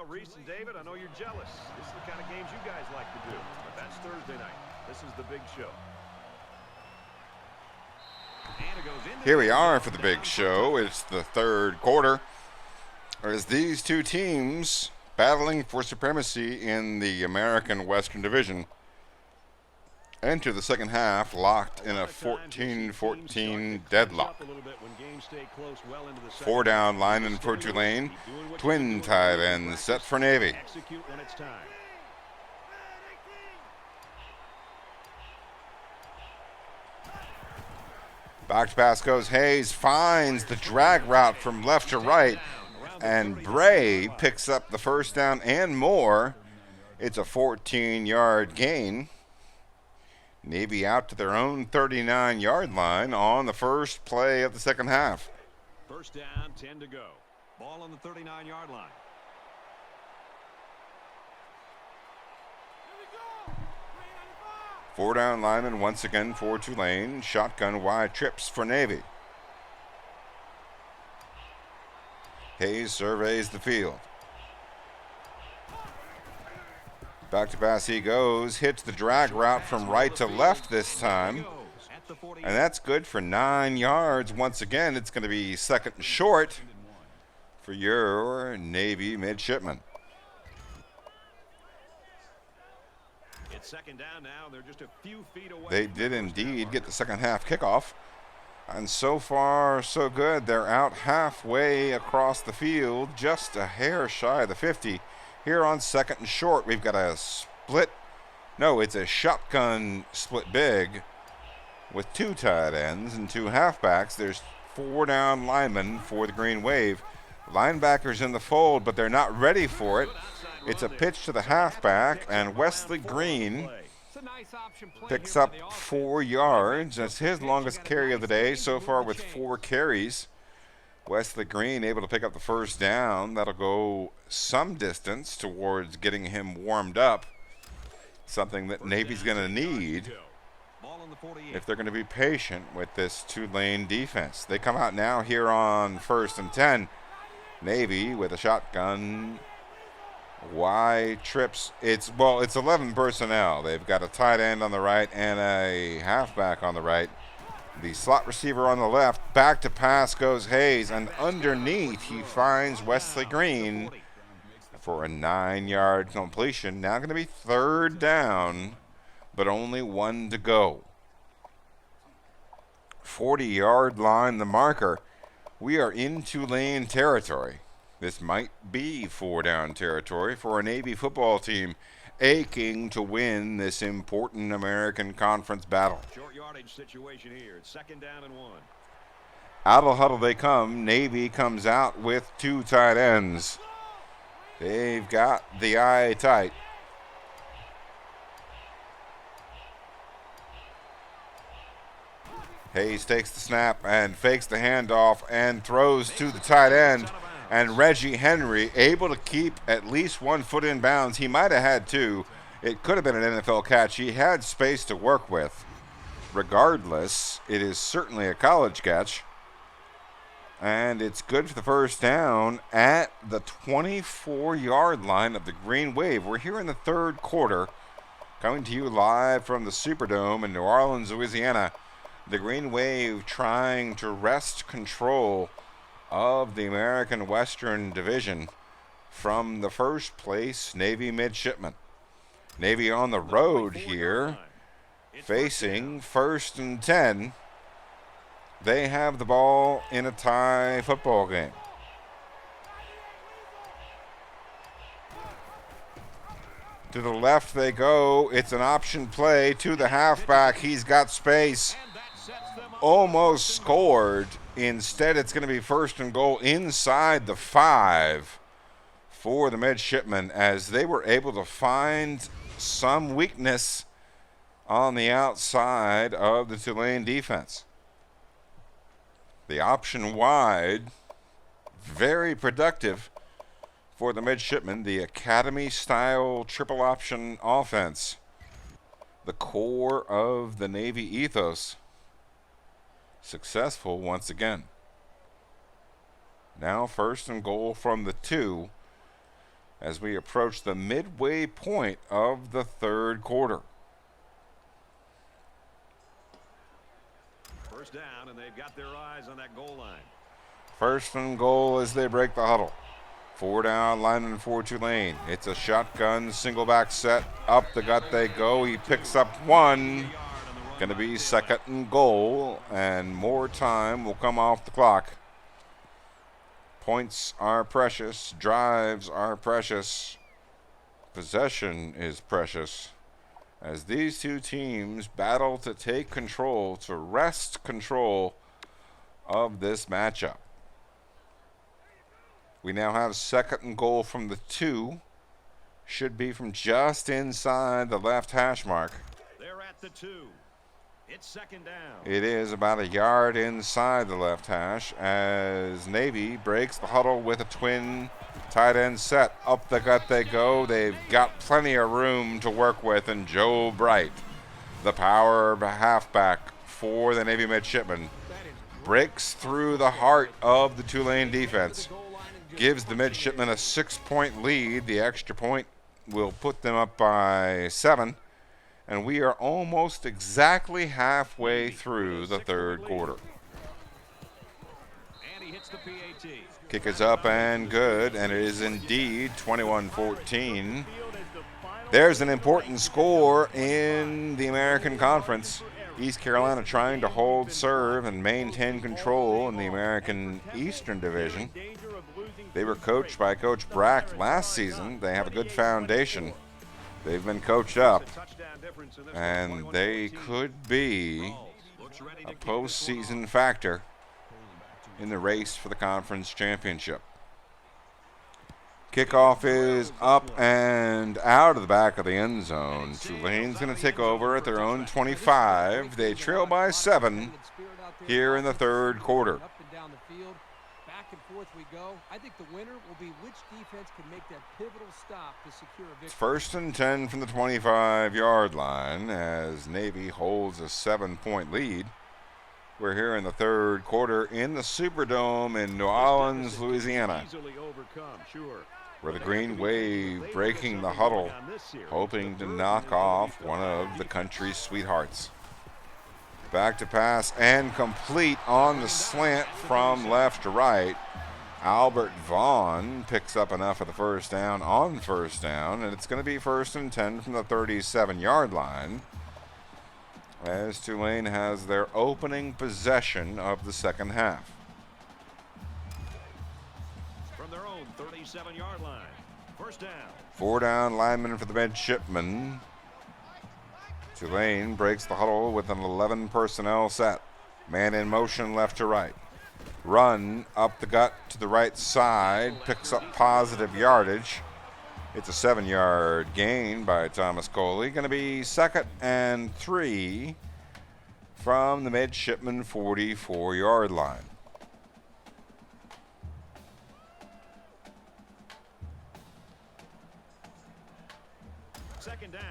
Well, Reese and David, I know you're jealous. This is the kind of games you guys like to do. But that's Thursday night. This is the big show. Here we are for the big show. It's the third quarter. As these two teams battling for supremacy in the American Western Division enter the second half locked in a 14-14 deadlock. 4 down lineman for Tulane. Twin tight ends set for Navy. Back to pass goes Hayes, finds the drag route from left to right, and Bray picks up the first down and more. It's a 14-yard gain. Navy out to their own 39-yard line on the first play of the second half. First down, 10 to go. Ball on the 39-yard line. 4 down lineman once again for Tulane. Shotgun wide trips for Navy. Hayes surveys the field. Back to pass he goes. Hits the drag route from right to left this time. And that's good for 9 yards. Once again, it's going to be second and short for your Navy midshipmen. It's second down now. They're just a few feet away. They did indeed get the second half kickoff. And so far, so good. They're out halfway across the field, just a hair shy of the 50. Here on second and short, we've got a split. No, it's a shotgun split big with 2 tight ends and 2 halfbacks. There's 4 down linemen for the Green Wave. Linebackers in the fold, but they're not ready for it. It's a pitch to the halfback, and Wesley Green picks up 4 yards. That's his longest carry of the day so far with 4 carries. Wesley Green able to pick up the first down. That'll go some distance towards getting him warmed up, something that Navy's going to need if they're going to be patient with this Tulane defense. They come out now here on 1st and 10. Navy with a shotgun. Wide trips. It's 11 personnel. They've got a tight end on the right and a halfback on the right. The slot receiver on the left. Back to pass goes Hayes, and underneath he finds Wesley Green for a 9-yard completion. Now going to be third down, but only 1 to go. 40-yard line, the marker. We are in Tulane territory. This might be 4 down territory for a Navy football team aching to win this important American Conference battle. Short yardage situation here. It's second down and 1. Out of the huddle they come. Navy comes out with 2 tight ends. They've got the eye tight. Hayes takes the snap and fakes the handoff and throws to the tight end. And Reggie Henry able to keep at least 1 foot in bounds. He might have had 2. It could have been an NFL catch. He had space to work with. Regardless, it is certainly a college catch. And it's good for the first down at the 24-yard line of the Green Wave. We're here in the third quarter, coming to you live from the Superdome in New Orleans, Louisiana. The Green Wave trying to wrest control of the American Western Division from the first place Navy midshipmen. Navy on the road here, facing 1st and 10. They have the ball in a tie football game. To the left they go. It's an option play to the halfback. He's got space. Almost scored. Instead, it's going to be 1st and goal inside the 5 for the midshipmen as they were able to find some weakness on the outside of the Tulane defense. The option wide, very productive for the midshipmen. The academy-style triple option offense, the core of the Navy ethos. Successful once again. Now 1st and goal from the 2 as we approach the midway point of the third quarter. First down, and they've got their eyes on that goal line. First and goal as they break the huddle. 4 down, lineman for Tulane. It's a shotgun, single back set. Up the gut they go. He picks up one. Going to be second and goal, and more time will come off the clock. Points are precious. Drives are precious. Possession is precious, as these two teams battle to take control, to wrest control of this matchup. We now have second and goal from the 2. Should be from just inside the left hash mark. They're at the 2. It's second down. It is about a yard inside the left hash as Navy breaks the huddle with a twin tight end set. Up the gut they go. They've got plenty of room to work with, and Joe Bright, the power halfback for the Navy midshipman, breaks through the heart of the Tulane defense. Gives the midshipmen a 6-point lead. The extra point will put them up by 7. And we are almost exactly halfway through the third quarter. And he hits the PAT. Kick is up and good, and it is indeed 21-14. There's an important score in the American Conference. East Carolina trying to hold serve and maintain control in the American Eastern Division. They were coached by Coach Brack last season. They have a good foundation. They've been coached up, and they could be a postseason factor in the race for the conference championship. Kickoff is up and out of the back of the end zone. Tulane's going to take over at their own 25. They trail by 7 here in the third quarter. Back and forth we go. I think the winner will be which defense can make that pivotal stop to secure a victory. It's first and 10 from the 25-yard line as Navy holds a 7-point lead. We're here in the third quarter in the Superdome in New Orleans, Louisiana, where the Green Wave breaking the huddle, hoping to knock off one of the country's sweethearts. Back to pass and complete on the slant from left to right. Albert Vaughn picks up enough of the first down on first down, and it's going to be first and 10 from the 37-yard line as Tulane has their opening possession of the second half. From their own 37-yard line, first down. 4 down lineman for the midshipmen. Tulane breaks the huddle with an 11 personnel set. Man in motion left to right. Run up the gut to the right side. Picks up positive yardage. It's a 7-yard gain by Thomas Coley. Going to be second and 3 from the midshipman 44-yard line. Second down.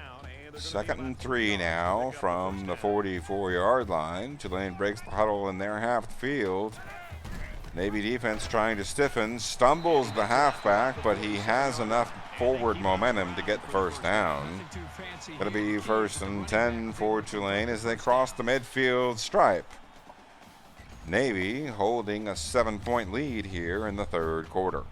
Second and 3 now from the 44-yard line. Tulane breaks the huddle in their half the field. Navy defense trying to stiffen. Stumbles the halfback, but he has enough forward momentum to get the first down. Going to be first and 10 for Tulane as they cross the midfield stripe. Navy holding a 7-point lead here in the third quarter.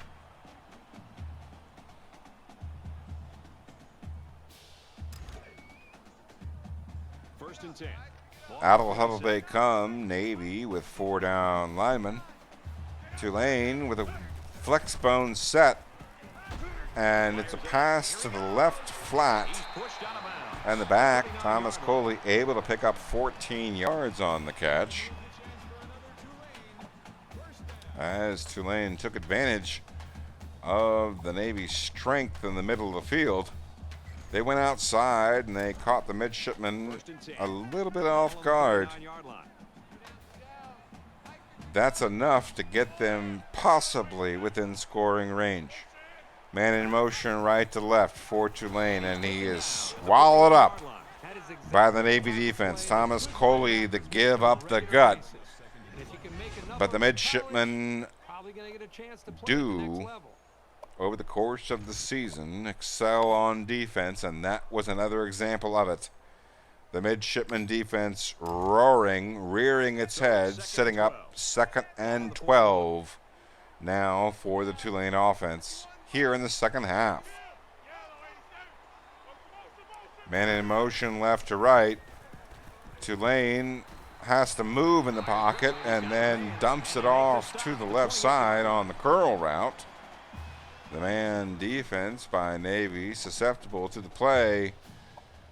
First and 10. Out of the huddle they come. Navy with 4 down linemen. Tulane with a flex bone set. And it's a pass to the left flat. And the back, Thomas Coley able to pick up 14 yards on the catch. As Tulane took advantage of the Navy strength in the middle of the field. They went outside and they caught the midshipmen a little bit off guard. That's enough to get them possibly within scoring range. Man in motion right to left for Tulane, and he is swallowed up by the Navy defense. Thomas Coley to give up the gut. But the midshipmen do over the course of the season excel on defense, and that was another example of it. The midshipman defense roaring, rearing its head, setting up 2nd and 12 now for the Tulane offense here in the second half. Man in motion left to right. Tulane has to move in the pocket and then dumps it off to the left side on the curl route. The man defense by Navy susceptible to the play,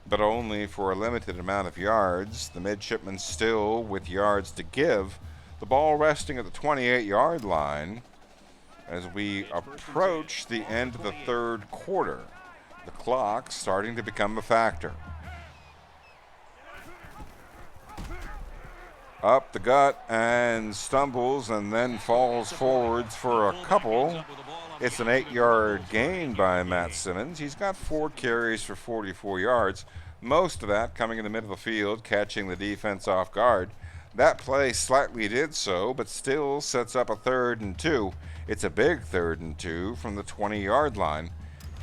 but only for a limited amount of yards. The midshipmen still with yards to give. The ball resting at the 28-yard line as we approach the end of the third quarter. The clock starting to become a factor. Up the gut and stumbles and then falls forwards for a couple. It's an 8-yard gain by Matt Simmons. He's got 4 carries for 44 yards. Most of that coming in the middle of the field, catching the defense off guard. That play slightly did so, but still sets up a 3rd and 2. It's a big 3rd and 2 from the 20-yard line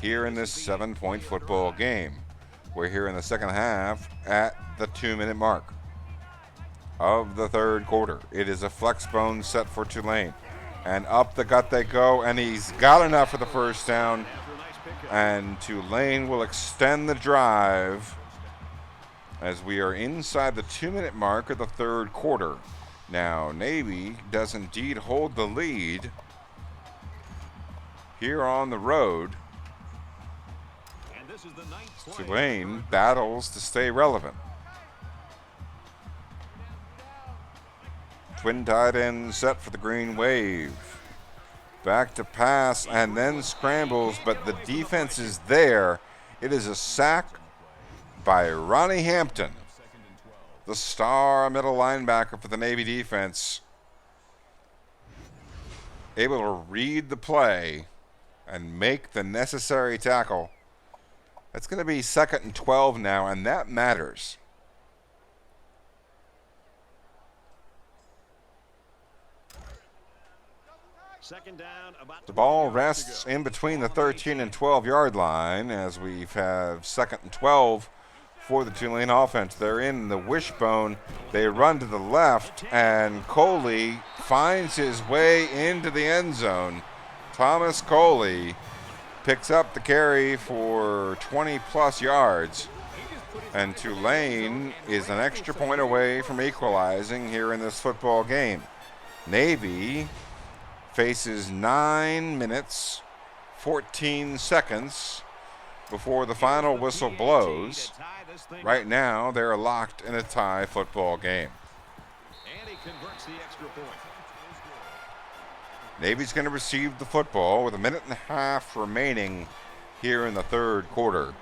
here in this 7-point football game. We're here in the second half at the 2-minute mark of the third quarter. It is a flex bone set for Tulane. And up the gut they go, and he's got enough for the first down. And Tulane will extend the drive as we are inside the 2-minute mark of the third quarter. Now, Navy does indeed hold the lead here on the road. Tulane battles to stay relevant. Twin tight end set for the Green Wave. Back to pass and then scrambles, but the defense is there. It is a sack by Ronnie Hampton, the star middle linebacker for the Navy defense. Able to read the play and make the necessary tackle. That's going to be 2nd and 12 now, and that matters. The ball rests in between the 13 and 12-yard line as we have 2nd and 12 for the Tulane offense. They're in the wishbone. They run to the left, and Coley finds his way into the end zone. Thomas Coley picks up the carry for 20-plus yards, and Tulane is an extra point away from equalizing here in this football game. Navy faces 9 minutes, 14 seconds before the final whistle blows. Right now, they're locked in a tie football game. And he converts the extra point. Navy's going to receive the football with 1.5 minutes remaining here in the third quarter.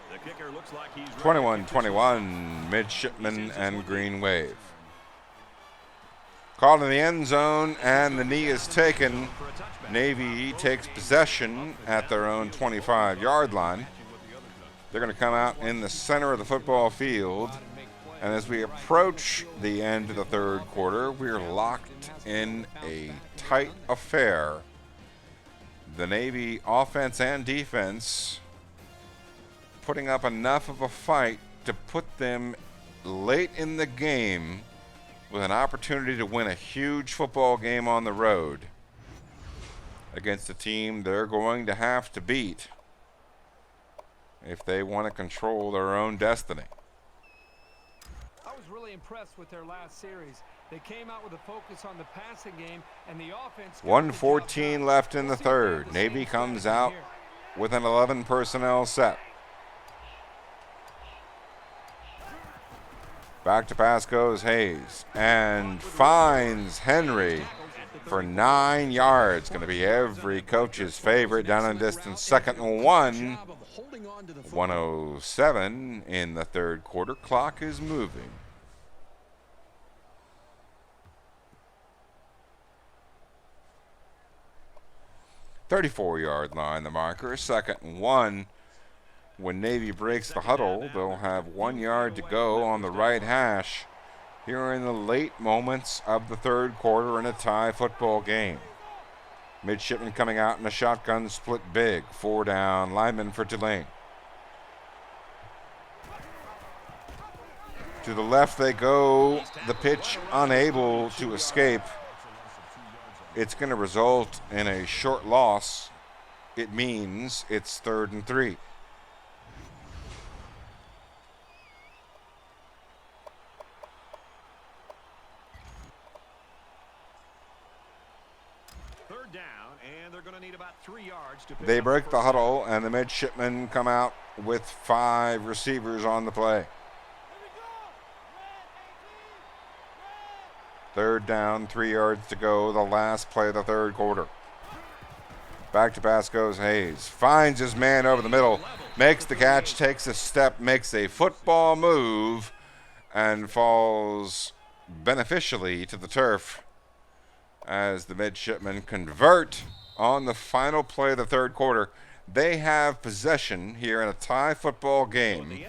21-21, midshipman and Green Wave. Called in the end zone, and the knee is taken. Navy takes possession at their own 25-yard line. They're going to come out in the center of the football field. And as we approach the end of the third quarter, we're locked in a tight affair. The Navy offense and defense putting up enough of a fight to put them late in the game with an opportunity to win a huge football game on the road against a team they're going to have to beat if they want to control their own destiny. I was really impressed with their last series. They came out with a focus on the passing game, and the offense. 1:14 left in the third. Navy comes out with an 11 personnel set. Back to pass goes Hayes and finds Henry for 9 yards. Going to be every coach's favorite down and distance. 2nd and 1. 1:07 in the third quarter. Clock is moving. "34-yard line, the marker. 2nd and 1. When Navy breaks the huddle, they'll have 1 yard to go on the right hash here in the late moments of the third quarter in a tie football game. Midshipman coming out in a shotgun split big. 4 down lineman for Tulane. To the left they go. The pitch unable to escape. It's going to result in a short loss. It means it's 3rd and 3. Third down, and they're going to need about 3 yards to pick They up break the the first huddle, and the midshipmen come out with 5 receivers on the play. 3rd down, 3 yards to go, the last play of the 3rd quarter. Back to pass goes Hayes. Finds his man over the middle, makes the catch, takes a step, makes a football move, and falls beneficially to the turf as the midshipmen convert on the final play of the 3rd quarter. They have possession here in a tie football game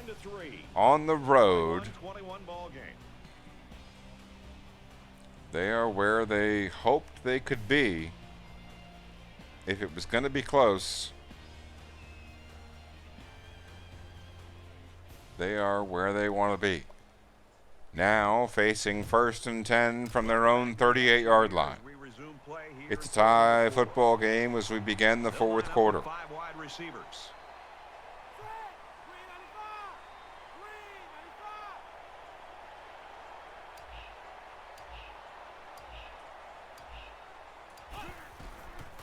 on the road. They are where they hoped they could be. If it was going to be close, they are where they want to be. Now facing 1st and 10 from their own 38-yard line. It's a tie football game as we begin the 4th quarter. 5 wide receivers.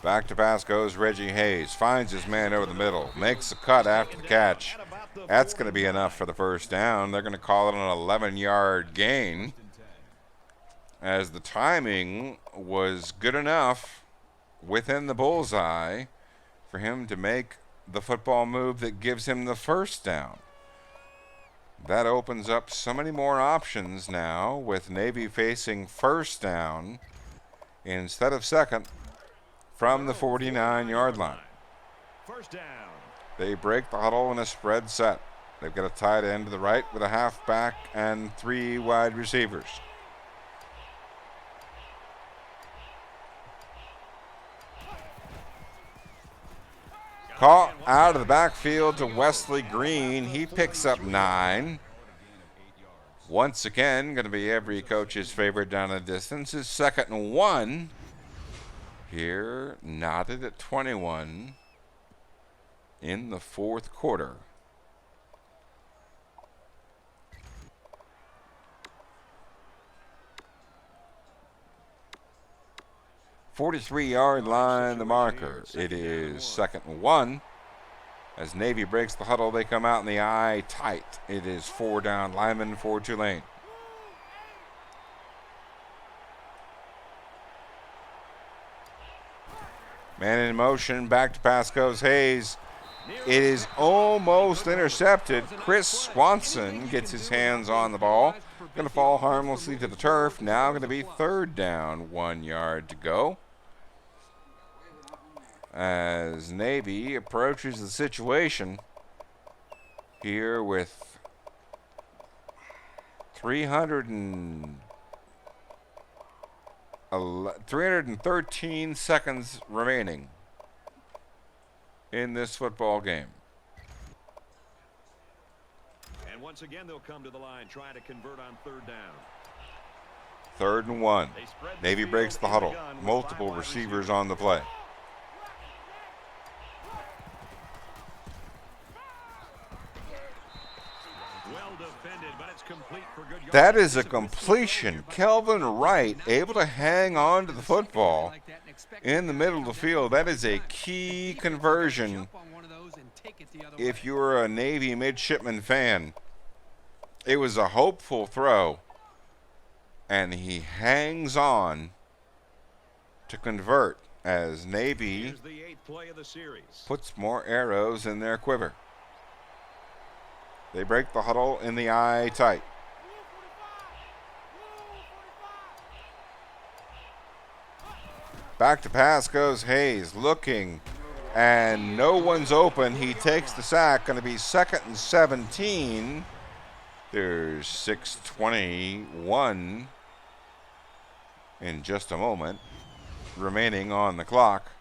Back to pass goes Reggie Hayes. Finds his man over the middle. Makes a cut after the catch. That's going to be enough for the 1st down. They're going to call it an 11-yard gain, as the timing was good enough within the bullseye for him to make the football move that gives him the 1st down. That opens up so many more options now, with Navy facing 1st down instead of 2nd from the 49-yard line. 1st down. They break the huddle in a spread set. They've got a tight end to the right with a halfback and 3 wide receivers. Caught out of the backfield to Wesley Green. He picks up 9. Once again, going to be every coach's favorite down the distance is 2nd and 1. Here, knotted at 21 in the 4th quarter. "43-yard line, the marker. It is 2nd and 1. As Navy breaks the huddle, they come out in the eye tight. It is 4 down linemen for Tulane. Man in motion, back to pass goes Hayes. It is almost intercepted. Chris Swanson gets his hands on the ball. Going to fall harmlessly to the turf. Now going to be 3rd down, 1 yard to go. As Navy approaches the situation here with 313 seconds remaining in this football game. And once again, they'll come to the line, trying to convert on 3rd down. 3rd and 1. Navy breaks the huddle. Multiple receivers on the play. That is a completion. Kelvin Wright able to hang on to the football in the middle of the field. That is a key conversion. If you're a Navy midshipman fan, it was a hopeful throw, and he hangs on to convert as Navy puts more arrows in their quiver. They break the huddle in the eye tight. Back to pass goes Hayes, looking, and no one's open. He takes the sack, going to be 2nd and 17. There's 6:21 in just a moment remaining on the clock.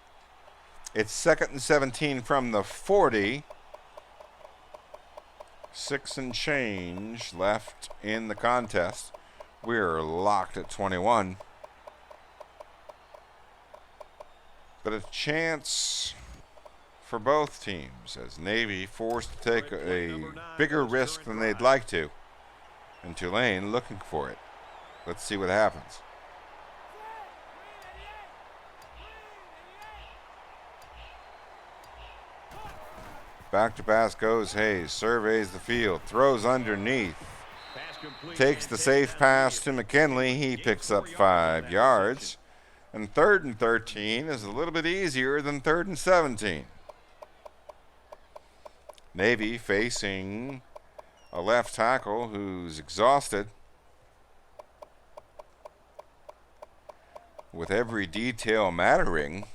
It's 2nd and 17 from the 40. 6 and change left in the contest. We're locked at 21. But a chance for both teams as Navy forced to take a bigger risk than they'd like to. And Tulane looking for it. Let's see what happens. Back to pass goes Hayes, surveys the field, throws underneath. Takes the safe pass to McKinley. He picks up 5 yards. And 3rd and 13 is a little bit easier than 3rd and 17. Navy facing a left tackle who's exhausted. With every detail mattering,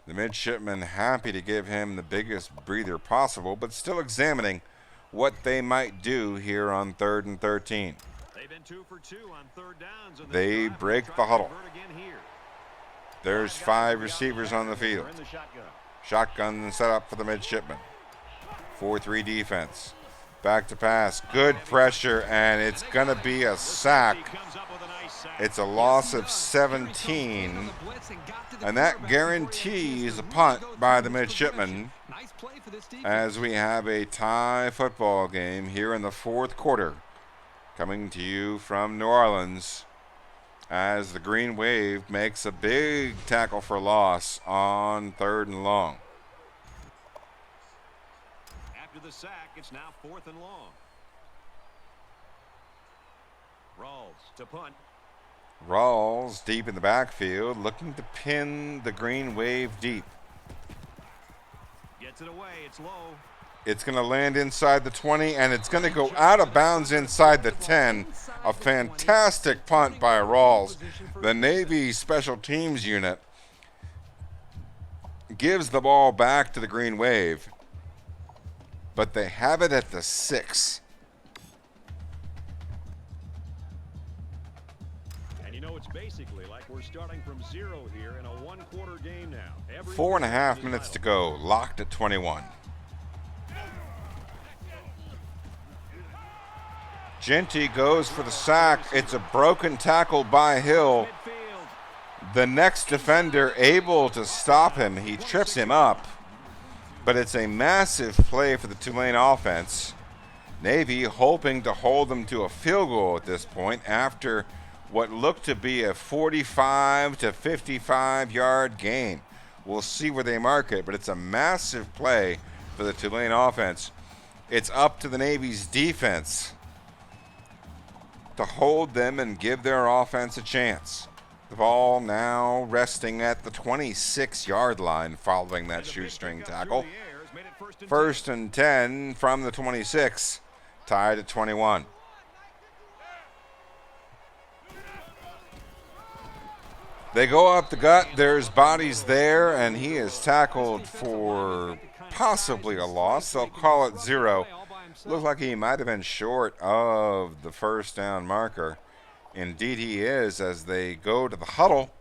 the midshipman happy to give him the biggest breather possible, but still examining what they might do here on 3rd and 13. They've been 2 for 2 on 3rd downs. They break the huddle. There's 5 receivers on the field. Shotgun set up for the midshipman. 4-3 defense. Back to pass. Good pressure, and it's going to be a sack. It's a loss of 17. And that guarantees a punt by the midshipman as we have a tie football game here in the 4th quarter. Coming to you from New Orleans as the Green Wave makes a big tackle for loss on 3rd and long. After the sack, it's now 4th and long. Rawls to punt. Rawls deep in the backfield, looking to pin the Green Wave deep. Gets it away, it's low. It's going to land inside the 20, and it's going to go out of bounds inside the 10. A fantastic punt by Rawls. The Navy Special Teams unit gives the ball back to the Green Wave, but they have it at the 6. And you know, it's basically like we're starting from 0 here in a 1-quarter game now. 4.5 minutes to go, locked at 21. Genty goes for the sack. It's a broken tackle by Hill. The next defender able to stop him. He trips him up. But it's a massive play for the Tulane offense. Navy hoping to hold them to a field goal at this point after what looked to be a 45 to 55 yard gain. We'll see where they mark it, but it's a massive play for the Tulane offense. It's up to the Navy's defense to hold them and give their offense a chance. The ball now resting at the 26-yard line following that shoestring tackle. 1st and 10 from the 26, tied at 21. They go up the gut. There's bodies there, and he is tackled for possibly a loss. They'll call it 0. Looks like he might have been short of the 1st down marker. Indeed he is, as they go to the huddle,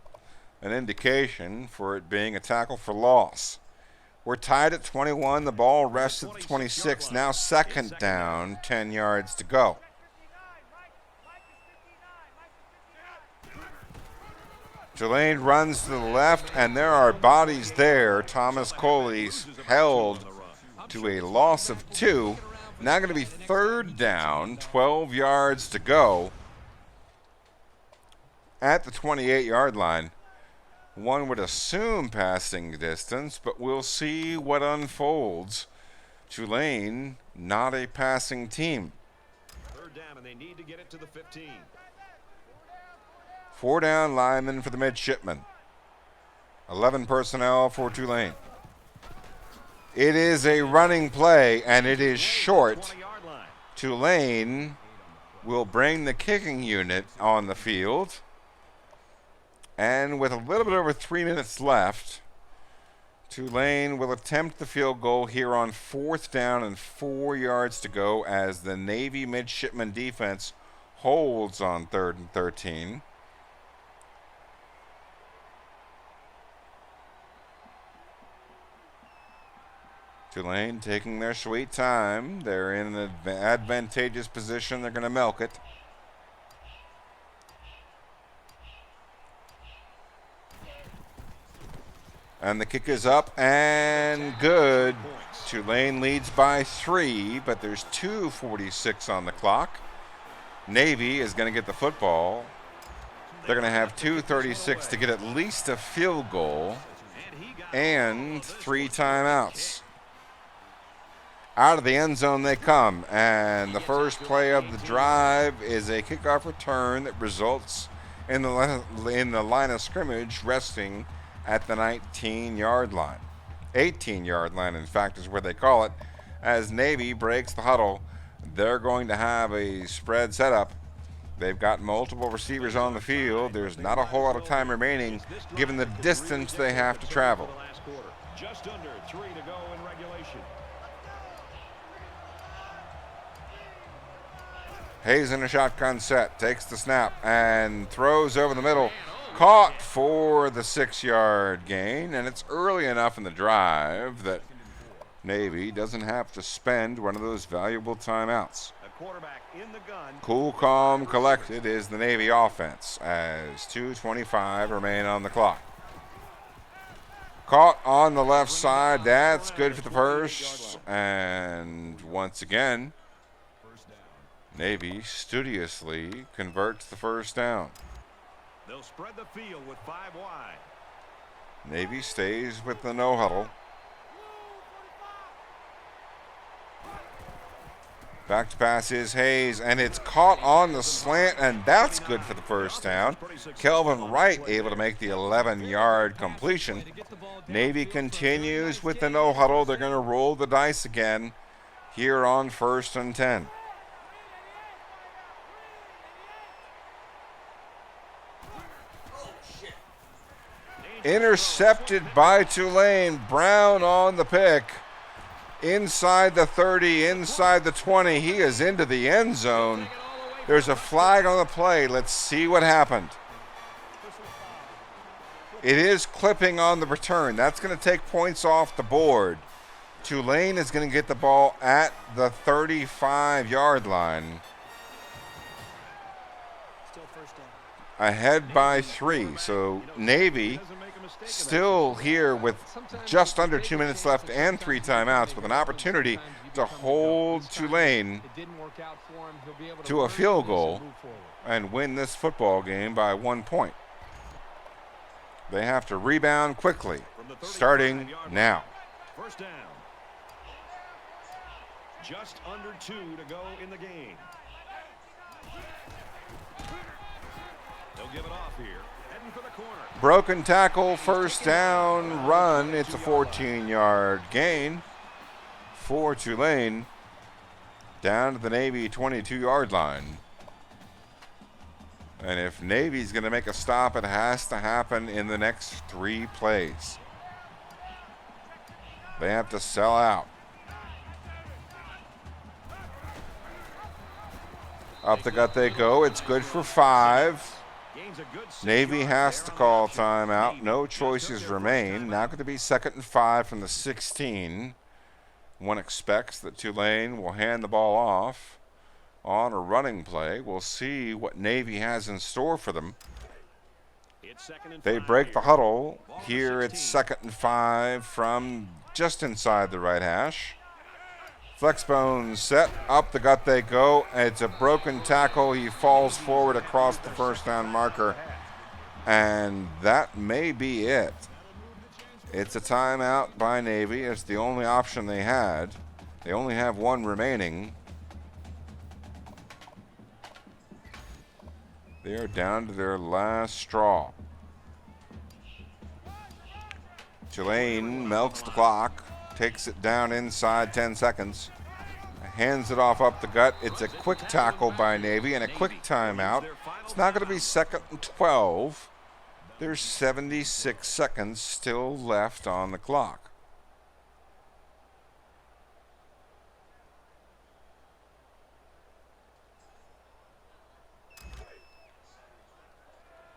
an indication for it being a tackle for loss. We're tied at 21. The ball rests at the 26. Now 2nd down, 10 yards to go. Tulane runs to the left, and there are bodies there. Thomas Coley's held to a loss of 2. Now going to be 3rd down, 12 yards to go at the 28-yard line. One would assume passing distance, but we'll see what unfolds. Tulane, not a passing team. 3rd down, and they need to get it to the 15. 4 down linemen for the midshipmen. 11 personnel for Tulane. It is a running play, and it is short. Tulane will bring the kicking unit on the field. And with a little bit over 3 minutes left, Tulane will attempt the field goal here on 4th down and 4 yards to go as the Navy midshipman defense holds on 3rd and 13. Tulane taking their sweet time. They're in an advantageous position. They're going to milk it. And the kick is up and good. Tulane leads by 3, but there's 2:46 on the clock. Navy is going to get the football. They're going to have 2:36 to get at least a field goal and 3 timeouts. Out of the end zone they come, and the first play of the drive is a kickoff return that results in the line of scrimmage resting at the 19-yard line. 18-yard line, in fact, is where they call it. As Navy breaks the huddle, they're going to have a spread setup. They've got multiple receivers on the field. There's not a whole lot of time remaining given the distance they have to travel. Just under 3 to go in regulation. Hayes in a shotgun set, takes the snap and throws over the middle. Caught for the 6-yard gain, and it's early enough in the drive that Navy doesn't have to spend one of those valuable timeouts. Cool, calm, collected is the Navy offense as 2:25 remain on the clock. Caught on the left side, that's good for the first, and once again, Navy studiously converts the first down. They'll spread the field with 5 wide. Navy stays with the no huddle. Back to pass is Hayes, and it's caught on the slant, and that's good for the first down. Kelvin Wright able to make the 11-yard completion. Navy continues with the no huddle. They're going to roll the dice again here on 1st and 10. Intercepted by Tulane. Brown on the pick. Inside the 30, inside the 20. He is into the end zone. There's a flag on the play. Let's see what happened. It is clipping on the return. That's going to take points off the board. Tulane is going to get the ball at the 35-yard line. Ahead by 3. So Navy still here with just under 2 minutes left and 3 timeouts with an opportunity to hold Tulane to a field goal and win this football game by 1 point. They have to rebound quickly, starting now. First down. Just under 2 to go in the game. They'll give it off here. Heading for the corner. Broken tackle, first down, run. It's a 14-yard gain for Tulane down to the Navy 22-yard line. And if Navy's going to make a stop, it has to happen in the next 3 plays. They have to sell out. Up the gut they go. It's good for 5. Navy has to call timeout. No choices remain. Now going to be 2nd and 5 from the 16. One expects that Tulane will hand the ball off on a running play. We'll see what Navy has in store for them. They break the huddle. Here it's 2nd and 5 from just inside the right hash. Flexbone set, up the gut they go. It's a broken tackle. He falls forward across the first down marker. And that may be it. It's a timeout by Navy. It's the only option they had. They only have 1 remaining. They are down to their last straw. Tulane milks the clock. Takes it down inside 10 seconds. Hands it off up the gut. It's a quick tackle by Navy and a quick timeout. It's not going to be 2nd and 12. There's 76 seconds still left on the clock.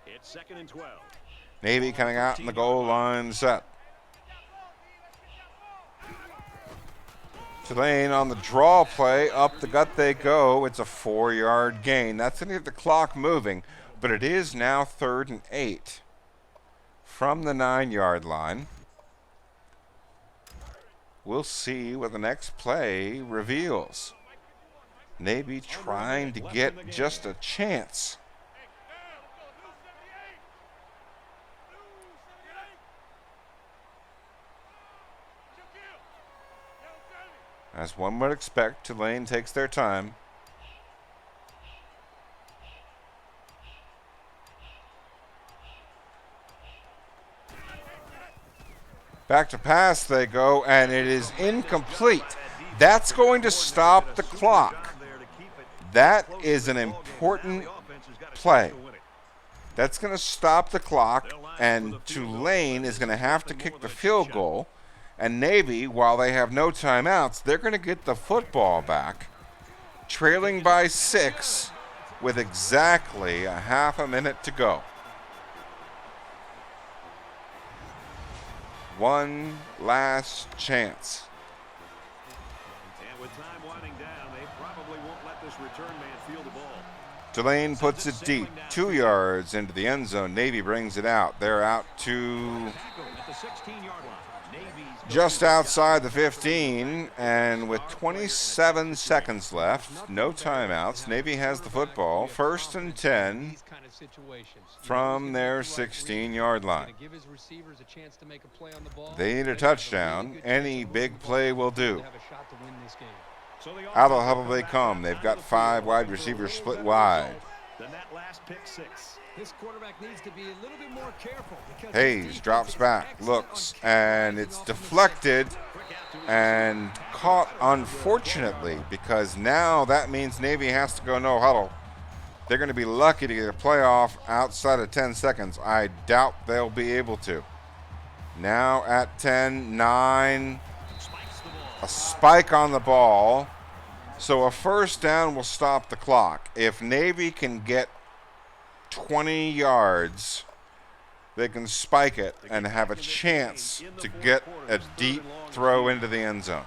It's 2nd and 12. Navy coming out in the goal line set. Tulane on the draw play, up the gut they go. It's a 4-yard gain. That's going to get the clock moving, but it is now 3rd and 8 from the 9-yard line. We'll see what the next play reveals. Navy trying to get just a chance. As one would expect, Tulane takes their time. Back to pass they go, and it is incomplete. That's going to stop the clock. That is an important play. That's going to stop the clock, and Tulane is going to have to kick the field goal. And Navy, while they have no timeouts, they're going to get the football back, trailing by 6 with exactly a half a minute to go. One last chance. And with time winding down, they probably won't let this return man field the ball. Tulane puts it deep, 2 yards into the end zone. Navy brings it out. They're out to just outside the 15, and with 27 seconds left, no timeouts, Navy has the football, 1st and 10 from their 16-yard line. They need a touchdown. Any big play will do. Out of the huddle they come. They've got 5 wide receivers split wide. Then that last pick 6. This quarterback needs to be a little bit more careful. Hayes drops back, looks, and it's deflected and caught, unfortunately, because now that means Navy has to go no huddle. They're going to be lucky to get a playoff outside of 10 seconds. I doubt they'll be able to. Now at 10, 9, a spike on the ball. So a first down will stop the clock. If Navy can get 20 yards, they can spike it and have a chance to get a deep throw into the end zone.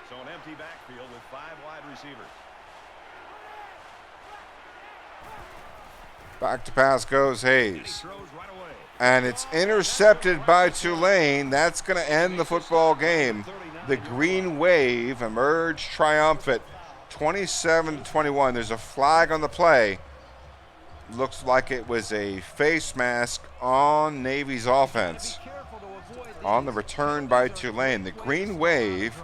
So an empty backfield with 5 wide receivers. Back to pass goes Hayes. And it's intercepted by Tulane. That's going to end the football game. The Green Wave emerged triumphant, 27-21. There's a flag on the play. Looks like it was a face mask on Navy's offense. On the return by Tulane, the Green Wave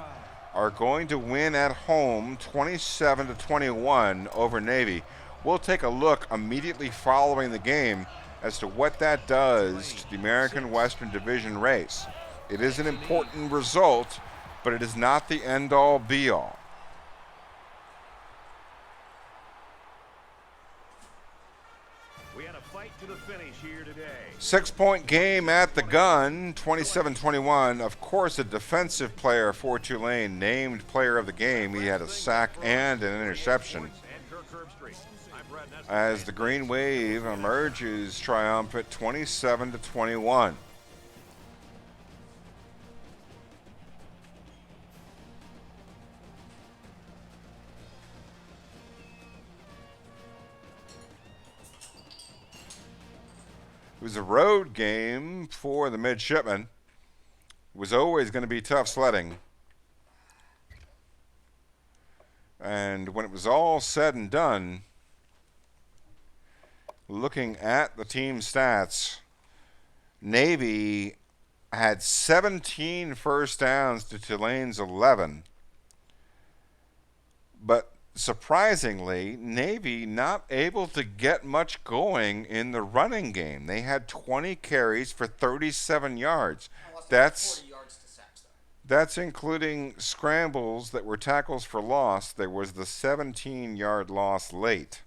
are going to win at home 27-21 over Navy. We'll take a look immediately following the game as to what that does to the American Western Division race. It is an important result, but it is not the end-all, be-all. We had a fight to the finish here today. 6-point game at the gun, 27-21. Of course, a defensive player for Tulane, named player of the game. He had a sack and an interception. As the Green Wave emerges triumphant, 27-21. It was a road game for the midshipmen. It was always going to be tough sledding. And when it was all said and done, looking at the team stats, Navy had 17 first downs to Tulane's 11. But surprisingly, Navy not able to get much going in the running game. They had 20 carries for 37 yards. That's including scrambles that were tackles for loss. There was the 17-yard loss late.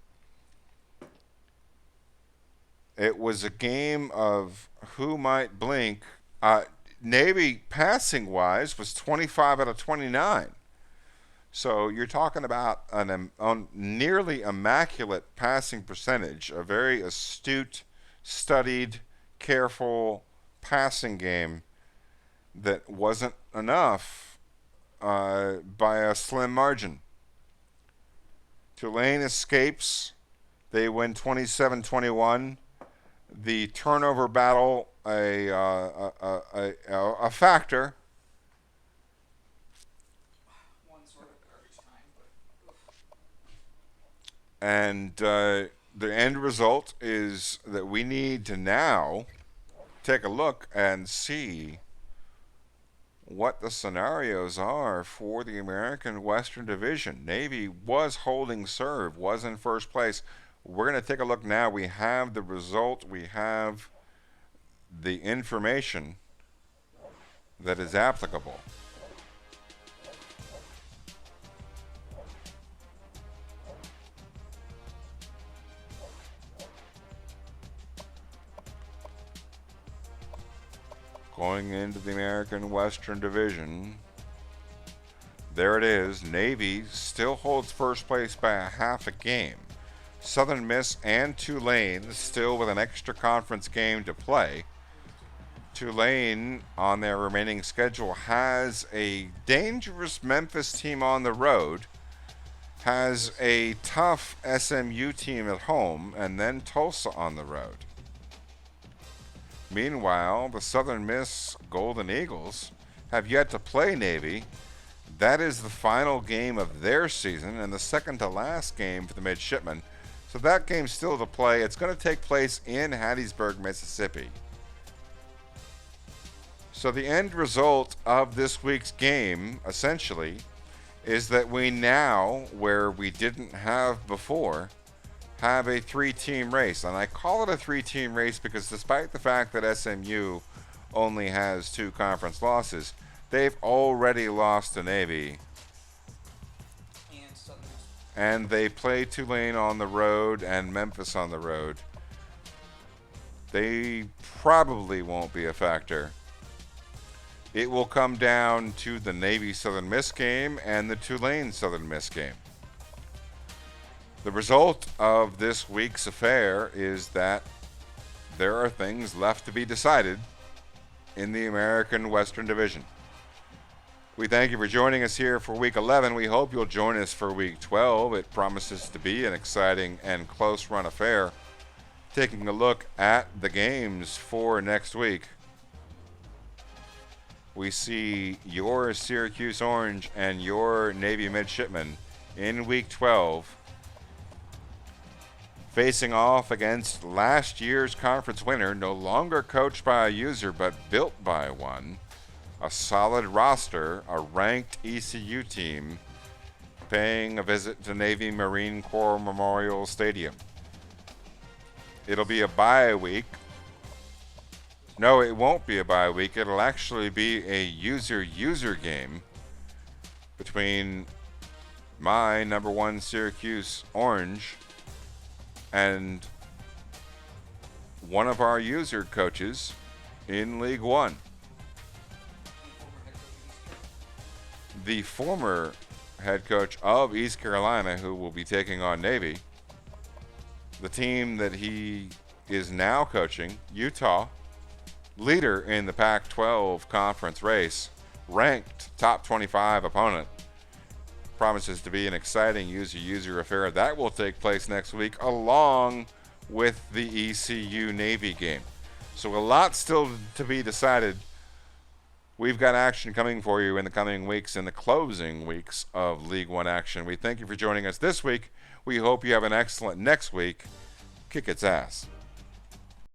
It was a game of who might blink. Navy, passing-wise, was 25 out of 29. So you're talking about a nearly immaculate passing percentage, a very astute, studied, careful passing game that wasn't enough by a slim margin. Tulane escapes. They win 27-21. The turnover battle, a factor. And the end result is that we need to now take a look and see what the scenarios are for the American Western Division. Navy was holding serve, was in first place. We're going to take a look now. We have the result. We have the information that is applicable. Going into the American Western Division, there it is. Navy still holds first place by a half a game. Southern Miss and Tulane still with an extra conference game to play. Tulane, on their remaining schedule, has a dangerous Memphis team on the road, has a tough SMU team at home, and then Tulsa on the road. Meanwhile, the Southern Miss Golden Eagles have yet to play Navy. That is the final game of their season and the second to last game for the midshipmen. So that game's still to play. It's going to take place in Hattiesburg, Mississippi. So the end result of this week's game, essentially, is that we now, where we didn't have before, have a three-team race. And I call it a three-team race because despite the fact that SMU only has 2 conference losses, they've already lost to Navy. And they play Tulane on the road and Memphis on the road. They probably won't be a factor. It will come down to the Navy Southern Miss game and the Tulane Southern Miss game. The result of this week's affair is that there are things left to be decided in the American Western Division. We thank you for joining us here for Week 11. We hope you'll join us for Week 12. It promises to be an exciting and close-run affair. Taking a look at the games for next week, we see your Syracuse Orange and your Navy Midshipmen in Week 12 facing off against last year's conference winner, no longer coached by a user but built by one, a solid roster, a ranked ECU team paying a visit to Navy Marine Corps Memorial Stadium. It'll be a bye week. No, it won't be a bye week. It'll actually be a user game between my number 1 Syracuse Orange and one of our user coaches in League 1. The former head coach of East Carolina, who will be taking on Navy. The team that he is now coaching, Utah, leader in the Pac-12 conference race, ranked top 25 opponent. Promises to be an exciting user affair. That will take place next week along with the ECU Navy game. So a lot still to be decided. We've got action coming for you in the coming weeks, in the closing weeks of League 1 action. We thank you for joining us this week. We hope you have an excellent next week. Kick its ass.